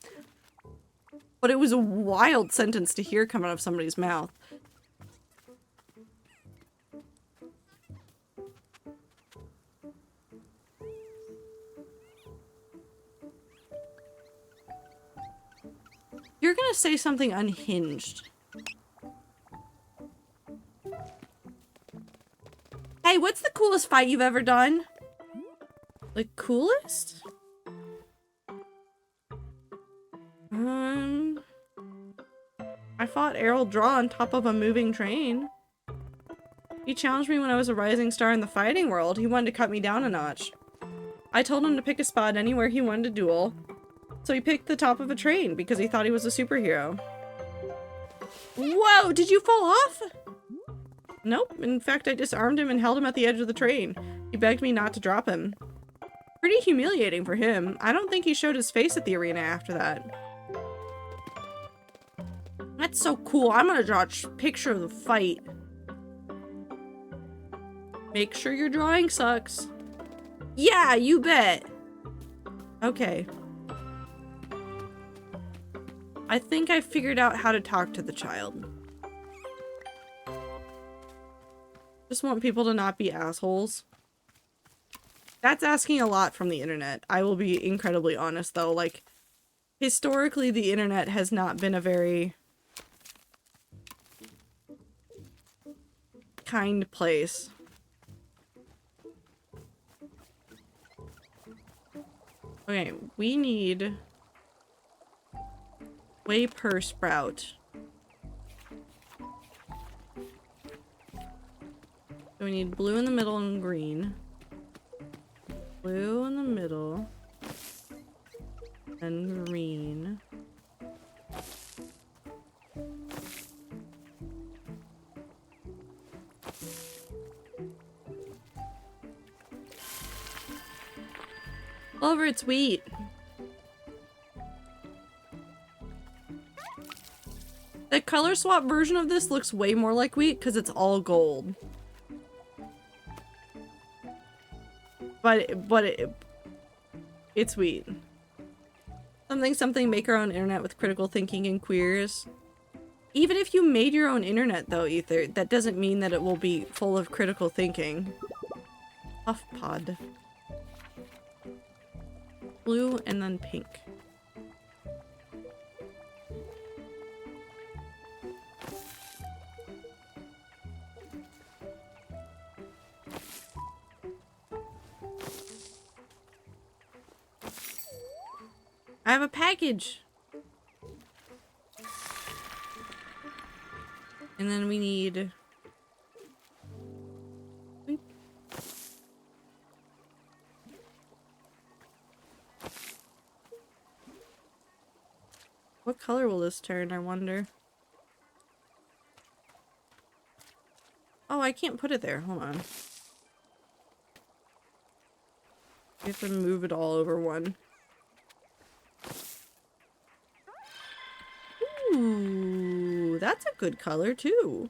But it was a wild sentence to hear come out of somebody's mouth. You're gonna say something unhinged. Hey, what's the coolest fight you've ever done? The coolest? I fought Errol Draw on top of a moving train. He challenged me when I was a rising star in the fighting world. He wanted to cut me down a notch. I told him to pick a spot anywhere he wanted to duel. So he picked the top of a train because he thought he was a superhero. Whoa, did you fall off? Nope. In fact, I disarmed him and held him at the edge of the train. He begged me not to drop him. Pretty humiliating for him. I don't think he showed his face at the arena after that. That's so cool. I'm gonna draw a picture of the fight. Make sure your drawing sucks. Yeah, you bet. Okay. I think I figured out how to talk to the child. Just want people to not be assholes. That's asking a lot from the internet. I will be incredibly honest though. Like, historically the internet has not been a very kind place. Okay, we need way per sprout. So we need blue in the middle and green. Blue in the middle. And green. Over, it's wheat. The color swap version of this looks way more like wheat because it's all gold. But it's wheat. Something make our own internet with critical thinking and queers. Even if you made your own internet though, Ether, that doesn't mean that it will be full of critical thinking. Puff pod. Blue and then pink. I have a package. And then we need... What color will this turn, I wonder? I can't put it there. Hold on. We have to move it all over one. Ooh, that's a good color too.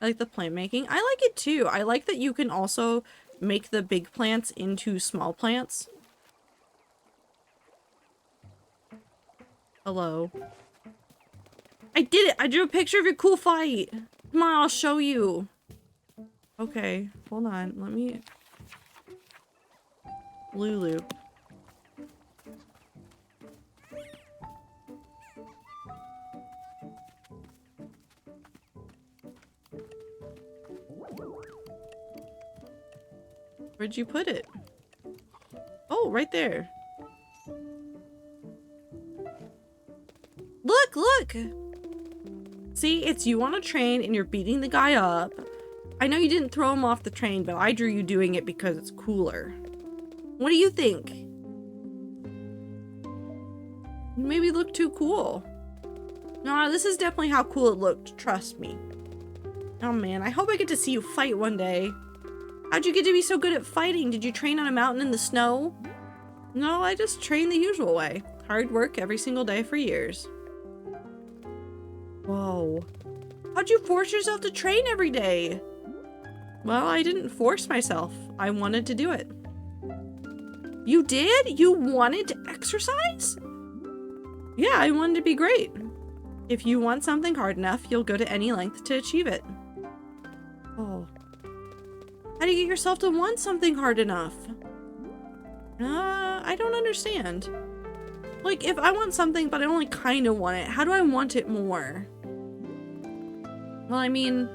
I like the plant making. I like it too. I like that you can also make the big plants into small plants. Hello. I did it! I drew a picture of your cool fight! Come on, I'll show you. Okay, hold on. Let me... Lulu. Where'd you put it? Oh, right there. Look, look! See, it's you on a train and you're beating the guy up. I know you didn't throw him off the train, but I drew you doing it because it's cooler. What do you think? You maybe look too cool. No, this is definitely how cool it looked, trust me. Oh man, I hope I get to see you fight one day. How'd you get to be so good at fighting? Did you train on a mountain in the snow? No, I just trained the usual way. Hard work every single day for years. Whoa. How'd you force yourself to train every day? Well, I didn't force myself. I wanted to do it. You did? You wanted to exercise? Yeah, I wanted to be great. If you want something hard enough, you'll go to any length to achieve it. Oh. How do you get yourself to want something hard enough? I don't understand. Like, if I want something, but I only kind of want it, how do I want it more? Well, I mean,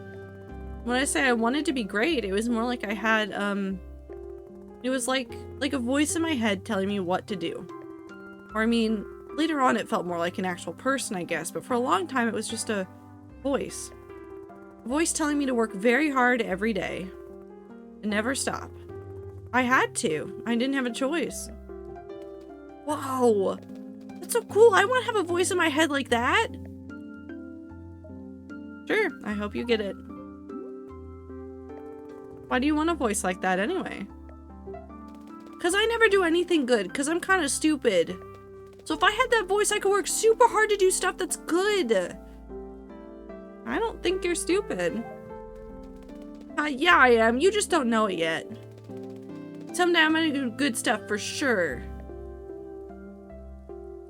when I say I wanted to be great, it was more like I had, it was like a voice in my head telling me what to do. Or, I mean, later on it felt more like an actual person, I guess, but for a long time it was just a voice. A voice telling me to work very hard every day. And never stop. I had to. I didn't have a choice. Whoa! That's so cool! I want to have a voice in my head like that! Sure, I hope you get it. Why do you want a voice like that anyway? Cause I never do anything good, cause I'm kind of stupid. So if I had that voice, I could work super hard to do stuff that's good. I don't think you're stupid. Yeah, I am. You just don't know it yet. Someday I'm gonna do good stuff for sure.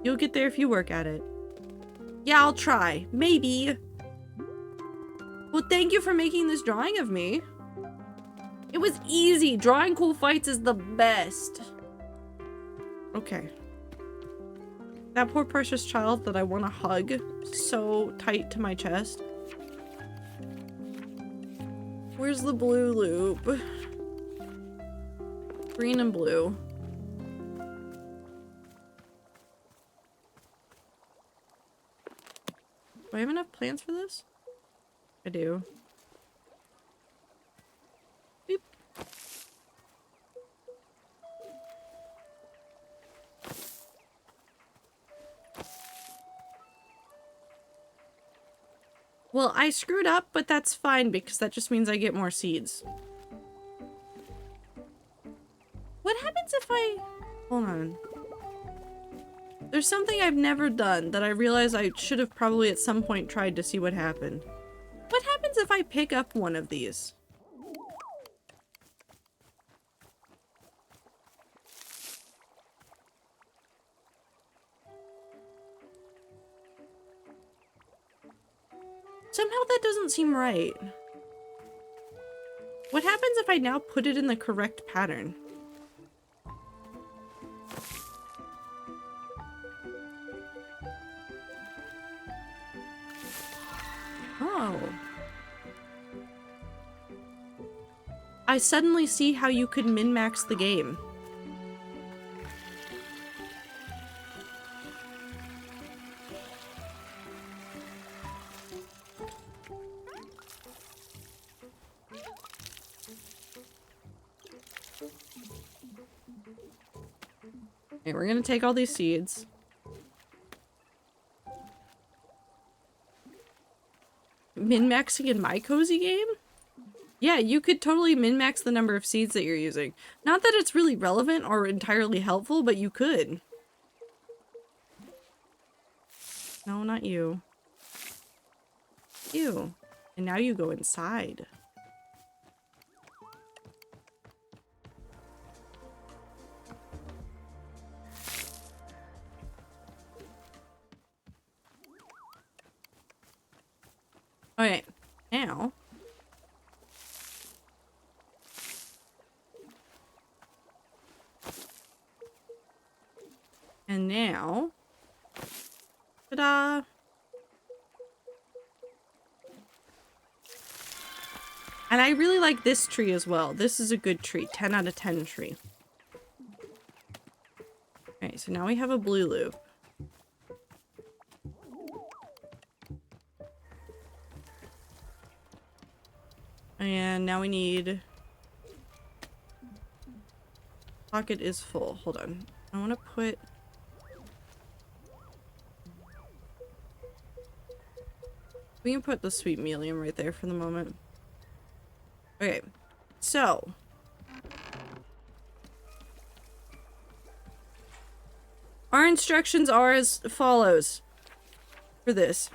You'll get there if you work at it. Yeah, I'll try. Maybe. Well, thank you for making this drawing of me. It was easy. Drawing cool fights is the best. Okay. That poor precious child that I want to hug so tight to my chest. Where's the blue loop? Green and blue. Do I have enough plants for this? I do. Beep. Well, I screwed up, but that's fine because that just means I get more seeds. What happens if I... Hold on. There's something I've never done that I realize I should have probably at some point tried to see what happened. What happens if I pick up one of these? Somehow that doesn't seem right. What happens if I now put it in the correct pattern? Oh. I suddenly see how you could min-max the game. Okay, we're gonna take all these seeds. min-maxing in my cozy game? Yeah, you could totally min-max the number of seeds that you're using. Not that it's really relevant or entirely helpful, but you could. No, not you. You. And now you go inside. Okay, now. And now. Ta-da! And I really like this tree as well. This is a good tree. 10 out of 10 tree. Okay, so now we have a blue loop. And now we need... Pocket is full. Hold on. I want to put... We can put the sweet melium right there for the moment. Okay, so... Our instructions are as follows for this.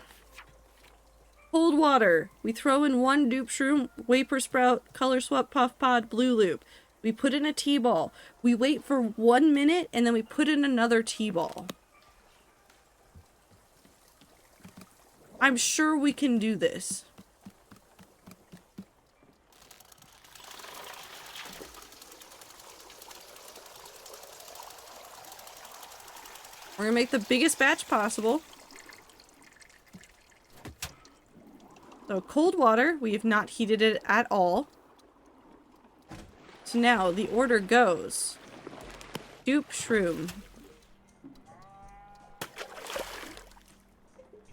Cold water. We throw in 1 dupe shroom, vapor sprout, color swap, puff pod, blue loop. We put in a T-ball. We wait for 1 minute and then we put in another T-ball. I'm sure we can do this. We're gonna make the biggest batch possible. So cold water, we have not heated it at all. So now the order goes. Dupe shroom.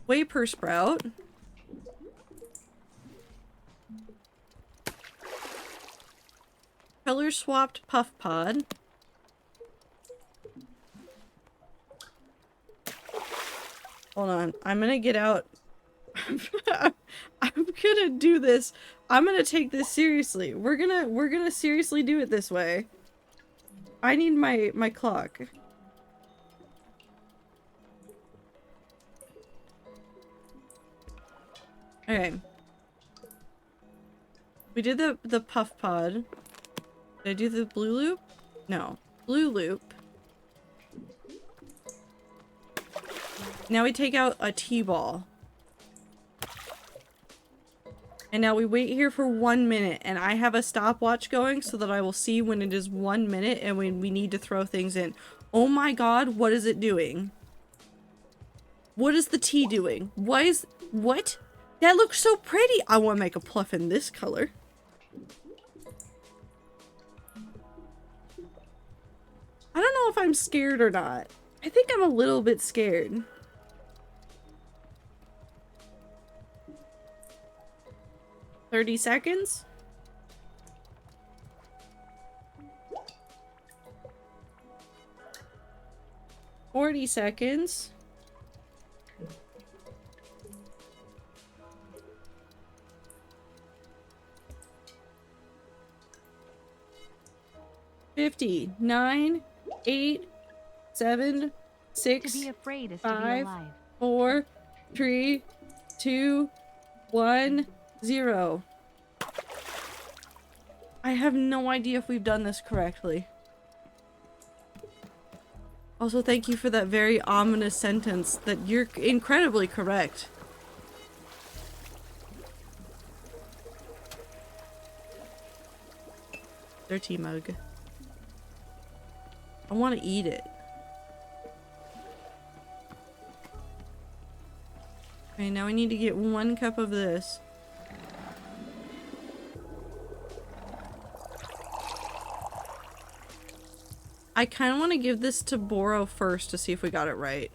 Vapor sprout. Color swapped puff pod. Hold on, I'm gonna get out. I'm gonna do this. I'm gonna take this seriously. We're gonna seriously do it this way. I need my clock. Okay. We did the puff pod. Did I do the blue loop? No. Blue loop. Now we take out a T-ball. And now we wait here for 1 minute, and I have a stopwatch going so that I will see when it is 1 minute and when we need to throw things in. Oh my god, what is it doing? What is the T doing? What? That looks so pretty! I want to make a pluff in this color. I don't know if I'm scared or not. I think I'm a little bit scared. $30 seconds? $40 seconds. $50, 9, 8, 7, 6, To be afraid is to be 5, alive. 4, 3, 2, 1, 0. I have no idea if we've done this correctly. Also, thank you for that very ominous sentence that you're incredibly correct. Dirty mug. I want to eat it. Okay, now we need to get 1 cup of this. I kind of want to give this to Boro first to see if we got it right.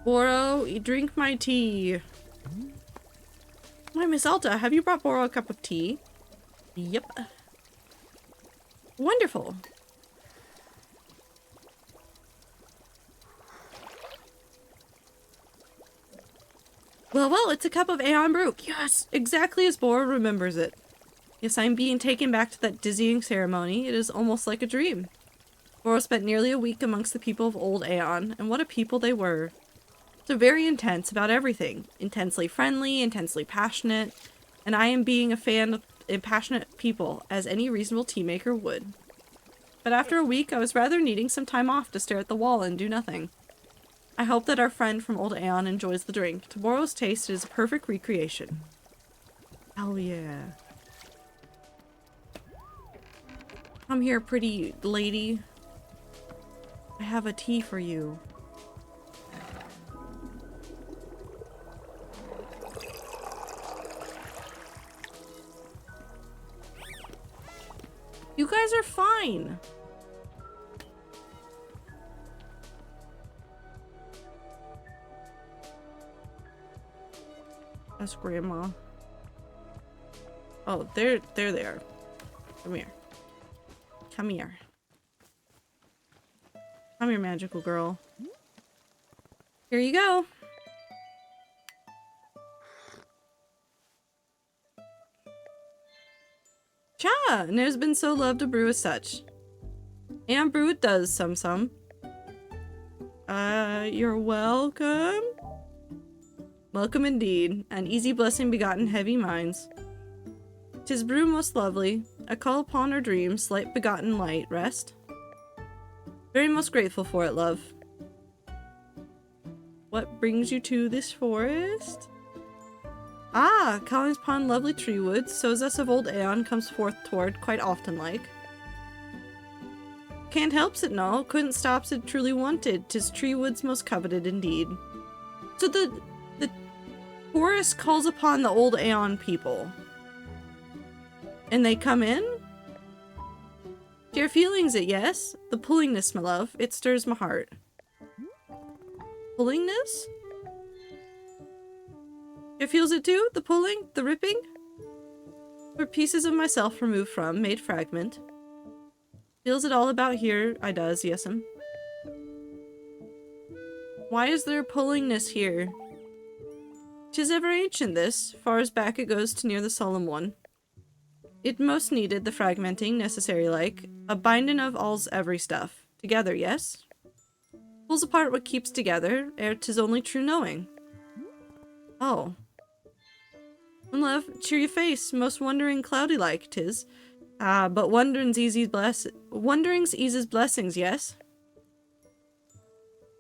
Boro, drink my tea. Why, Miss Alta, have you brought Boro a cup of tea? Yep. Wonderful. Well, well, it's a cup of Aeon brew. Yes, exactly as Bora remembers it. Yes, I'm being taken back to that dizzying ceremony. It is almost like a dream. Bora spent nearly a week amongst the people of Old Aeon, and what a people they were. So very intense about everything. Intensely friendly, intensely passionate, and I am being a fan of passionate people, as any reasonable tea maker would. But after a week, I was rather needing some time off to stare at the wall and do nothing. I hope that our friend from Old Aeon enjoys the drink. To Boro's taste, it is a perfect recreation. Hell yeah. Come here, pretty lady. I have a tea for you. You guys are fine. That's Grandma. Oh, there they are. Come here. Come here. Come here, magical girl. Here you go. Cha! Ne'er's been so loved to brew as such. And brew it does, some. You're welcome. Welcome indeed. An easy blessing begotten heavy minds. 'Tis brew most lovely. A call upon our dreams, light begotten light, rest. Very most grateful for it, love. What brings you to this forest? Ah, callings upon lovely tree woods, so's us of Old Aeon comes forth toward quite often like. Can't helps it no, couldn't stops it truly wanted, 'tis tree woods most coveted indeed. So the forest calls upon the Old Aeon people. And they come in? Your feelings it, yes? The pullingness, my love, it stirs my heart. Pullingness? It feels it too? The pulling? The ripping? Where pieces of myself removed from, made fragment. Feels it all about here, I does, yes'm. Why is there pullingness here? 'Tis ever ancient this, far as back it goes to near the solemn one. It most needed the fragmenting, necessary like, a binding of all's every stuff. Together, yes? Pulls apart what keeps together, ere 'tis only true knowing. Oh. And love, cheer your face, most wondering cloudy like 'tis. Ah, but wondering's eases blessings, yes?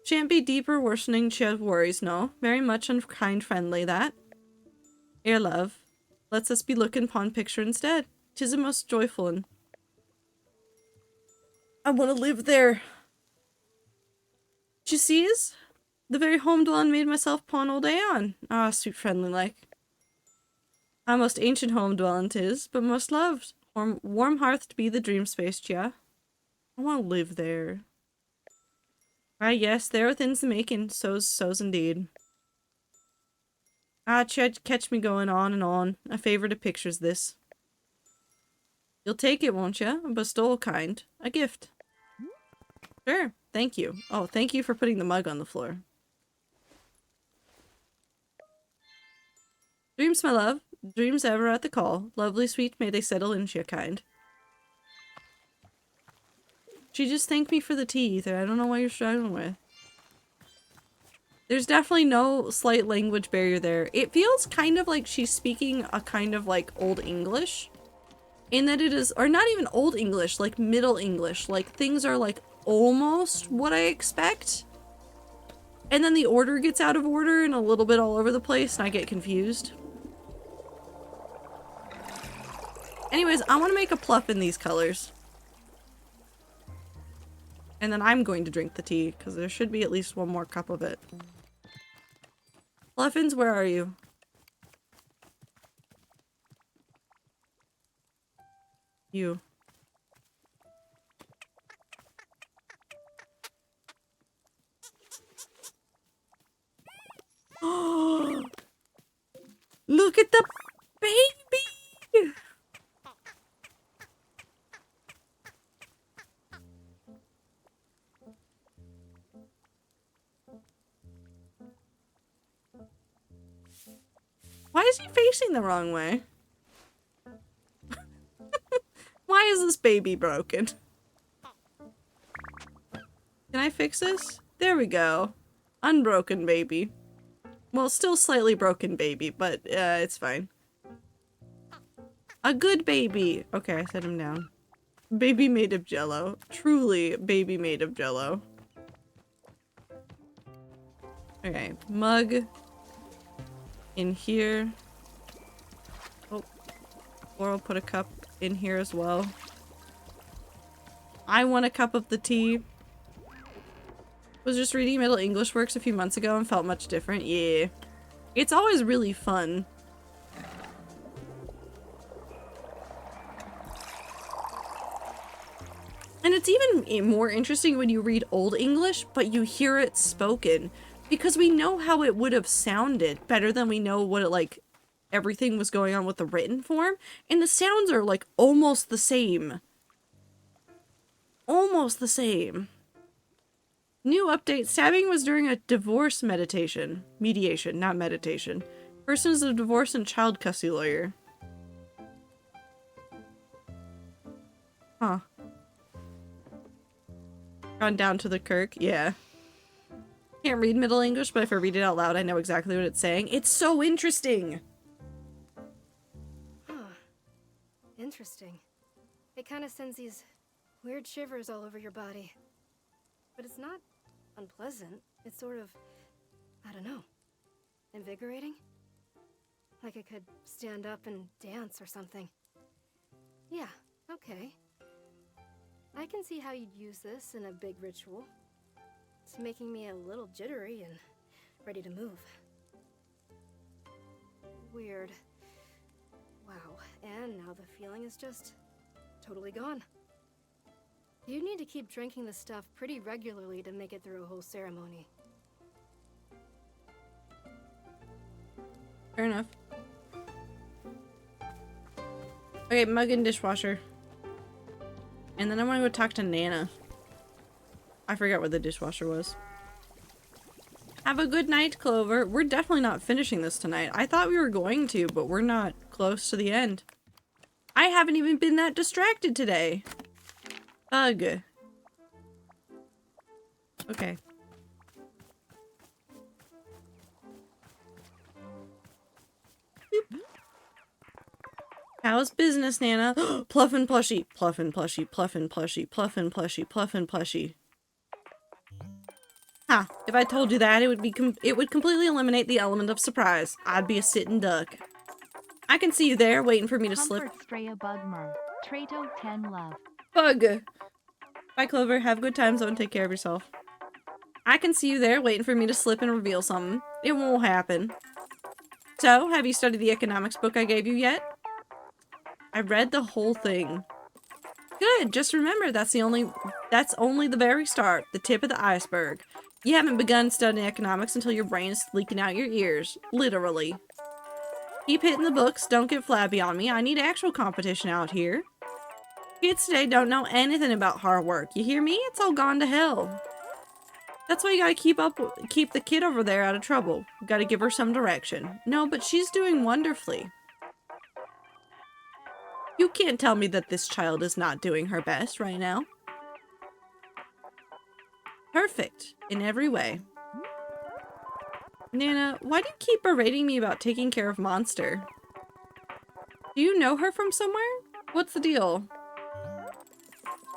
Shan't be deeper worsening shed worries, no. Very much unkind friendly, that. Ere love, lets us be looking pon picture instead. 'Tis a most joyful and I wanna live there. D'ye sees? The very home dwellin' made myself pon Old Aeon. Ah, sweet friendly like. A most ancient home dwellin' 'tis, but most loved. Warm hearth be the dream space, yeah. I wanna live there. Ah, yes, there within's the making. So's indeed. Ah, catch me going on and on. A favorite of pictures this. You'll take it, won't ya? A bestowal kind. A gift. Sure, thank you. Oh, thank you for putting the mug on the floor. Dreams, my love. Dreams ever at the call. Lovely sweet may they settle in, she kind. She just thanked me for the tea, Ether. I don't know what you're struggling with. There's definitely no slight language barrier there. It feels kind of like she's speaking a kind of like Old English. In that it is, or not even Old English, like Middle English. Like things are like almost what I expect. And then the order gets out of order and a little bit all over the place and I get confused. Anyways, I want to make a pluff in these colors. And then I'm going to drink the tea, because there should be at least one more cup of it. Fluffins, where are you? You. Oh! Look at the baby! it facing the wrong way? Why is this baby broken? Can I fix this? There we go. Unbroken baby. Well, still slightly broken baby, but it's fine. A good baby. Okay, I set him down. Baby made of jello. Truly, baby made of jello. Okay, mug. In here. Oh. Or I'll put a cup in here as well. I want a cup of the tea. Was just reading Middle English works a few months ago and felt much different. Yeah. It's always really fun. And it's even more interesting when you read Old English, but you hear it spoken. Because we know how it would have sounded better than we know what it, like, everything was going on with the written form. And the sounds are, like, almost the same. Almost the same. New update. Stabbing was during a divorce mediation, not meditation. Person is a divorce and child custody lawyer. Huh. Gone down to the Kirk? Yeah. Can't read Middle English, but if I read it out loud, I know exactly what it's saying. It's so interesting! Huh. Interesting. It kind of sends these weird shivers all over your body. But it's not unpleasant. It's sort of, I don't know, invigorating? Like I could stand up and dance or something. Yeah, okay. I can see how you'd use this in a big ritual. It's making me a little jittery and ready to move. Weird. Wow, and now the feeling is just totally gone. You need to keep drinking the stuff pretty regularly to make it through a whole ceremony. Fair enough. Okay, mug and dishwasher. And then I want to go talk to Nana. I forgot where the dishwasher was. Have a good night, Clover. We're definitely not finishing this tonight. I thought we were going to, but we're not close to the end. I haven't even been that distracted today. Ugh. Okay. Boop. How's business, Nana? Pluffin' plushie, pluffin' plushie, pluffin' plushie, pluffin' plushie, pluffin' plushie. Ha! If I told you that, it would completely eliminate the element of surprise. I'd be a sitting duck. I can see you there, waiting for me to slip. Comfort Straya Bugmer. Trato 10 love. Bug! Bye, Clover. Have a good time, so and take care of yourself. I can see you there, waiting for me to slip and reveal something. It won't happen. So, have you studied the economics book I gave you yet? I read the whole thing. Good, just remember that's only the very start, the tip of the iceberg. You haven't begun studying economics until your brain is leaking out your ears. Literally. Keep hitting the books, don't get flabby on me. I need actual competition out here. Kids today don't know anything about hard work. You hear me? It's all gone to hell. That's why you gotta keep the kid over there out of trouble. You gotta give her some direction. No, but she's doing wonderfully. You can't tell me that this child is not doing her best right now. Perfect. In every way. Nana, why do you keep berating me about taking care of Monster? Do you know her from somewhere? What's the deal?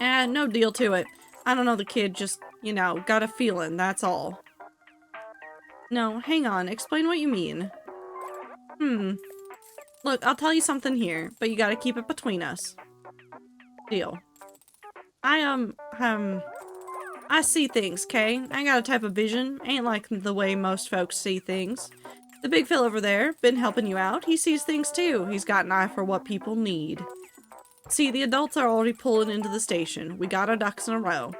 No deal to it. I don't know the kid, just, you know, got a feeling, that's all. No, hang on, explain what you mean. Look, I'll tell you something here, but you gotta keep it between us. Deal. I see things, Kay? I got a type of vision. Ain't like the way most folks see things. The big fella over there, been helping you out. He sees things too. He's got an eye for what people need. See, the adults are already pulling into the station. We got our ducks in a row.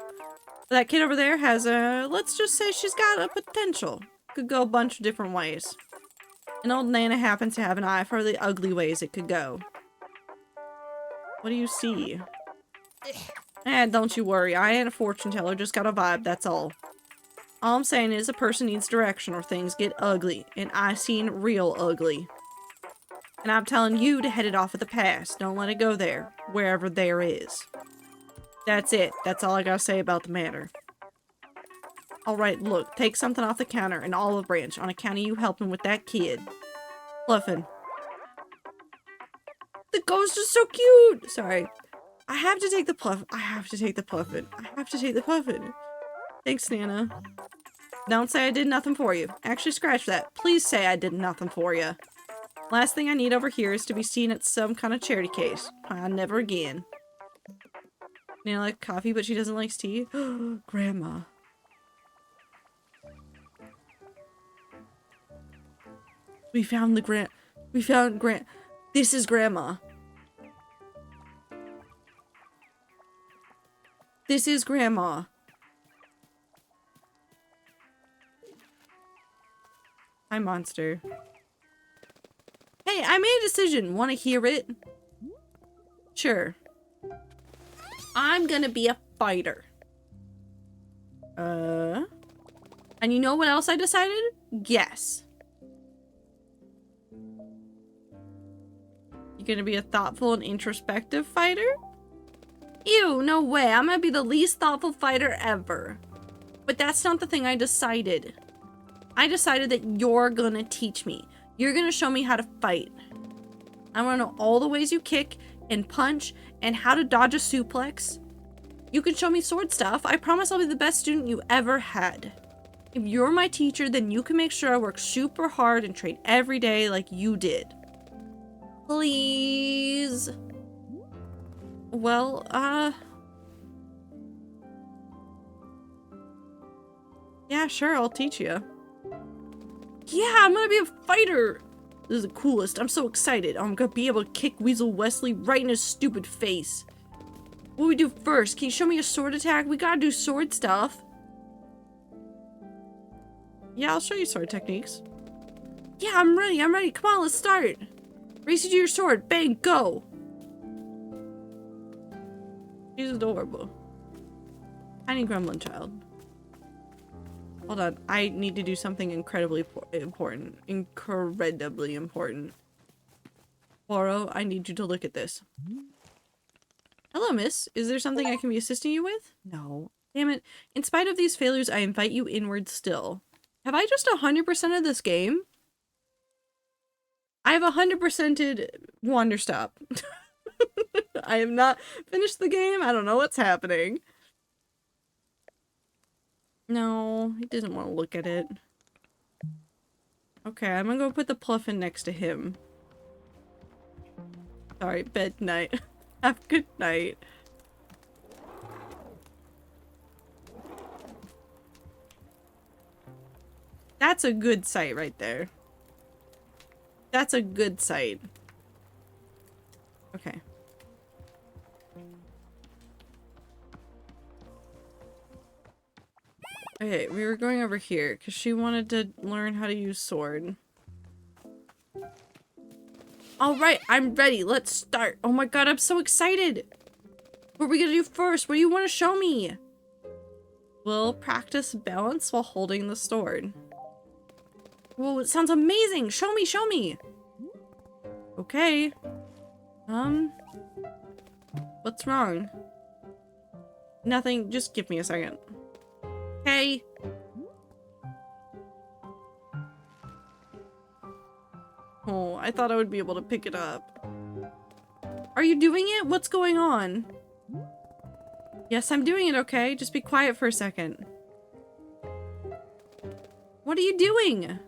That kid over there has let's just say she's got a potential. Could go a bunch of different ways. And old Nana happens to have an eye for the ugly ways it could go. What do you see? Don't you worry, I ain't a fortune teller, just got a vibe, that's all. All I'm saying is a person needs direction or things get ugly, and I seen real ugly. And I'm telling you to head it off at the pass. Don't let it go there. Wherever there is. That's it. That's all I gotta say about the matter. Alright, look. Take something off the counter, an olive branch, on account of you helping with that kid. Fluffin'. The ghost is so cute! Sorry. I have to take the pluff. I have to take the puffin. I have to take the puffin. Thanks, Nana. Don't say I did nothing for you. Actually, scratch that. Please say I did nothing for you. Last thing I need over here is to be seen at some kind of charity case. Never again. Nana likes coffee, but she doesn't like tea. Grandma. We found This is Grandma. This is Grandma. Hi, monster. Hey, I made a decision. Want to hear it? Sure. I'm gonna be a fighter. And you know what else I decided? Guess. You're gonna be a thoughtful and introspective fighter? Ew, no way. I'm gonna be the least thoughtful fighter ever. But that's not the thing I decided. I decided that you're gonna teach me. You're gonna show me how to fight. I wanna know all the ways you kick and punch and how to dodge a suplex. You can show me sword stuff. I promise I'll be the best student you ever had. If you're my teacher, then you can make sure I work super hard and train every day like you did. Please. Well, yeah, sure, I'll teach you. Yeah, I'm gonna be a fighter! This is the coolest. I'm so excited. I'm gonna be able to kick Weasel Wesley right in his stupid face. What do we do first? Can you show me a sword attack? We gotta do sword stuff. Yeah, I'll show you sword techniques. Yeah, I'm ready. Come on, let's start. Race you to your sword. Bang, go! She's adorable. Tiny gremlin child. Hold on, I need to do something incredibly important. Incredibly important. Poro, I need you to look at this. Hello, miss. Is there something I can be assisting you with? No. Damn it. In spite of these failures, I invite you inward still. Have I just 100% of this game? I have 100%ed Wanderstop. I have not finished the game. I don't know what's happening. No, he doesn't want to look at it. Okay, I'm gonna go put the Pluffin next to him. Sorry, bed night. Have a good night. That's a good sight right there. That's a good sight. Okay. Okay, we were going over here because she wanted to learn how to use sword. Alright, I'm ready. Let's start. Oh my god, I'm so excited. What are we gonna do first? What do you want to show me? We'll practice balance while holding the sword. Whoa, it sounds amazing. Show me, show me. Okay. What's wrong? Nothing. Just give me a second. Okay. Oh, I thought I would be able to pick it up. Are you doing it? What's going on? Yes, I'm doing it, okay? Just be quiet for a second. What are you doing?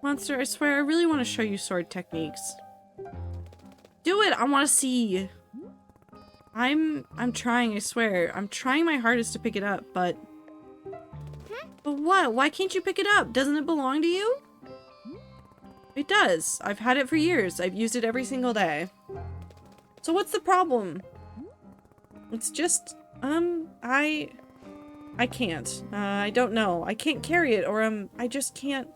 Monster, I swear, I really want to show you sword techniques. Do it! I want to see! I'm trying, I swear. I'm trying my hardest to pick it up, but... But what? Why can't you pick it up? Doesn't it belong to you? It does. I've had it for years. I've used it every single day. So what's the problem? It's just, I can't. I don't know. I can't carry it, or I just can't.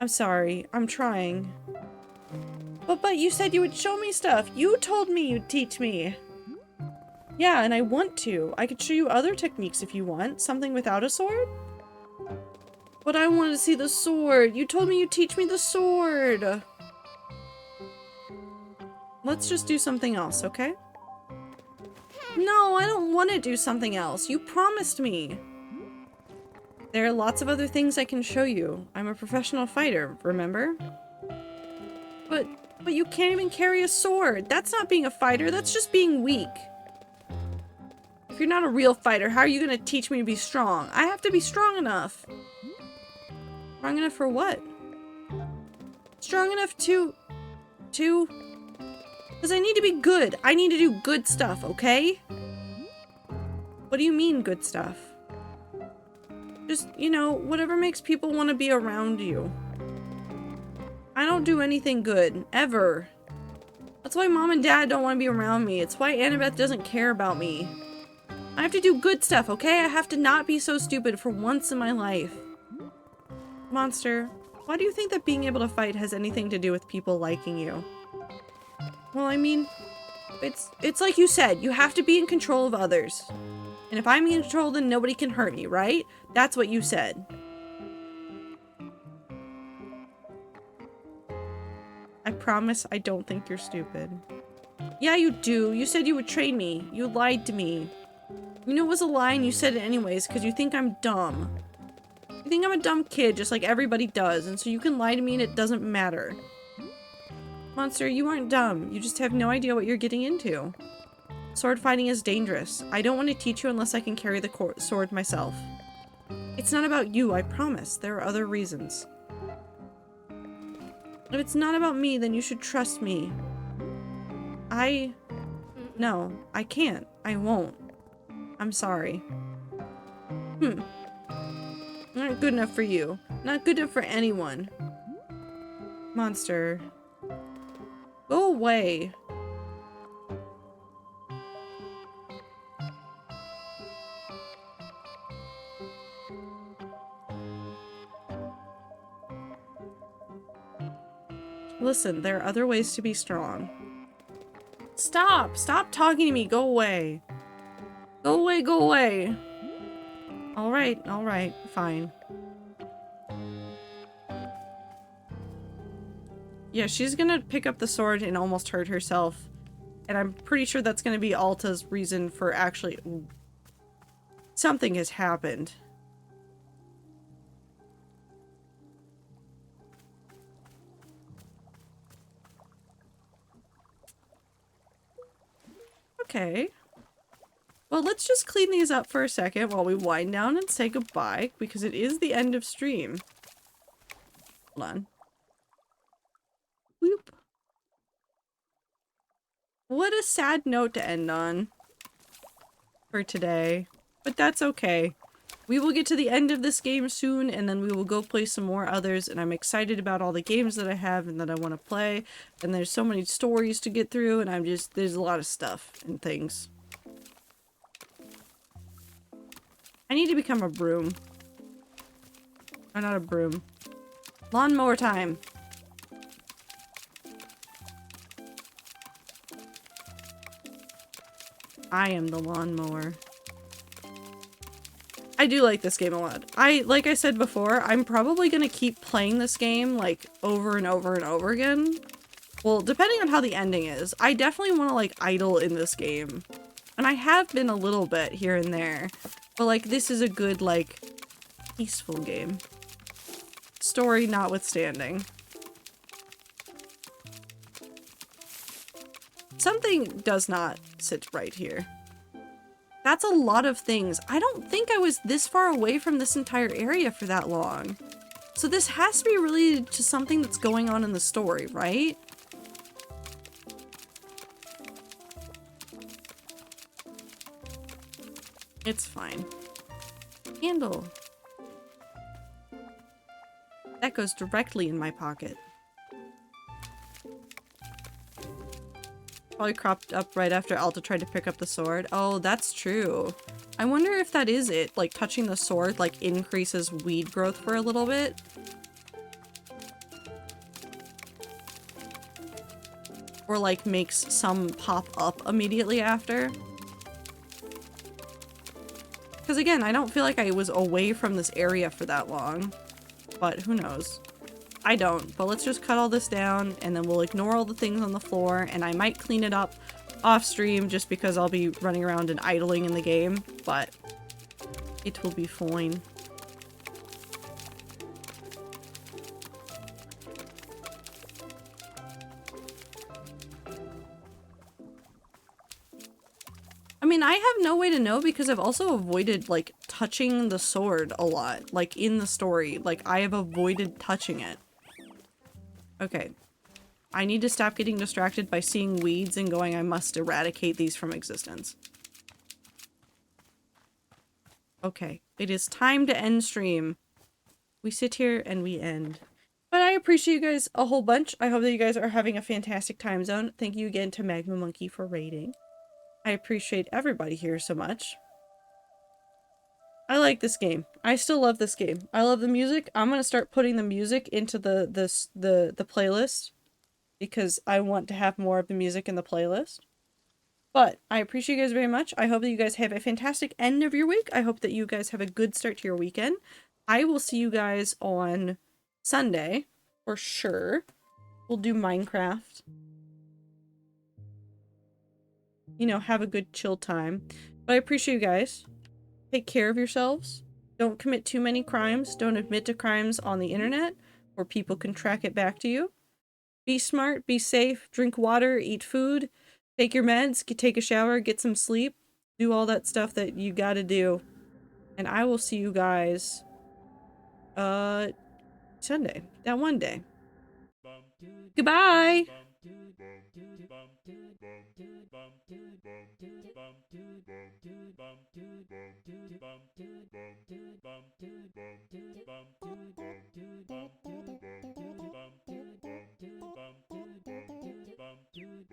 I'm sorry. I'm trying. But you said you would show me stuff. You told me you'd teach me. Yeah, and I want to. I could show you other techniques if you want. Something without a sword? But I wanted to see the sword. You told me you'd teach me the sword. Let's just do something else, okay? No, I don't want to do something else. You promised me. There are lots of other things I can show you. I'm a professional fighter, remember? But you can't even carry a sword. That's not being a fighter, that's just being weak. If you're not a real fighter, how are you gonna teach me to be strong? I have to be strong enough. Strong enough for what? Strong enough to... Because I need to be good. I need to do good stuff, okay? What do you mean, good stuff? Just, you know, whatever makes people want to be around you. I don't do anything good, ever. That's why Mom and Dad don't want to be around me. It's why Annabeth doesn't care about me. I have to do good stuff, okay? I have to not be so stupid for once in my life. Monster, why do you think that being able to fight has anything to do with people liking you? Well, I mean, it's like you said, you have to be in control of others. And if I'm in control, then nobody can hurt me, right? That's what you said. I promise I don't think you're stupid. Yeah, you do. You said you would train me. You lied to me. You knew it was a lie and you said it anyways because you think I'm dumb. You think I'm a dumb kid just like everybody does, and so you can lie to me and it doesn't matter. Monster, you aren't dumb. You just have no idea what you're getting into. Sword fighting is dangerous. I don't want to teach you unless I can carry the sword myself. It's not about you, I promise. There are other reasons. If it's not about me, then you should trust me. No, I can't. I won't. I'm sorry. Not good enough for you. Not good enough for anyone. Monster. Go away. Listen, there are other ways to be strong. Stop! Stop talking to me! Go away! Go away, go away! Alright, fine. Yeah, she's gonna pick up the sword and almost hurt herself. And I'm pretty sure that's gonna be Alta's reason for actually... Something has happened. Okay. Well, let's just clean these up for a second while we wind down and say goodbye, because it is the end of stream. Hold on. Whoop. What a sad note to end on for today, but that's okay. We will get to the end of this game soon, and then we will go play some more others, and I'm excited about all the games that I have and that I want to play, and there's so many stories to get through, and there's a lot of stuff and things. I need to become a broom. Or not a broom. Lawnmower time! I am the lawnmower. I do like this game a lot. Like I said before, I'm probably gonna keep playing this game, like, over and over and over again. Well, depending on how the ending is. I definitely want to, like, idle in this game. And I have been a little bit here and there. But, like, this is a good, like, peaceful game. Story notwithstanding. Something does not sit right here. That's a lot of things. I don't think I was this far away from this entire area for that long. So this has to be related to something that's going on in the story, right? It's fine. Candle. That goes directly in my pocket. Probably cropped up right after Alta tried to pick up the sword. Oh, that's true. I wonder if that is it. Like, touching the sword, like, increases weed growth for a little bit. Or, like, makes some pop up immediately after. Because, again, I don't feel like I was away from this area for that long. but who knows. I don't, but let's just cut all this down and then we'll ignore all the things on the floor and I might clean it up off stream just because I'll be running around and idling in the game, but it will be fine. I mean, I have no way to know because I've also avoided, like, touching the sword a lot. Like, in the story. Like, I have avoided touching it. Okay. I need to stop getting distracted by seeing weeds and going, I must eradicate these from existence. Okay. It is time to end stream. We sit here and we end. But I appreciate you guys a whole bunch. I hope that you guys are having a fantastic time zone. Thank you again to Magma Monkey for raiding. I appreciate everybody here so much. I like this game. I still love this game. I love the music. I'm gonna start putting the music into the playlist because I want to have more of the music in the playlist. But I appreciate you guys very much. I hope that you guys have a fantastic end of your week. I hope that you guys have a good start to your weekend. I will see you guys on Sunday for sure. We'll do Minecraft. You know, have a good chill time. But I appreciate you guys. Take care of yourselves. Don't commit too many crimes. Don't admit to crimes on the internet where people can track it back to you. Be smart, be safe, drink water, eat food, take your meds, take a shower, get some sleep, do all that stuff that you gotta do. And I will see you guys Sunday. That one day. Goodbye!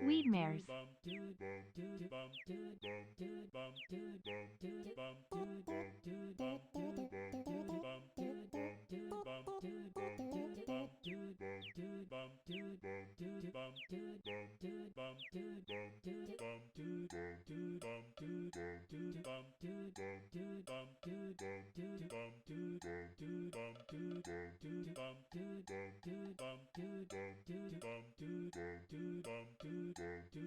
Weed mares.